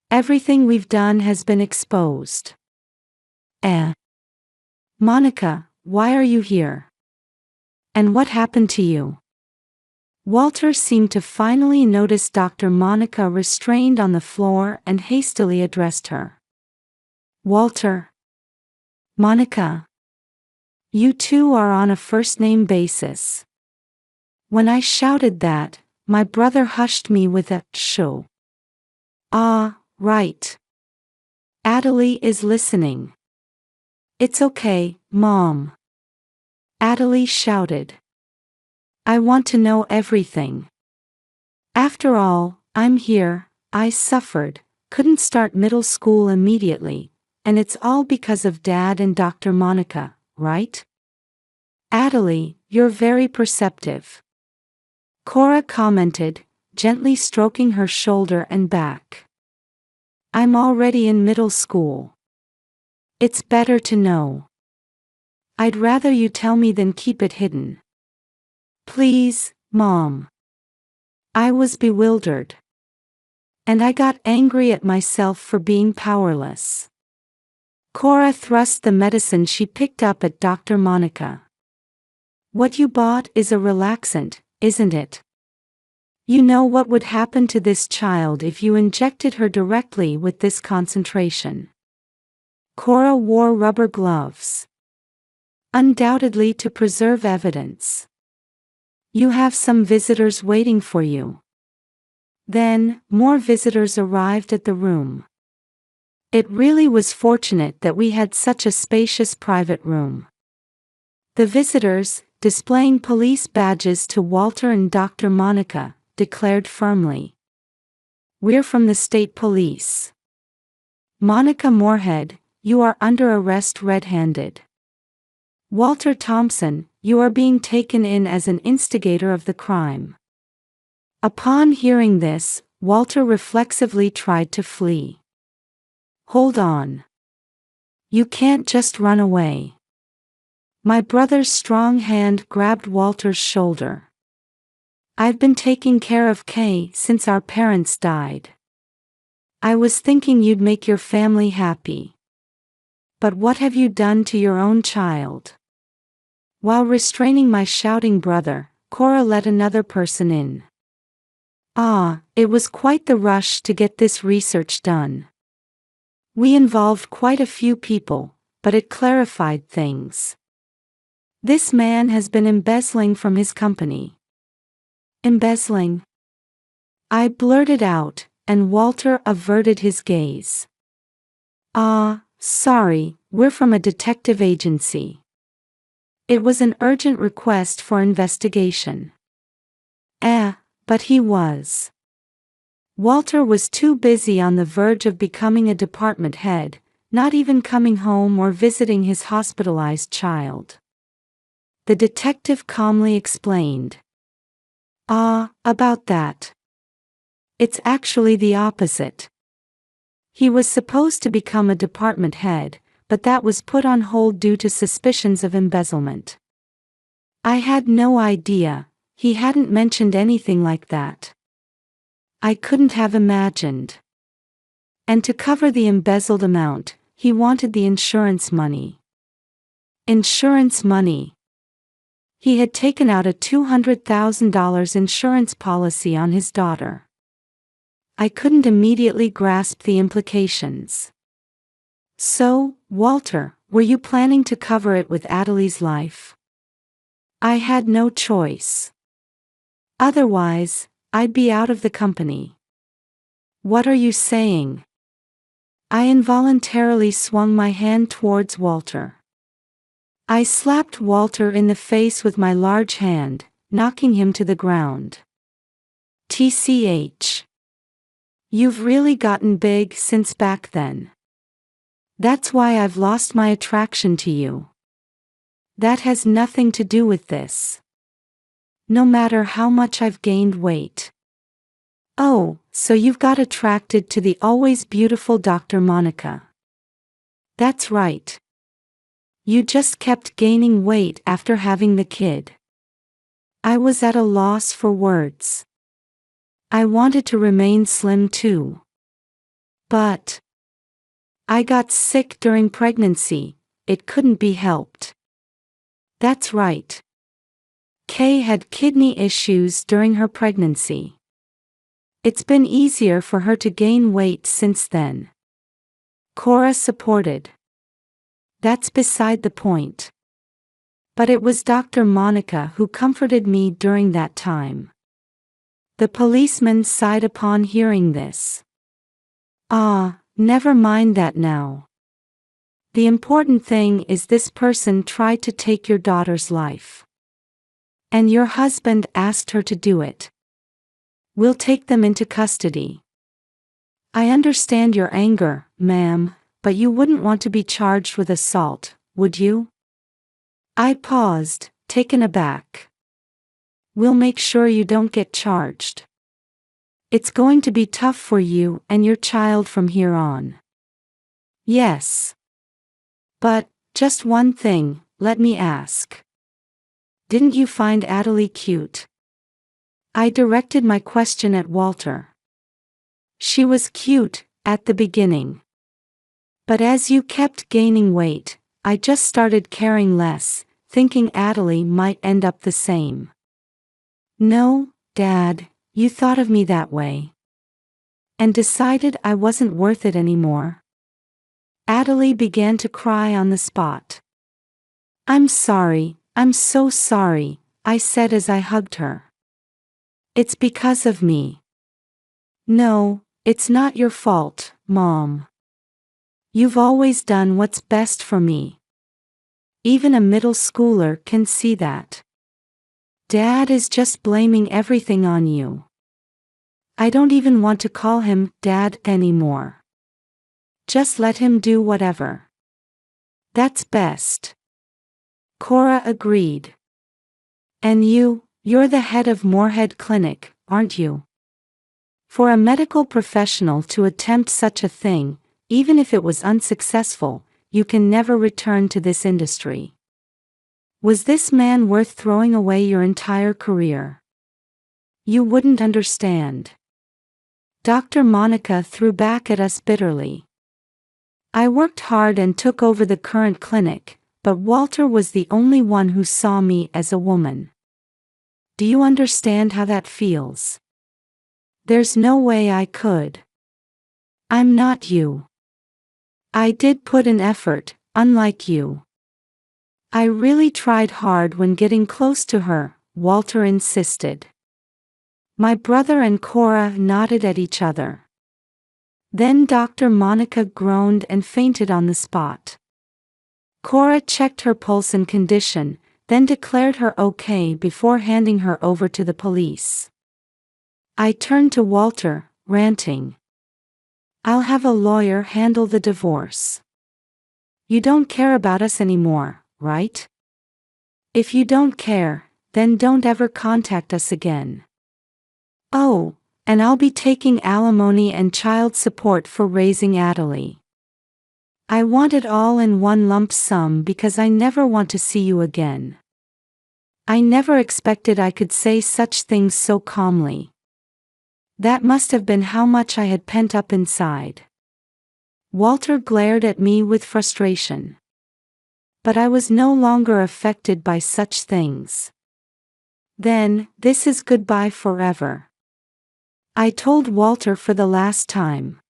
Everything we've done has been exposed." "Monica, why are you here? And what happened to you?" Walter seemed to finally notice Dr. Monica restrained on the floor and hastily addressed her. "Walter. Monica. You two are on a first-name basis." When I shouted that, my brother hushed me with a "Shh." "Ah, right. Adelie is listening." "It's okay, Mom." Adelie shouted. "I want to know everything. After all, I'm here, I suffered, couldn't start middle school immediately, and it's all because of Dad and Dr. Monica, right?" "Adelie, you're very perceptive," Cora commented, gently stroking her shoulder and back. "I'm already in middle school. It's better to know. I'd rather you tell me than keep it hidden." "Please, Mom." I was bewildered. And I got angry at myself for being powerless. Cora thrust the medicine she picked up at Dr. Monica. "What you bought is a relaxant, isn't it? You know what would happen to this child if you injected her directly with this concentration." Cora wore rubber gloves. "Undoubtedly to preserve evidence. You have some visitors waiting for you." Then, more visitors arrived at the room. It really was fortunate that we had such a spacious private room. The visitors, displaying police badges to Walter and Dr. Monica, declared firmly, "We're from the state police. Monica Moorhead, you are under arrest red-handed. Walter Thompson, you are being taken in as an instigator of the crime." Upon hearing this, Walter reflexively tried to flee. Hold on. You can't just run away. My brother's strong hand grabbed Walter's shoulder. I've been taking care of Kay since our parents died. I was thinking you'd make your family happy. But what have you done to your own child? While restraining my shouting brother, Cora let another person in. It was quite the rush to get this research done. We involved quite a few people, but it clarified things. This man has been embezzling from his company. Embezzling? I blurted out, and Walter averted his gaze. Sorry, we're from a detective agency. It was an urgent request for investigation. But he was. Walter was too busy on the verge of becoming a department head, not even coming home or visiting his hospitalized child. The detective calmly explained. About that. It's actually the opposite. He was supposed to become a department head, but that was put on hold due to suspicions of embezzlement. I had no idea, he hadn't mentioned anything like that. I couldn't have imagined. And to cover the embezzled amount, he wanted the insurance money. Insurance money. He had taken out a $200,000 insurance policy on his daughter. I couldn't immediately grasp the implications. So, Walter, were you planning to cover it with Adelie's life? I had no choice. Otherwise, I'd be out of the company. What are you saying? I involuntarily swung my hand towards Walter. I slapped Walter in the face with my large hand, knocking him to the ground. TCH. You've really gotten big since back then. That's why I've lost my attraction to you. That has nothing to do with this. No matter how much I've gained weight. Oh, so you've got attracted to the always beautiful Dr. Monica. That's right. You just kept gaining weight after having the kid. I was at a loss for words. I wanted to remain slim too. But I got sick during pregnancy, it couldn't be helped. That's right. Kay had kidney issues during her pregnancy. It's been easier for her to gain weight since then. Cora supported. That's beside the point. But it was Dr. Monica who comforted me during that time. The policeman sighed upon hearing this. Never mind that now. The important thing is this person tried to take your daughter's life. And your husband asked her to do it. We'll take them into custody. I understand your anger, ma'am, but you wouldn't want to be charged with assault, would you? I paused, taken aback. We'll make sure you don't get charged. It's going to be tough for you and your child from here on. Yes. But, just one thing, let me ask. Didn't you find Adelie cute? I directed my question at Walter. She was cute, at the beginning. But as you kept gaining weight, I just started caring less, thinking Adelie might end up the same. No, Dad, you thought of me that way. And decided I wasn't worth it anymore. Adelie began to cry on the spot. I'm sorry, I'm so sorry, I said as I hugged her. It's because of me. No, it's not your fault, Mom. You've always done what's best for me. Even a middle schooler can see that. Dad is just blaming everything on you. I don't even want to call him Dad anymore. Just let him do whatever. That's best. Cora agreed. And you're the head of Moorhead Clinic, aren't you? For a medical professional to attempt such a thing, even if it was unsuccessful, you can never return to this industry. Was this man worth throwing away your entire career? You wouldn't understand. Dr. Monica threw back at us bitterly. I worked hard and took over the current clinic, but Walter was the only one who saw me as a woman. Do you understand how that feels? There's no way I could. I'm not you. I did put in effort, unlike you. I really tried hard when getting close to her, Walter insisted. My brother and Cora nodded at each other. Then Dr. Monica groaned and fainted on the spot. Cora checked her pulse and condition, then declared her okay before handing her over to the police. I turned to Walter, ranting. I'll have a lawyer handle the divorce. You don't care about us anymore, right? If you don't care, then don't ever contact us again. Oh, and I'll be taking alimony and child support for raising Adelie. I want it all in one lump sum because I never want to see you again. I never expected I could say such things so calmly. That must have been how much I had pent up inside. Walter glared at me with frustration. But I was no longer affected by such things. Then, this is goodbye forever. I told Walter for the last time.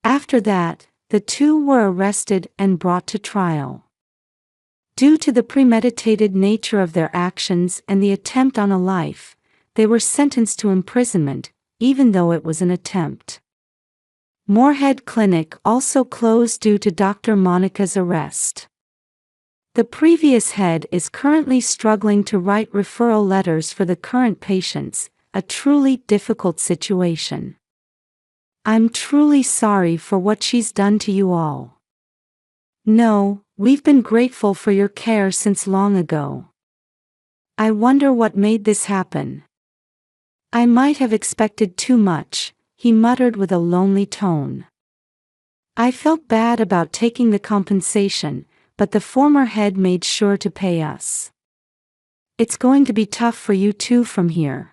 After that, the two were arrested and brought to trial. Due to the premeditated nature of their actions and the attempt on a life, they were sentenced to imprisonment, even though it was an attempt. Moorhead Clinic also closed due to Dr. Monica's arrest. The previous head is currently struggling to write referral letters for the current patients, a truly difficult situation. I'm truly sorry for what she's done to you all. No, we've been grateful for your care since long ago. I wonder what made this happen. I might have expected too much, he muttered with a lonely tone. I felt bad about taking the compensation, but the former head made sure to pay us. It's going to be tough for you too from here.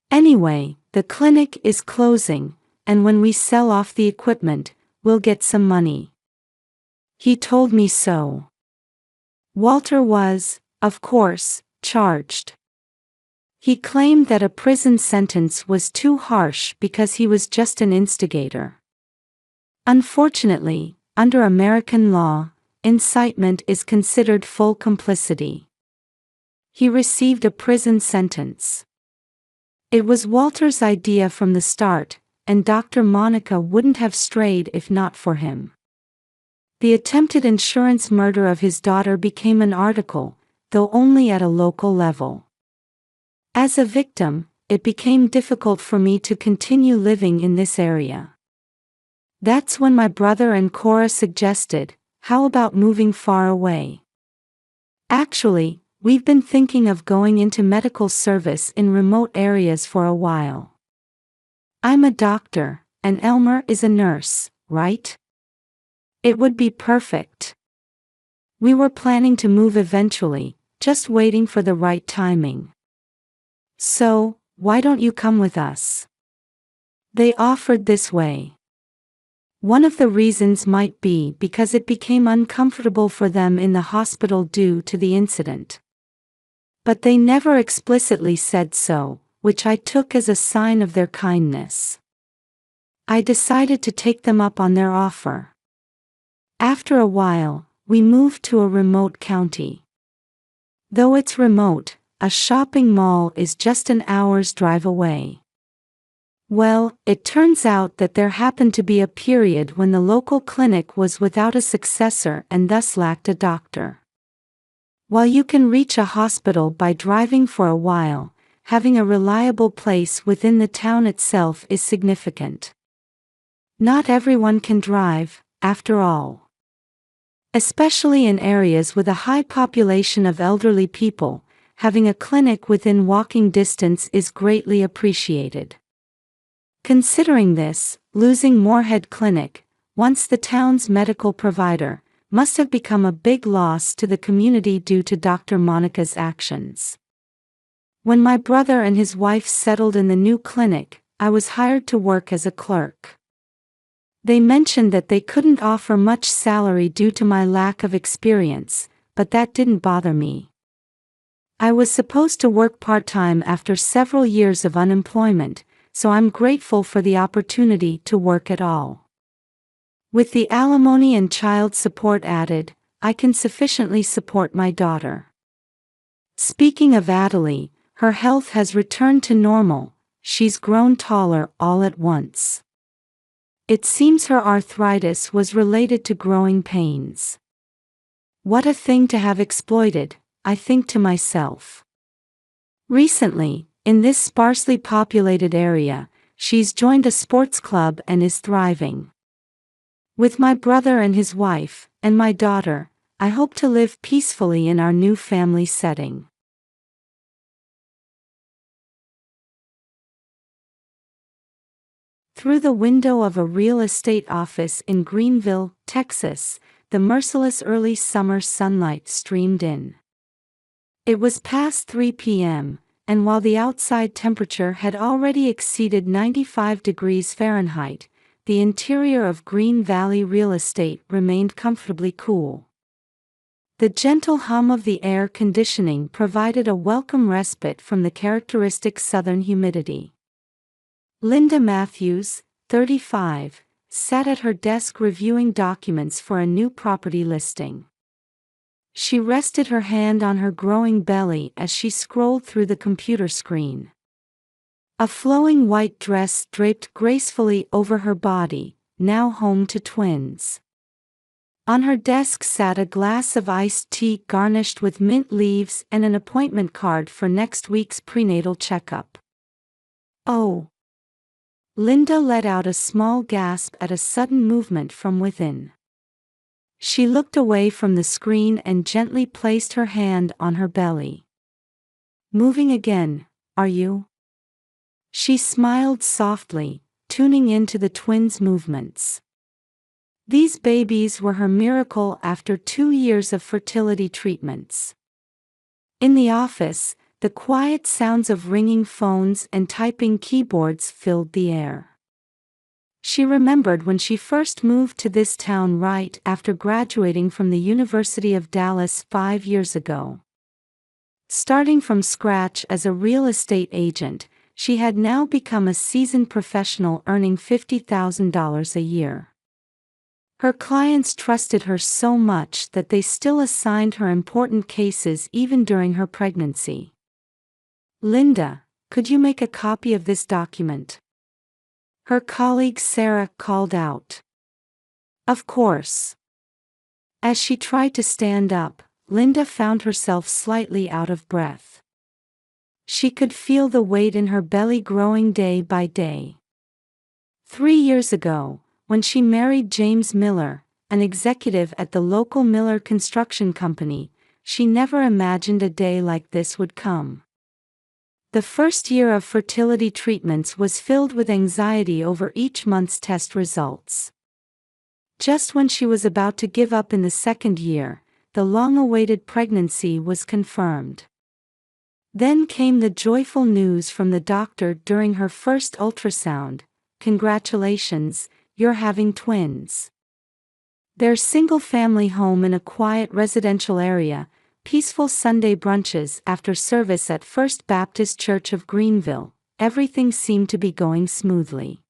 Anyway, the clinic is closing, and when we sell off the equipment, we'll get some money. He told me so. Walter was, of course, charged. He claimed that a prison sentence was too harsh because he was just an instigator. Unfortunately, under American law, incitement is considered full complicity. He received a prison sentence. It was Walter's idea from the start, and Dr. Monica wouldn't have strayed if not for him. The attempted insurance murder of his daughter became an article, though only at a local level. As a victim, it became difficult for me to continue living in this area. That's when my brother and Cora suggested, how about moving far away? Actually, we've been thinking of going into medical service in remote areas for a while. I'm a doctor, and Elmer is a nurse, right? It would be perfect. We were planning to move eventually, just waiting for the right timing. So, why don't you come with us? They offered this way. One of the reasons might be because it became uncomfortable for them in the hospital due to the incident. But they never explicitly said so, which I took as a sign of their kindness. I decided to take them up on their offer. After a while, we moved to a remote county. Though it's remote, a shopping mall is just an hour's drive away. Well, it turns out that there happened to be a period when the local clinic was without a successor and thus lacked a doctor. While you can reach a hospital by driving for a while, having a reliable place within the town itself is significant. Not everyone can drive, after all. Especially in areas with a high population of elderly people, having a clinic within walking distance is greatly appreciated. Considering this, losing Moorhead Clinic, once the town's medical provider, must have become a big loss to the community due to Dr. Monica's actions. When my brother and his wife settled in the new clinic, I was hired to work as a clerk. They mentioned that they couldn't offer much salary due to my lack of experience, but that didn't bother me. I was supposed to work part-time after several years of unemployment, so I'm grateful for the opportunity to work at all. With the alimony and child support added, I can sufficiently support my daughter. Speaking of Adelie, her health has returned to normal. She's grown taller all at once. It seems her arthritis was related to growing pains. What a thing to have exploited, I think to myself. Recently, in this sparsely populated area, she's joined a sports club and is thriving. With my brother and his wife, and my daughter, I hope to live peacefully in our new family setting. Through the window of a real estate office in Greenville, Texas, the merciless early summer sunlight streamed in. It was past 3 p.m., and while the outside temperature had already exceeded 95 degrees Fahrenheit, the interior of Green Valley Real Estate remained comfortably cool. The gentle hum of the air conditioning provided a welcome respite from the characteristic southern humidity. Linda Matthews, 35, sat at her desk reviewing documents for a new property listing. She rested her hand on her growing belly as she scrolled through the computer screen. A flowing white dress draped gracefully over her body, now home to twins. On her desk sat a glass of iced tea garnished with mint leaves and an appointment card for next week's prenatal checkup. Oh! Linda let out a small gasp at a sudden movement from within. She looked away from the screen and gently placed her hand on her belly. "Moving again, are you?" She smiled softly, tuning into the twins' movements. These babies were her miracle after 2 years of fertility treatments. In the office, the quiet sounds of ringing phones and typing keyboards filled the air. She remembered when she first moved to this town right after graduating from the University of Dallas 5 years ago. Starting from scratch as a real estate agent, she had now become a seasoned professional earning $50,000 a year. Her clients trusted her so much that they still assigned her important cases even during her pregnancy. "Linda, could you make a copy of this document?" Her colleague Sarah called out. "Of course." As she tried to stand up, Linda found herself slightly out of breath. She could feel the weight in her belly growing day by day. 3 years ago, when she married James Miller, an executive at the local Miller Construction Company, she never imagined a day like this would come. The first year of fertility treatments was filled with anxiety over each month's test results. Just when she was about to give up in the second year, the long-awaited pregnancy was confirmed. Then came the joyful news from the doctor during her first ultrasound: "Congratulations, you're having twins." Their single-family home in a quiet residential area, peaceful Sunday brunches after service at First Baptist Church of Greenville, everything seemed to be going smoothly.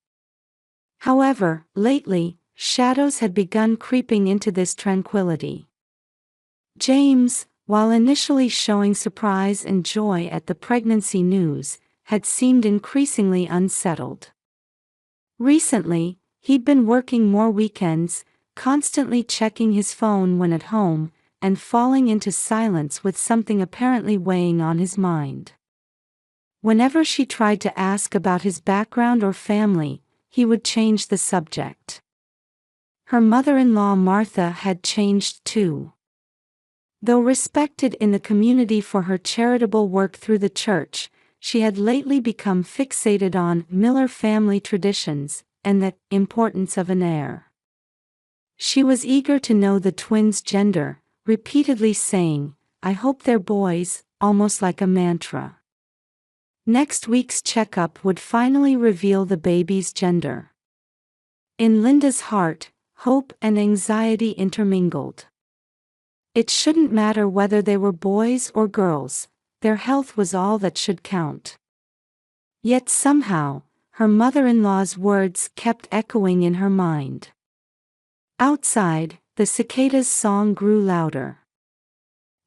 However, lately, shadows had begun creeping into this tranquility. James, while initially showing surprise and joy at the pregnancy news, had seemed increasingly unsettled. Recently, he'd been working more weekends, constantly checking his phone when at home, and falling into silence with something apparently weighing on his mind. Whenever she tried to ask about his background or family, he would change the subject. Her mother-in-law Martha had changed too. Though respected in the community for her charitable work through the church, she had lately become fixated on Miller family traditions and the importance of an heir. She was eager to know the twins' gender, repeatedly saying, "I hope they're boys," almost like a mantra. Next week's checkup would finally reveal the baby's gender. In Linda's heart, hope and anxiety intermingled. It shouldn't matter whether they were boys or girls, their health was all that should count. Yet somehow, her mother-in-law's words kept echoing in her mind. Outside, the cicadas' song grew louder.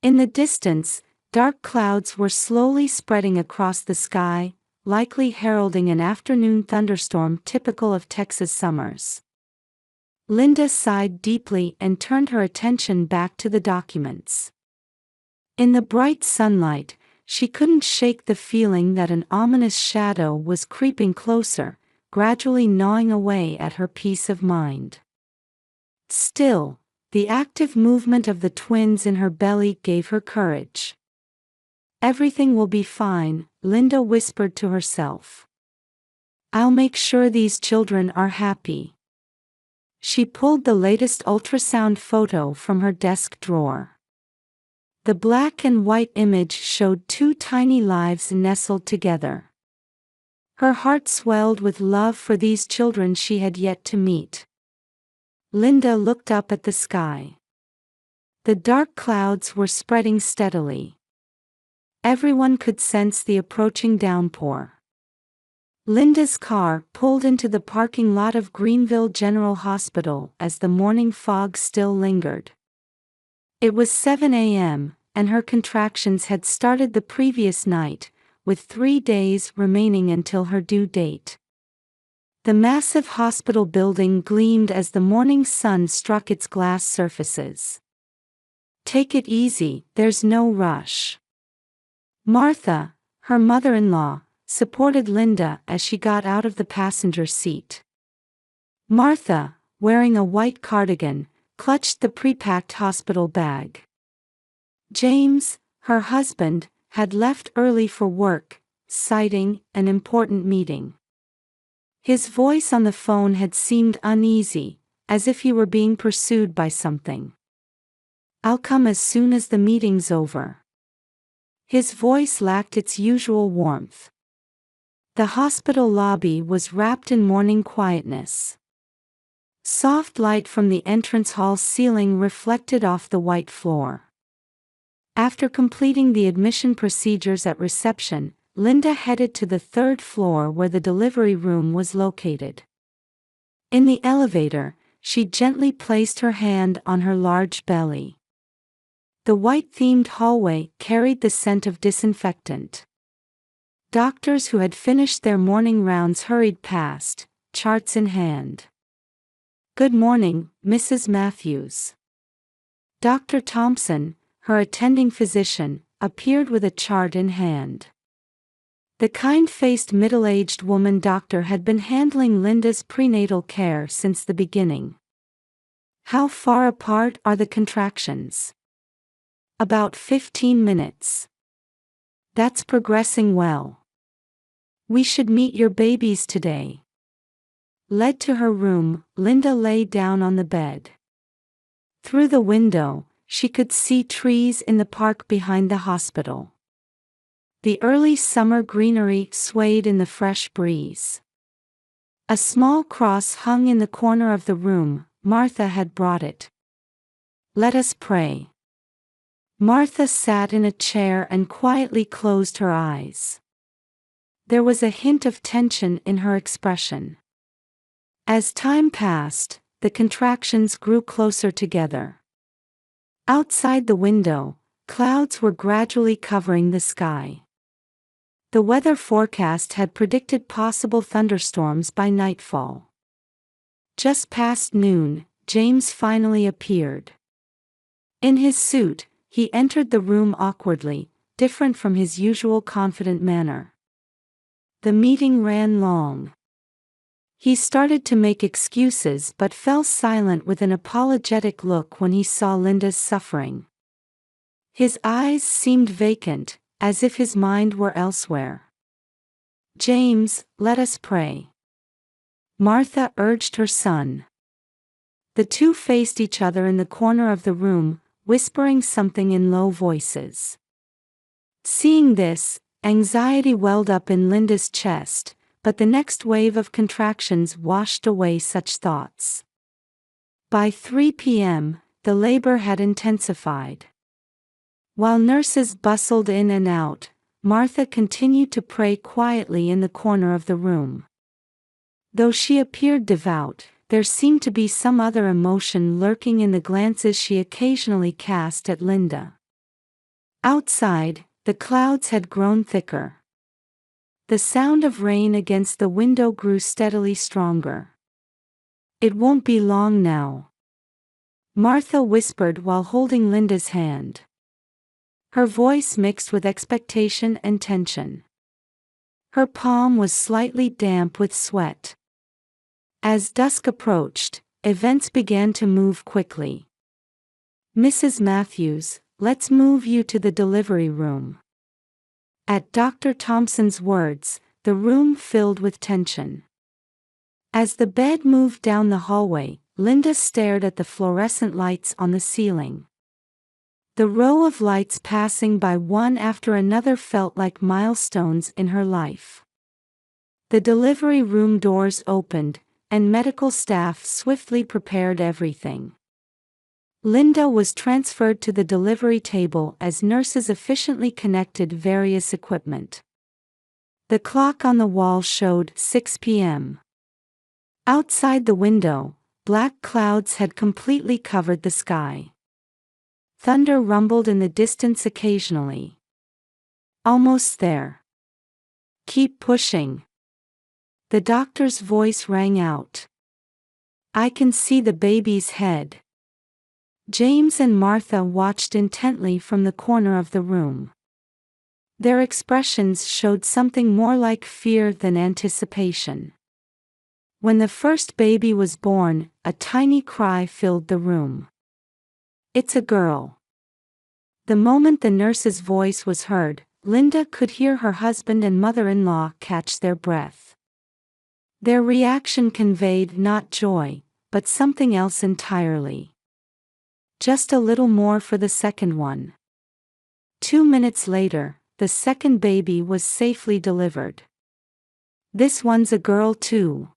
In the distance, dark clouds were slowly spreading across the sky, likely heralding an afternoon thunderstorm typical of Texas summers. Linda sighed deeply and turned her attention back to the documents. In the bright sunlight, she couldn't shake the feeling that an ominous shadow was creeping closer, gradually gnawing away at her peace of mind. Still, the active movement of the twins in her belly gave her courage. "Everything will be fine," Linda whispered to herself. "I'll make sure these children are happy." She pulled the latest ultrasound photo from her desk drawer. The black and white image showed two tiny lives nestled together. Her heart swelled with love for these children she had yet to meet. Linda looked up at the sky. The dark clouds were spreading steadily. Everyone could sense the approaching downpour. Linda's car pulled into the parking lot of Greenville General Hospital as the morning fog still lingered. It was 7 a.m., and her contractions had started the previous night, with 3 days remaining until her due date. The massive hospital building gleamed as the morning sun struck its glass surfaces. "Take it easy, there's no rush." Martha, her mother-in-law, supported Linda as she got out of the passenger seat. Martha, wearing a white cardigan, clutched the pre-packed hospital bag. James, her husband, had left early for work, citing an important meeting. His voice on the phone had seemed uneasy, as if he were being pursued by something. "I'll come as soon as the meeting's over." His voice lacked its usual warmth. The hospital lobby was wrapped in morning quietness. Soft light from the entrance hall ceiling reflected off the white floor. After completing the admission procedures at reception, Linda headed to the 3rd floor where the delivery room was located. In the elevator, she gently placed her hand on her large belly. The white-themed hallway carried the scent of disinfectant. Doctors who had finished their morning rounds hurried past, charts in hand. "Good morning, Mrs. Matthews." Dr. Thompson, her attending physician, appeared with a chart in hand. The kind-faced middle-aged woman doctor had been handling Linda's prenatal care since the beginning. "How far apart are the contractions?" "About 15 minutes. That's progressing well. We should meet your babies today." Led to her room, Linda lay down on the bed. Through the window, she could see trees in the park behind the hospital. The early summer greenery swayed in the fresh breeze. A small cross hung in the corner of the room. Martha had brought it. "Let us pray." Martha sat in a chair and quietly closed her eyes. There was a hint of tension in her expression. As time passed, the contractions grew closer together. Outside the window, clouds were gradually covering the sky. The weather forecast had predicted possible thunderstorms by nightfall. Just past noon, James finally appeared. In his suit, he entered the room awkwardly, different from his usual confident manner. The meeting ran long. He started to make excuses but fell silent with an apologetic look when he saw Linda's suffering. His eyes seemed vacant, as if his mind were elsewhere. "James, let us pray." Martha urged her son. The two faced each other in the corner of the room, whispering something in low voices. Seeing this, anxiety welled up in Linda's chest, but the next wave of contractions washed away such thoughts. By 3 p.m., the labor had intensified. While nurses bustled in and out, Martha continued to pray quietly in the corner of the room. Though she appeared devout, there seemed to be some other emotion lurking in the glances she occasionally cast at Linda. Outside, the clouds had grown thicker. The sound of rain against the window grew steadily stronger. "It won't be long now," Martha whispered while holding Linda's hand. Her voice mixed with expectation and tension. Her palm was slightly damp with sweat. As dusk approached, events began to move quickly. "Mrs. Matthews, let's move you to the delivery room." At Dr. Thompson's words, the room filled with tension. As the bed moved down the hallway, Linda stared at the fluorescent lights on the ceiling. The row of lights passing by one after another felt like milestones in her life. The delivery room doors opened, and medical staff swiftly prepared everything. Linda was transferred to the delivery table as nurses efficiently connected various equipment. The clock on the wall showed 6 p.m. Outside the window, black clouds had completely covered the sky. Thunder rumbled in the distance occasionally. "Almost there. Keep pushing." The doctor's voice rang out. "I can see the baby's head." James and Martha watched intently from the corner of the room. Their expressions showed something more like fear than anticipation. When the first baby was born, a tiny cry filled the room. "It's a girl." The moment the nurse's voice was heard, Linda could hear her husband and mother-in-law catch their breath. Their reaction conveyed not joy, but something else entirely. "Just a little more for the second one." 2 minutes later, the second baby was safely delivered. "This one's a girl too."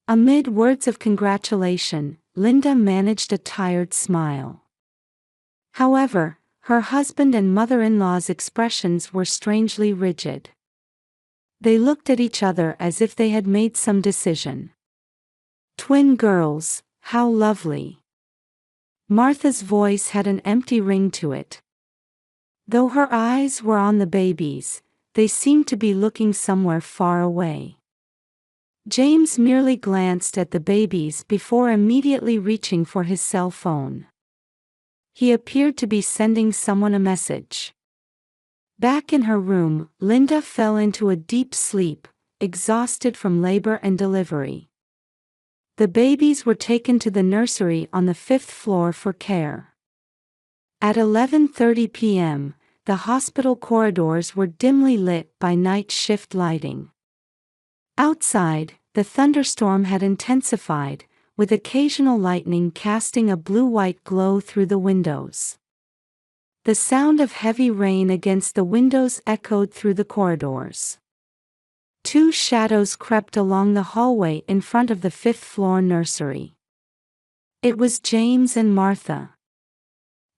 Amid words of congratulation, Linda managed a tired smile. However, her husband and mother-in-law's expressions were strangely rigid. They looked at each other as if they had made some decision. "Twin girls, how lovely." Martha's voice had an empty ring to it. Though her eyes were on the babies, they seemed to be looking somewhere far away. James merely glanced at the babies before immediately reaching for his cell phone. He appeared to be sending someone a message. Back in her room, Linda fell into a deep sleep, exhausted from labor and delivery. The babies were taken to the nursery on the 5th floor for care. At 11:30 p.m., the hospital corridors were dimly lit by night shift lighting. Outside, the thunderstorm had intensified, with occasional lightning casting a blue-white glow through the windows. The sound of heavy rain against the windows echoed through the corridors. 2 shadows crept along the hallway in front of the 5th-floor nursery. It was James and Martha.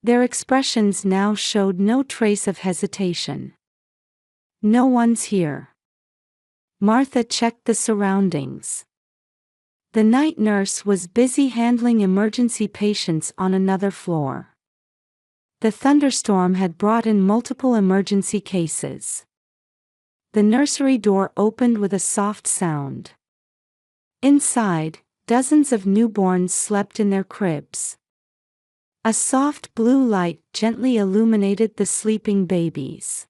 Their expressions now showed no trace of hesitation. "No one's here." Martha checked the surroundings. The night nurse was busy handling emergency patients on another floor. The thunderstorm had brought in multiple emergency cases. The nursery door opened with a soft sound. Inside, dozens of newborns slept in their cribs. A soft blue light gently illuminated the sleeping babies.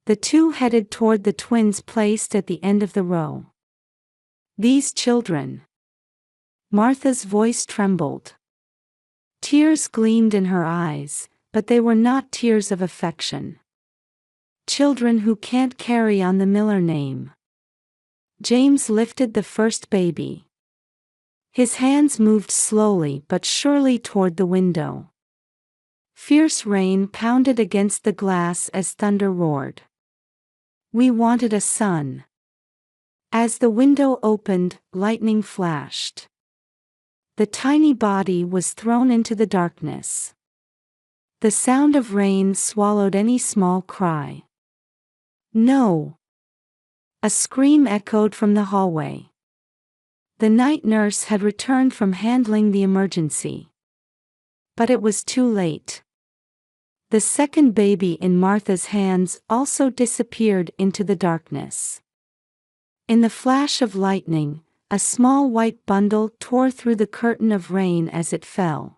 The two headed toward the twins placed at the end of the row. "These children." Martha's voice trembled. Tears gleamed in her eyes, but they were not tears of affection. "Children who can't carry on the Miller name." James lifted the first baby. His hands moved slowly but surely toward the window. Fierce rain pounded against the glass as thunder roared. "We wanted a son." As the window opened, lightning flashed. The tiny body was thrown into the darkness. The sound of rain swallowed any small cry. "No!" A scream echoed from the hallway. The night nurse had returned from handling the emergency. But it was too late. The second baby in Martha's hands also disappeared into the darkness. In the flash of lightning, a small white bundle tore through the curtain of rain as it fell.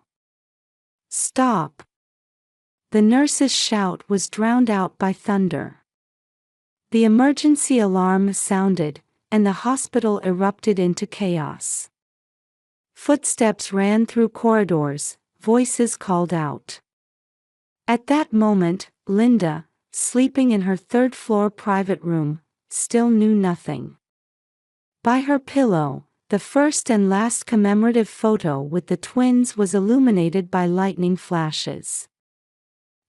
"Stop!" The nurse's shout was drowned out by thunder. The emergency alarm sounded, and the hospital erupted into chaos. Footsteps ran through corridors, voices called out. At that moment, Linda, sleeping in her third-floor private room, still knew nothing. By her pillow, the first and last commemorative photo with the twins was illuminated by lightning flashes.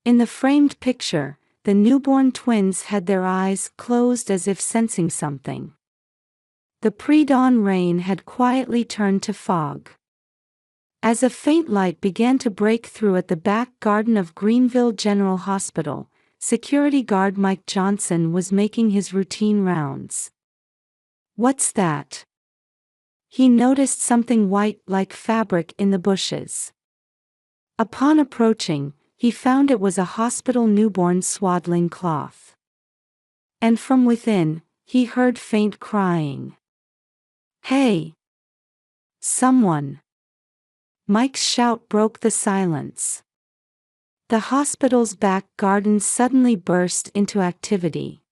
In the framed picture, the newborn twins had their eyes closed as if sensing something. The pre-dawn rain had quietly turned to fog. As a faint light began to break through at the back garden of Greenville General Hospital, security guard Mike Johnson was making his routine rounds. "What's that?" He noticed something white like fabric in the bushes. Upon approaching, he found it was a hospital newborn swaddling cloth. And from within, he heard faint crying. "Hey! Someone!" Mike's shout broke the silence. The hospital's back garden suddenly burst into activity.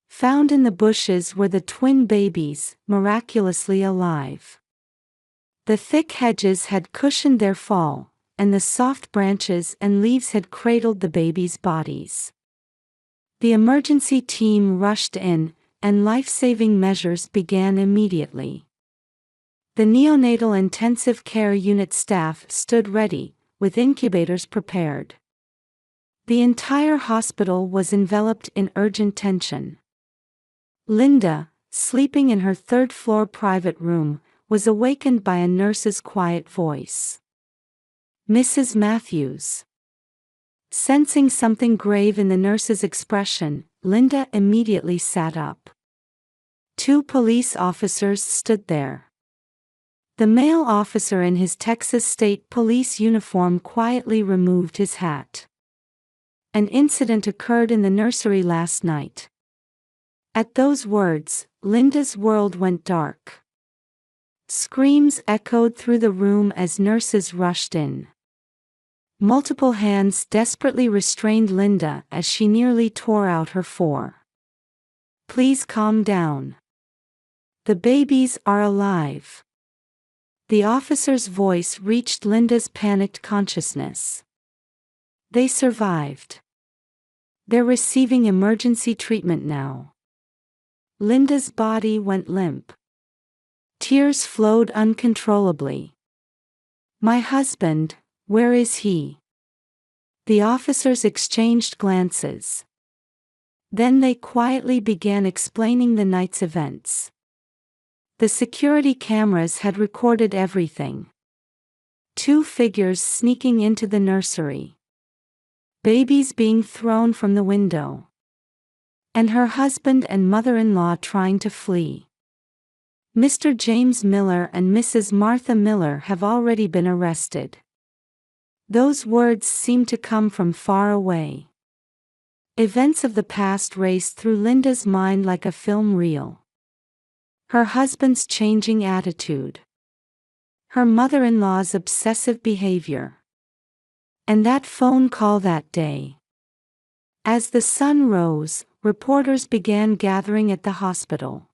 Found in the bushes were the twin babies, miraculously alive. The thick hedges had cushioned their fall, and the soft branches and leaves had cradled the babies' bodies. The emergency team rushed in, and life-saving measures began immediately. The neonatal intensive care unit staff stood ready, with incubators prepared. The entire hospital was enveloped in urgent tension. Linda, sleeping in her third-floor private room, was awakened by a nurse's quiet voice. "Mrs. Matthews." Sensing something grave in the nurse's expression, Linda immediately sat up. Two police officers stood there. The male officer in his Texas State Police uniform quietly removed his hat. "An incident occurred in the nursery last night." At those words, Linda's world went dark. Screams echoed through the room as nurses rushed in. Multiple hands desperately restrained Linda as she nearly tore out her four. "Please calm down. The babies are alive." The officer's voice reached Linda's panicked consciousness. "They survived. They're receiving emergency treatment now." Linda's body went limp. Tears flowed uncontrollably. "My husband, where is he?" The officers exchanged glances. Then they quietly began explaining the night's events. The security cameras had recorded everything. Two figures sneaking into the nursery. Babies being thrown from the window. And her husband and mother-in-law trying to flee. Mr. James Miller and Mrs. Martha Miller have already been arrested. Those words seemed to come from far away. Events of the past raced through Linda's mind like a film reel. Her husband's changing attitude. Her mother-in-law's obsessive behavior. And that phone call that day. As the sun rose, reporters began gathering at the hospital.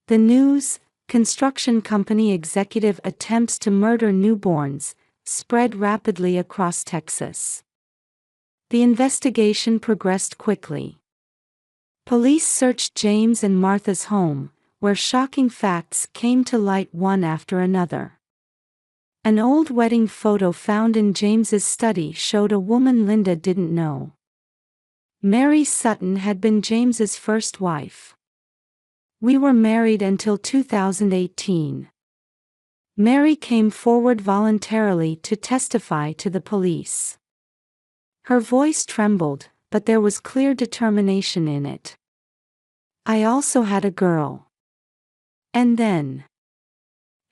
The news, construction company executive attempts to murder newborns, spread rapidly across Texas. The investigation progressed quickly. Police searched James and Martha's home, where shocking facts came to light one after another. An old wedding photo found in James's study showed a woman Linda didn't know. Mary Sutton had been James's first wife. "We were married until 2018. Mary came forward voluntarily to testify to the police. Her voice trembled, but there was clear determination in it. "I also had a girl." And then.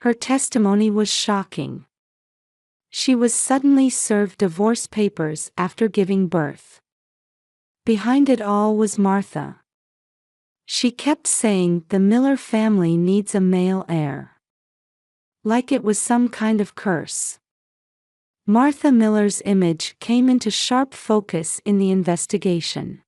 Her testimony was shocking. She was suddenly served divorce papers after giving birth. Behind it all was Martha. She kept saying the Miller family needs a male heir. Like it was some kind of curse. Martha Miller's image came into sharp focus in the investigation.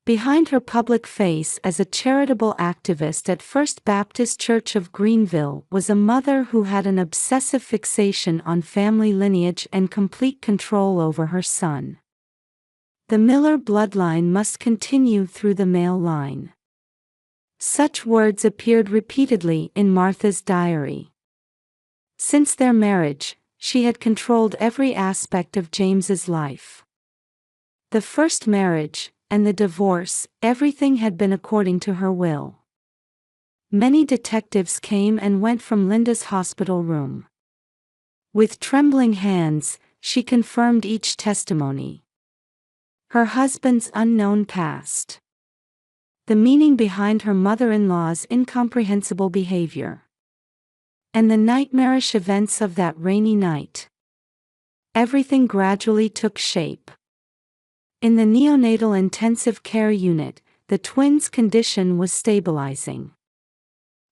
Behind her public face as a charitable activist at First Baptist Church of Greenville was a mother who had an obsessive fixation on family lineage and complete control over her son. The Miller bloodline must continue through the male line. Such words appeared repeatedly in Martha's diary. Since their marriage, she had controlled every aspect of James's life. The first marriage, and the divorce, everything had been according to her will. Many detectives came and went from Linda's hospital room. With trembling hands, she confirmed each testimony. Her husband's unknown past. The meaning behind her mother-in-law's incomprehensible behavior. And the nightmarish events of that rainy night. Everything gradually took shape. In the neonatal intensive care unit, the twins' condition was stabilizing.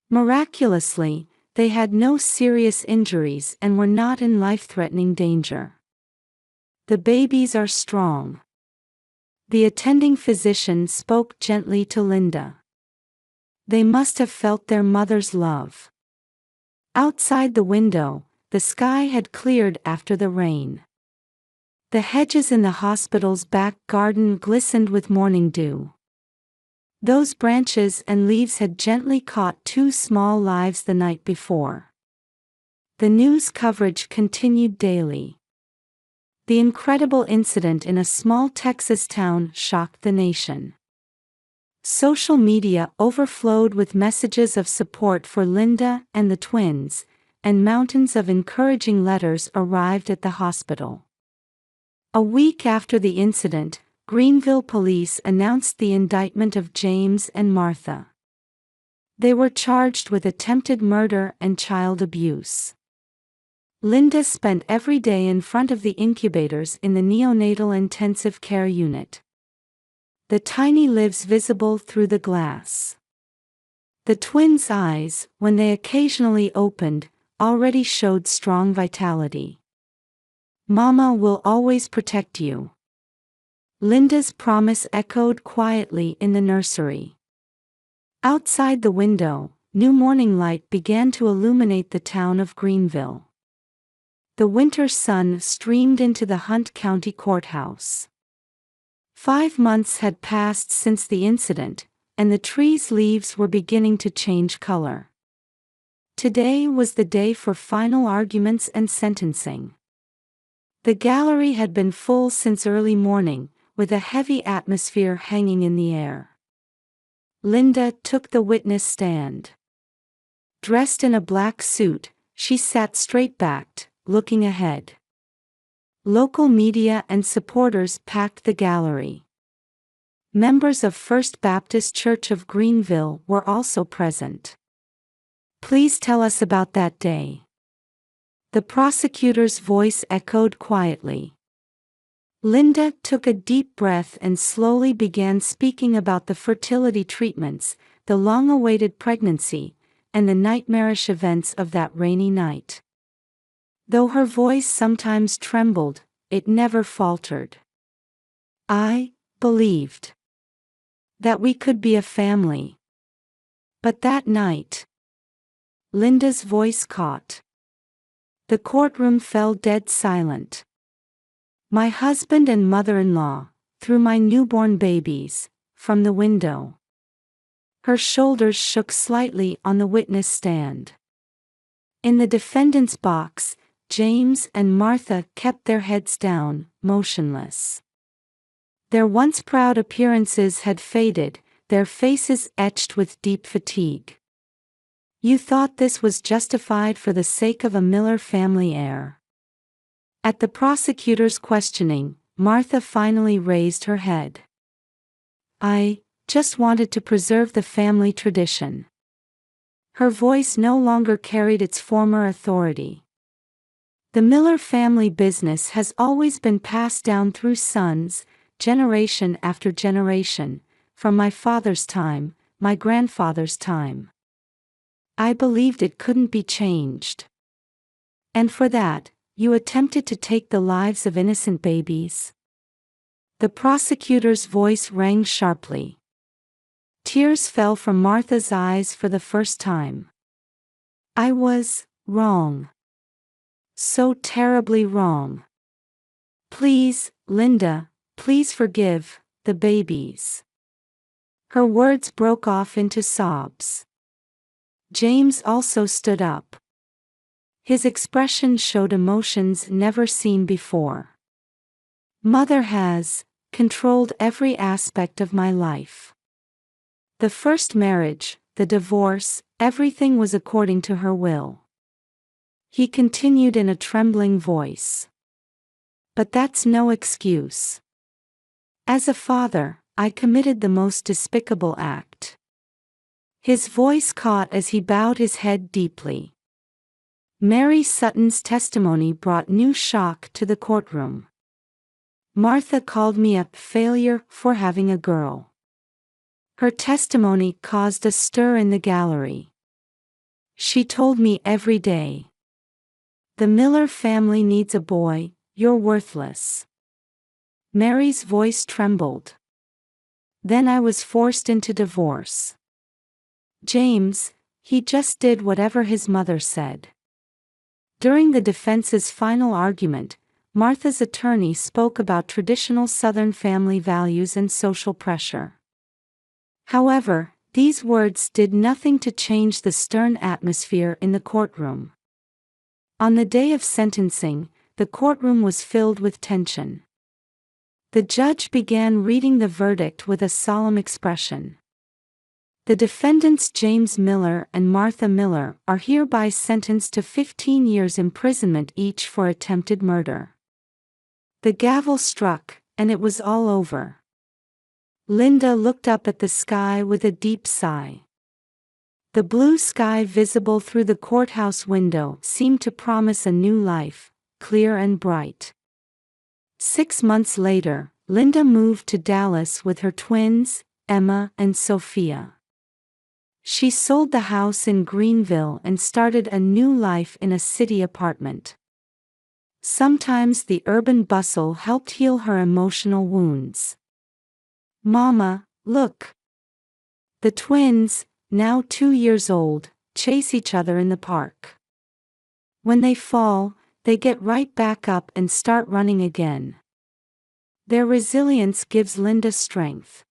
Miraculously, they had no serious injuries and were not in life-threatening danger. "The babies are strong." The attending physician spoke gently to Linda. They must have felt their mother's love. Outside the window, the sky had cleared after the rain. The hedges in the hospital's back garden glistened with morning dew. Those branches and leaves had gently caught 2 small lives the night before. The news coverage continued daily. The incredible incident in a small Texas town shocked the nation. Social media overflowed with messages of support for Linda and the twins, and mountains of encouraging letters arrived at the hospital. A week after the incident, Greenville police announced the indictment of James and Martha. They were charged with attempted murder and child abuse. Linda spent every day in front of the incubators in the neonatal intensive care unit. The tiny lives visible through the glass. The twins' eyes, when they occasionally opened, already showed strong vitality. "Mama will always protect you." Linda's promise echoed quietly in the nursery. Outside the window, new morning light began to illuminate the town of Greenville. The winter sun streamed into the Hunt County Courthouse. 5 months had passed since the incident, and the trees' leaves were beginning to change color. Today was the day for final arguments and sentencing. The gallery had been full since early morning, with a heavy atmosphere hanging in the air. Linda took the witness stand. Dressed in a black suit, she sat straight-backed, looking ahead. Local media and supporters packed the gallery. Members of First Baptist Church of Greenville were also present. "Please tell us about that day." The prosecutor's voice echoed quietly. Linda took a deep breath and slowly began speaking about the fertility treatments, the long-awaited pregnancy, and the nightmarish events of that rainy night. Though her voice sometimes trembled, it never faltered. "I believed that we could be a family. But that night..." Linda's voice caught. The courtroom fell dead silent. "My husband and mother-in-law, threw my newborn babies from the window." Her shoulders shook slightly on the witness stand. In the defendant's box, James and Martha kept their heads down, motionless. Their once proud appearances had faded, their faces etched with deep fatigue. You thought this was justified for the sake of a Miller family heir? At the prosecutor's questioning, Martha finally raised her head. I just wanted to preserve the family tradition. Her voice no longer carried its former authority. The Miller family business has always been passed down through sons, generation after generation, from my father's time, my grandfather's time. I believed it couldn't be changed. And for that, you attempted to take the lives of innocent babies? The prosecutor's voice rang sharply. Tears fell from Martha's eyes for the first time. I was wrong. So terribly wrong. Please, Linda, please forgive the babies. Her words broke off into sobs. James also stood up. His expression showed emotions never seen before. Mother has controlled every aspect of my life. The first marriage, the divorce, everything was according to her will. He continued in a trembling voice. But that's no excuse. As a father, I committed the most despicable act. His voice caught as he bowed his head deeply. Mary Sutton's testimony brought new shock to the courtroom. Martha called me a failure for having a girl. Her testimony caused a stir in the gallery. She told me every day, "The Miller family needs a boy, you're worthless." Mary's voice trembled. Then I was forced into divorce. James, he just did whatever his mother said. During the defense's final argument, Martha's attorney spoke about traditional Southern family values and social pressure. However, these words did nothing to change the stern atmosphere in the courtroom. On the day of sentencing, the courtroom was filled with tension. The judge began reading the verdict with a solemn expression. The defendants James Miller and Martha Miller are hereby sentenced to 15 years imprisonment each for attempted murder. The gavel struck, and it was all over. Linda looked up at the sky with a deep sigh. The blue sky visible through the courthouse window seemed to promise a new life, clear and bright. 6 months later, Linda moved to Dallas with her twins, Emma and Sophia. She sold the house in Greenville and started a new life in a city apartment. Sometimes the urban bustle helped heal her emotional wounds. Mama, look. The twins, now 2 years old, chase each other in the park. When they fall, they get right back up and start running again. Their resilience gives Linda strength.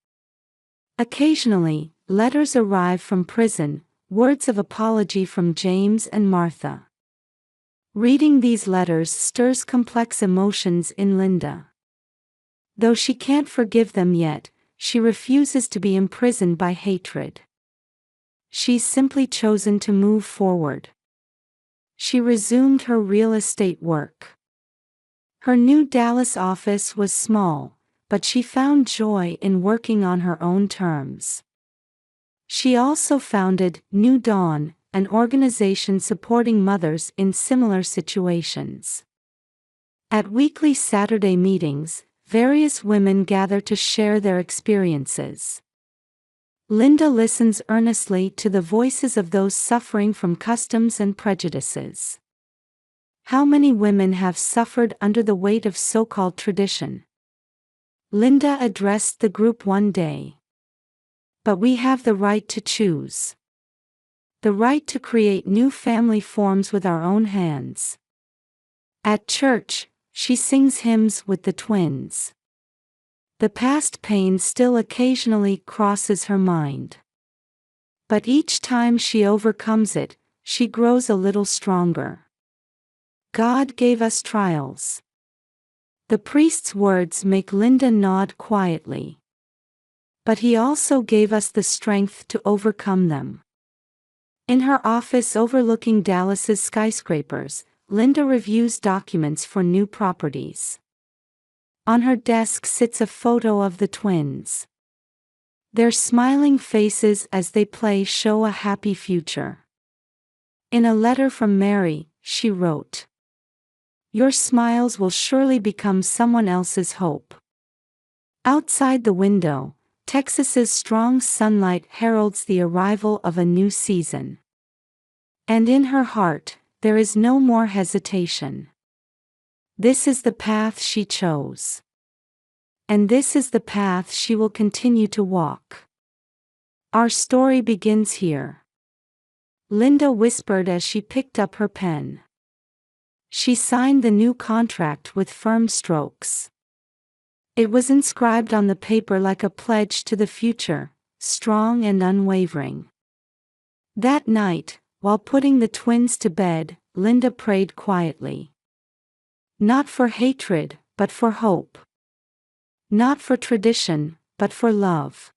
Occasionally, letters arrive from prison, words of apology from James and Martha. Reading these letters stirs complex emotions in Linda. Though she can't forgive them yet, she refuses to be imprisoned by hatred. She's simply chosen to move forward. She resumed her real estate work. Her new Dallas office was small, but she found joy in working on her own terms. She also founded New Dawn, an organization supporting mothers in similar situations. At weekly Saturday meetings, various women gather to share their experiences. Linda listens earnestly to the voices of those suffering from customs and prejudices. How many women have suffered under the weight of so-called tradition? Linda addressed the group one day. But we have the right to choose. The right to create new family forms with our own hands. At church, she sings hymns with the twins. The past pain still occasionally crosses her mind. But each time she overcomes it, she grows a little stronger. God gave us trials. The priest's words make Linda nod quietly. But he also gave us the strength to overcome them. In her office overlooking Dallas's skyscrapers, Linda reviews documents for new properties. On her desk sits a photo of the twins. Their smiling faces as they play show a happy future. In a letter from Mary, she wrote, "Your smiles will surely become someone else's hope." Outside the window, Texas's strong sunlight heralds the arrival of a new season. And in her heart, there is no more hesitation. This is the path she chose. And this is the path she will continue to walk. Our story begins here. Linda whispered as she picked up her pen. She signed the new contract with firm strokes. It was inscribed on the paper like a pledge to the future, strong and unwavering. That night, while putting the twins to bed, Linda prayed quietly. Not for hatred, but for hope. Not for tradition, but for love.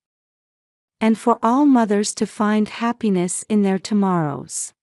And for all mothers to find happiness in their tomorrows.